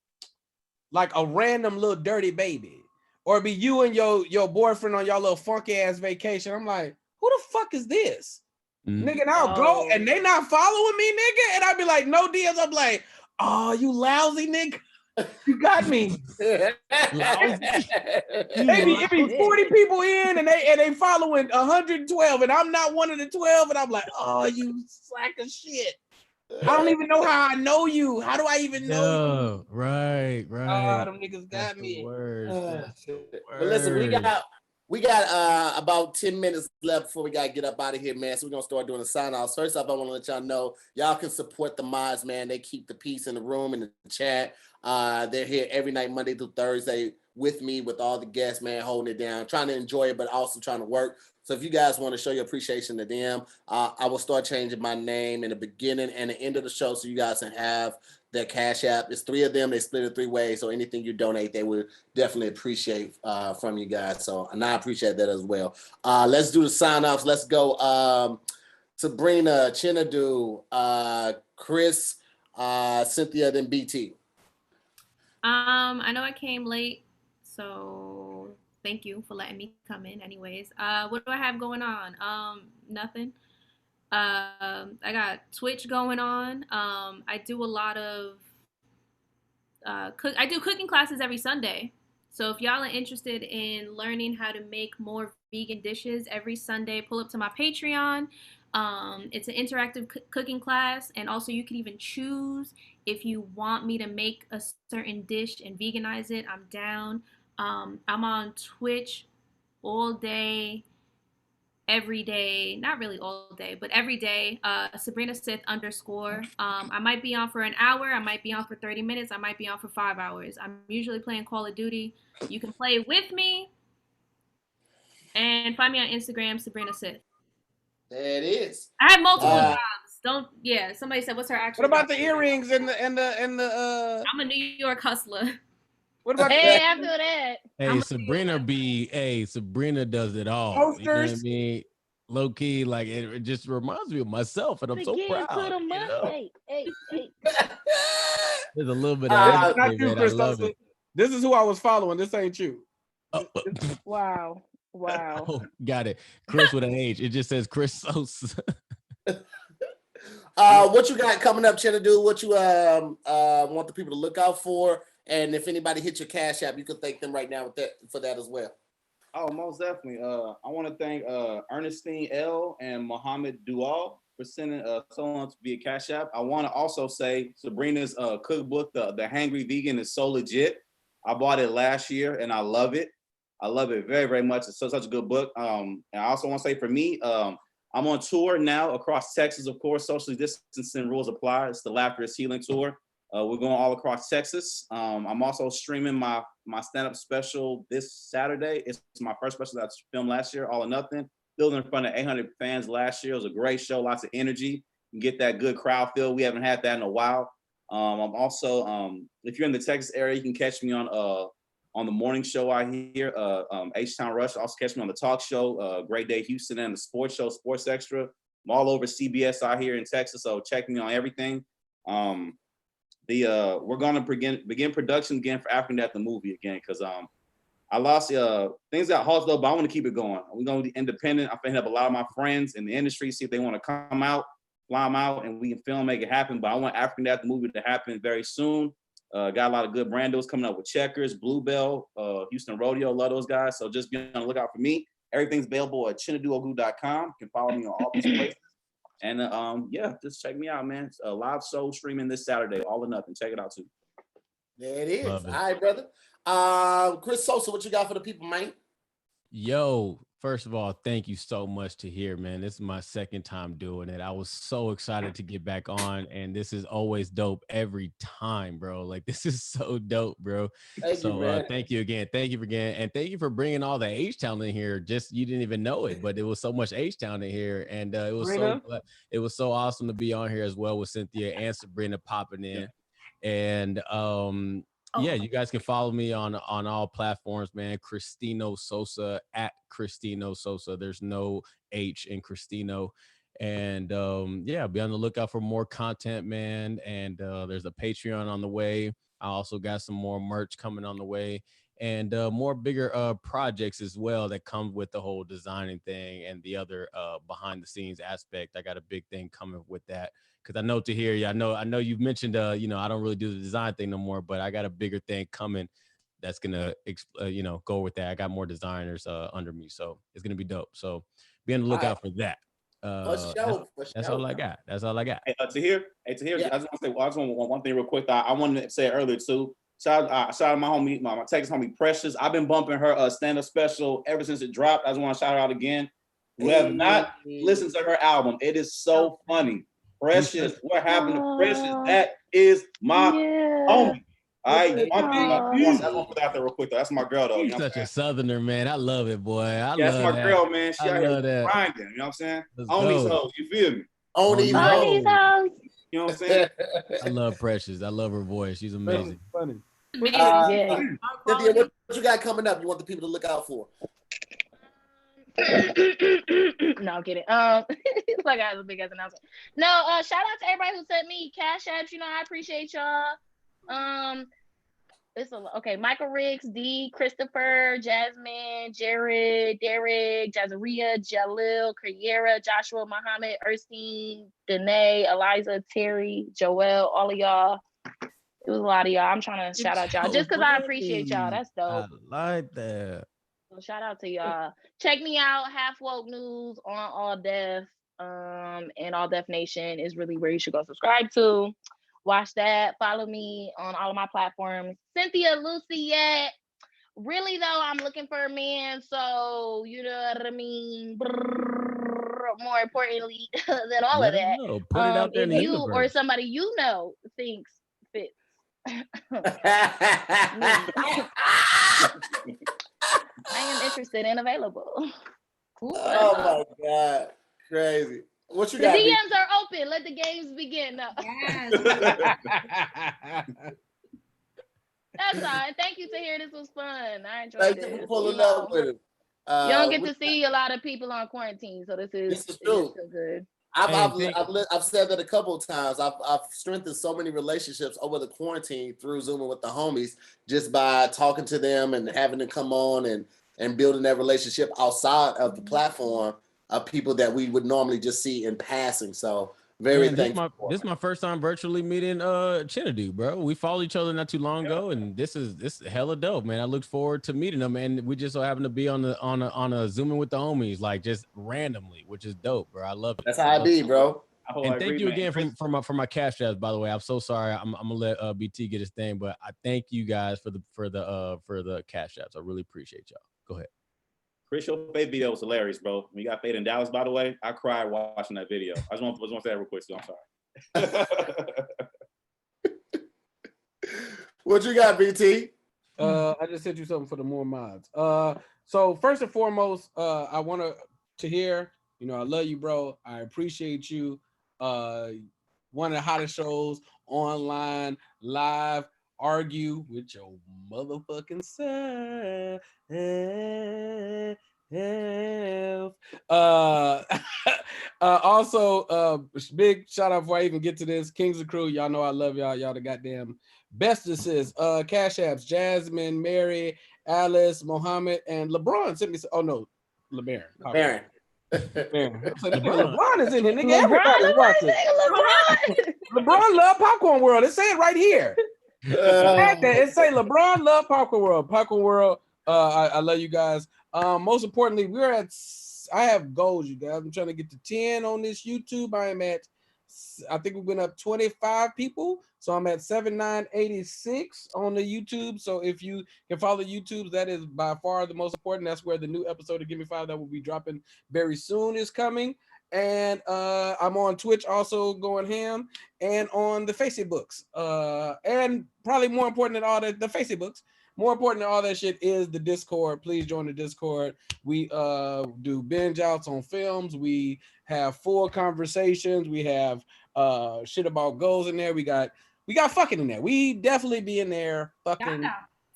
like a random little dirty baby, or it be you and your boyfriend on y'all little funky ass vacation, I'm like, who the fuck is this? Nigga, and I'll go and they not following me, nigga, and I'd be like, no DMs. I'm like, oh, you lousy nigga, you got me. It be 40 people in and they following 112, and I'm not one of the 12, and I'm like, oh, you sack of shit. I don't even know how I know you. How do I even know you? Right. Oh, them niggas got me. But listen, we got about 10 minutes left before we got to get up out of here, man. So we're going to start doing the sign-offs. First off, I want to let y'all know, y'all can support the mods, man. They keep the peace in the room and the chat. They're here every night, Monday through Thursday, with me, with all the guests, man, holding it down, trying to enjoy it, but also trying to work. So if you guys want to show your appreciation to them, I will start changing my name in the beginning and the end of the show so you guys can have their Cash App. It's 3 of them. They split it 3 ways. So anything you donate, they would definitely appreciate from you guys. So, and I appreciate that as well. Let's do the sign-offs. Let's go. Sabrina, Chinedu, Cris, Cynthia, then BT. I know I came late, so thank you for letting me come in anyways. What do I have going on? Nothing. I got Twitch going on. I do a lot of I do cooking classes every Sunday. So if y'all are interested in learning how to make more vegan dishes every Sunday, pull up to my Patreon. It's an interactive cooking class, and also you can even choose if you want me to make a certain dish and veganize it. I'm down. I'm on Twitch all day, every day, not really all day, but every day, Sabrina Sith _ I might be on for an hour, I might be on for 30 minutes, I might be on for 5 hours. I'm usually playing Call of Duty. You can play with me, and find me on Instagram, Sabrina Sith. There it is. I have multiple jobs. Somebody said, what's her actual What about job? the earrings and the I'm a New York hustler. What about after that? Hey, Sabrina does it all. Posters. You know what I mean? Low key, like it just reminds me of myself, and I'm so proud. Hey. There's a little bit of not you, Cris Sosa. This is who I was following. This ain't you. Wow. Oh, got it. Cris with an H. It just says Cris Sosa. What you got coming up, Chinedu? What you want the people to look out for? And if anybody hits your Cash App, you can thank them right now for that as well. Oh, most definitely. I want to thank Ernestine L and Mohammed Dual for sending someone to be a Cash App. I want to also say Sabrina's cookbook, the Hangry Vegan, is so legit. I bought it last year and I love it. I love it very, very much. It's such a good book. And I also want to say for me, I'm on tour now across Texas, of course. Socially distancing rules apply. It's the Laughter is Healing tour. We're going all across Texas. I'm also streaming my stand-up special this Saturday. It's my first special that I filmed last year, All or Nothing. Filmed in front of 800 fans last year. It was a great show, lots of energy. You can get that good crowd feel. We haven't had that in a while. I'm also, if you're in the Texas area, you can catch me on the morning show out here, H-Town Rush. Also catch me on the talk show, Great Day Houston, and the sports show, Sports Extra. I'm all over CBS out here in Texas, so check me on everything. We're gonna begin production again for African Death, the movie again, because I lost things got halted though, but I want to keep it going. We're gonna be independent. I'm gonna have a lot of my friends in the industry, see if they want to come out, fly them out, and we can film, make it happen. But I want African Death, the movie, to happen very soon. Got a lot of good brand deals coming up with Checkers, Bluebell, Houston Rodeo. Love those guys. So just be on the lookout for me. Everything's available at ChineduOgu.com. You can follow me on all these places. And yeah, just check me out, man. It's a live show streaming this Saturday, All or Nothing. Check it out too. There it is. All right, brother. Cris Sosa, what you got for the people, man? Yo, first of all, thank you so much to hear, man. This is my second time doing it. I was so excited to get back on, and this is always dope every time, bro. Like, this is so dope, bro. Thank you again. Thank you again. And thank you for bringing all the H-Town in here. Just, you didn't even know it, but it was so much H-Town in here. And it was so awesome to be on here as well with Cynthia and Sabrina popping in. And yeah, you guys can follow me on all platforms, man. Cristino Sosa, at Cristino Sosa. There's no H in Cristino. And yeah, be on the lookout for more content, man. And there's a Patreon on the way. I also got some more merch coming on the way, and more bigger projects as well that come with the whole designing thing and the other behind the scenes aspect. I got a big thing coming with that. Because I know to hear you, I know you've mentioned, you know, I don't really do the design thing no more, but I got a bigger thing coming that's gonna, you know, go with that. I got more designers under me, so it's gonna be dope. So be on the lookout for that. That's all I got. That's all I got. Hey, Tahir, yeah. I just want one thing real quick. I wanted to say it earlier too. Shout out my homie, my Texas homie Precious. I've been bumping her stand-up special ever since it dropped. I just want to shout her out again. Who have not listened to her album, it is so funny. Precious, what happened to Precious? That is my homie. All right, I want to put that out there real quick though. That's my girl though. You're such a Southerner, man. I love it, boy. That's my girl, man. She out here grinding. You know what I'm saying? Only souls, you feel me? Only souls. You know what I'm saying? I love Precious. I love her voice. She's amazing. Funny. Cynthia, what you got coming up? You want the people to look out for? No, I'm kidding. It's like I have a big ass announcement. No, shout out to everybody who sent me Cash Apps. You know, I appreciate y'all. Okay. Michael Riggs, D, Christopher, Jasmine, Jared, Derek, Jazaria, Jalil, Carriera, Joshua, Muhammad, Erskine, Danae, Eliza, Terry, Joel, all of y'all. It was a lot of y'all. I'm trying to shout out y'all just because I appreciate y'all. That's dope. I like that. So shout out to y'all. Check me out, Half Woke News on All Def, and All Def Nation is really where you should go subscribe to. Watch that. Follow me on all of my platforms. Cynthia LaCiette. Really though, I'm looking for a man, so you know what I mean. More importantly than all of that, put it out there in the you universe. or somebody you know thinks fits. I am interested and available. Oh my God, crazy! What you the got? DMs are open. Let the games begin. No. Yes. That's all. Thank you, Tahir. This was fun. I enjoyed Thank this. you for pulling up with him. You don't get to see a lot of people on quarantine, so this is true. So good. I've said that a couple of times. I've strengthened so many relationships over the quarantine through Zooming with the homies, just by talking to them and having them come on and building that relationship outside of the platform of people that we would normally just see in passing. So very thankful. This is my first time virtually meeting Chinedu, bro. We followed each other not too long ago, and this is hella dope, man. I look forward to meeting them, and we just so happen to be on a Zooming with the homies, like just randomly, which is dope, bro. I love it. That's how I be, bro. And thank you again for my cash apps, by the way. I'm so sorry. I'm gonna let BT get his thing, but I thank you guys for the cash apps. I really appreciate y'all. Go ahead. Cris, your fade video was hilarious, bro. When you got fade in Dallas, by the way, I cried watching that video. I just want to say that real quick, so I'm sorry. What you got, BT? I just sent you something for the more mods. So first and foremost, I want to hear, I love you, bro. I appreciate you. One of the hottest shows online, live, argue with your motherfucking self. Also, big shout out before I even get to this, Kingsley crew. Y'all know I love y'all. Y'all the goddamn bestesses. Cash apps, Jasmine, Mary, Alice, Mohammed, and LeBron sent me. Oh no, LeBaron. LeBron is in here, nigga. Everybody's watching. LeBron love Popcorn World. It say it right here. It say LeBron love Popcorn World. Popcorn World. I love you guys. Most importantly, I have goals, you guys. I'm trying to get to 10 on this YouTube. I think we went up 25 people. So I'm at 7986 on the YouTube. So if you can follow YouTube, that is by far the most important. That's where the new episode of Give Me Five that will be dropping very soon is coming. And I'm on Twitch also going ham, and on the Facebooks. And probably more important than all the Facebooks, more important than all that shit is the Discord. Please join the Discord. We do binge outs on films. We have full conversations. We have shit about goals in there. We got fucking in there. We definitely be in there fucking.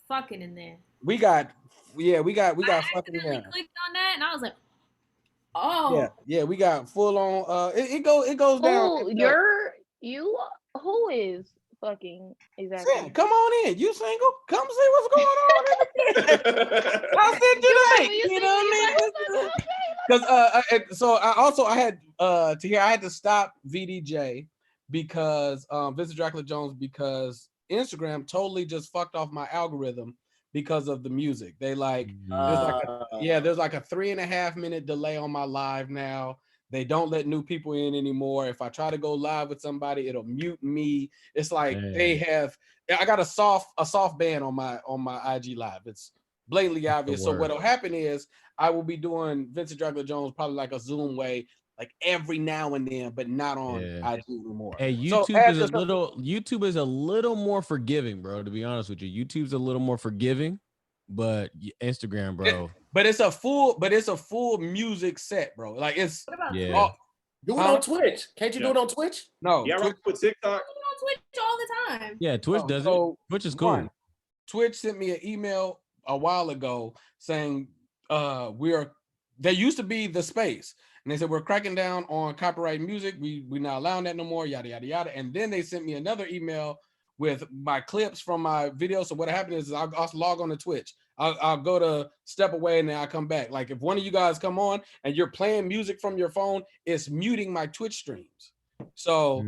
Fucking in there. We got fucking in there. I clicked on that and I was like, oh. Yeah, we got full on. It goes down. Who is fucking exactly? Sam, come on in. You single? Come see what's going on. I'll send you the link. You know what I mean? Because so I had to stop VDJ because Vincent Dracula Jones, because Instagram totally just fucked off my algorithm because of the music. They there's like a 3.5 minute delay on my live now. They don't let new people in anymore. If I try to go live with somebody, it'll mute me. It's like I got a soft ban on my IG live. It's blatantly obvious. So what'll happen is I will be doing Vincent Dracula Jones probably like a Zoom way, like every now and then, but not on IG anymore. Hey, YouTube is a little more forgiving, bro. To be honest with you, YouTube's a little more forgiving, but Instagram, bro. But it's a full music set, bro. Like it's do it on Twitch. Can't you do it on Twitch? No. Yeah, Twitch with TikTok. I do it on Twitch all the time. Yeah, Twitch does it. Twitch is cool. Twitch sent me an email a while ago saying there used to be the space, and they said we're cracking down on copyright music. We're not allowing that no more. Yada yada yada. And then they sent me another email with my clips from my videos. So what happened is I'll log on to Twitch. I'll go to step away and then I'll come back. Like if one of you guys come on and you're playing music from your phone, it's muting my Twitch streams. So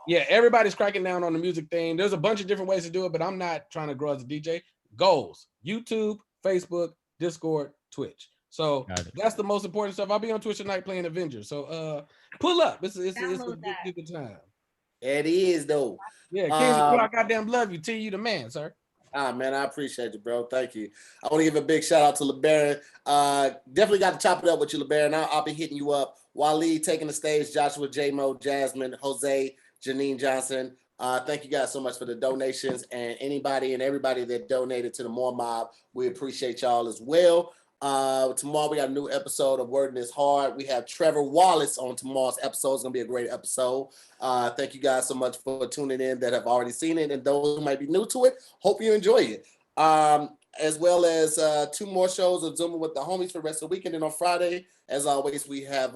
everybody's cracking down on the music thing. There's a bunch of different ways to do it, but I'm not trying to grow as a DJ. Goals: YouTube, Facebook, Discord, Twitch. So that's the most important stuff. I'll be on Twitch tonight playing Avengers. So pull up. It's a good time. It is though. Yeah, Kingsley, I goddamn love you. You the man, sir. Man, I appreciate you, bro. Thank you. I want to give a big shout out to LeBaron. Definitely got to chop it up with you, LeBaron. I'll be hitting you up. Waleed taking the stage, Joshua, J-Mo, Jasmine, Jose, Janine Johnson. Thank you guys so much for the donations, and anybody and everybody that donated to the More Mob. We appreciate y'all as well. Tomorrow we got a new episode of Wording is Hard. We have Trevor Wallace on tomorrow's episode. It's gonna be a great episode. Thank you guys so much for tuning in that have already seen it, and those who might be new to it, hope you enjoy it. as well as 2 more shows of Zooming with the homies for the rest of the weekend. And on Friday, as always, we have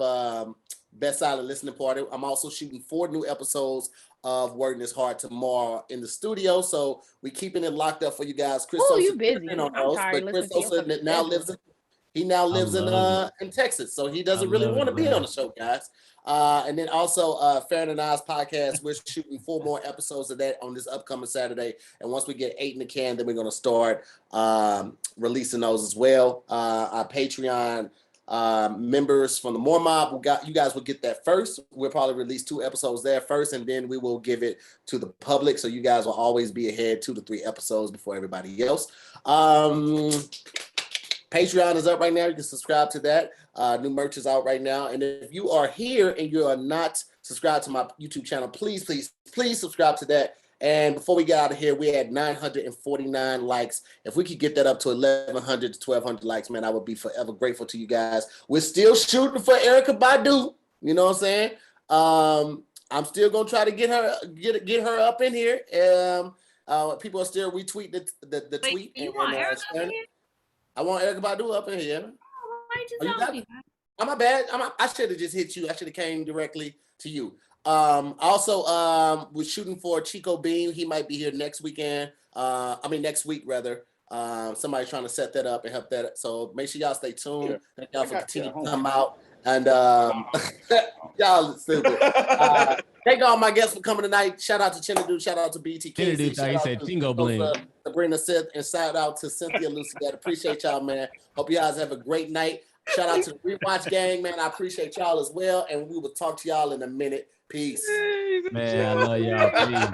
Best Silent Listening Party. I'm also shooting 4 new episodes of Wording is Hard tomorrow in the studio. So we keeping it locked up for you guys. Cris Sosa, you busy. On those, but Cris Sosa now lives in Texas. So he doesn't really want to be on the show, guys. And then also Farron and I's podcast, we're shooting 4 more episodes of that on this upcoming Saturday. And once we get 8 in the can, then we're going to start releasing those as well. Our Patreon members from the Moore Mob, you guys will get that first. We'll probably release 2 episodes there first, and then we will give it to the public. So you guys will always be ahead 2 to 3 episodes before everybody else. Patreon is up right now. You can subscribe to that. New merch is out right now. And if you are here and you are not subscribed to my YouTube channel, please subscribe to that. And before we get out of here, we had 949 likes. If we could get that up to 1,100 to 1,200 likes, man, I would be forever grateful to you guys. We're still shooting for Erykah Badu. You know what I'm saying? I'm still gonna try to get her up in here. People are still retweeting the tweet. You want Erykah up in here? I want Erykah Badu up in here. Why'd you tell me that? I'm bad. I should have just hit you. I should have came directly to you. Also, we're shooting for Chico Bean. He might be here next weekend. Next week rather. Somebody's trying to set that up and help that. So make sure y'all stay tuned. Yeah. Thank y'all for continuing to come out. And y'all stupid. Thank all my guests for coming tonight. Shout out to Chinedu. Shout out to BT Kingsley. Chinedu thought he said Tingo Bling. Sabrina Sith, and shout out to Cynthia LaCiette. Appreciate y'all, man. Hope you guys have a great night. Shout out to the Rewatch gang, man. I appreciate y'all as well. And we will talk to y'all in a minute. Peace. Man, I love y'all. Peace.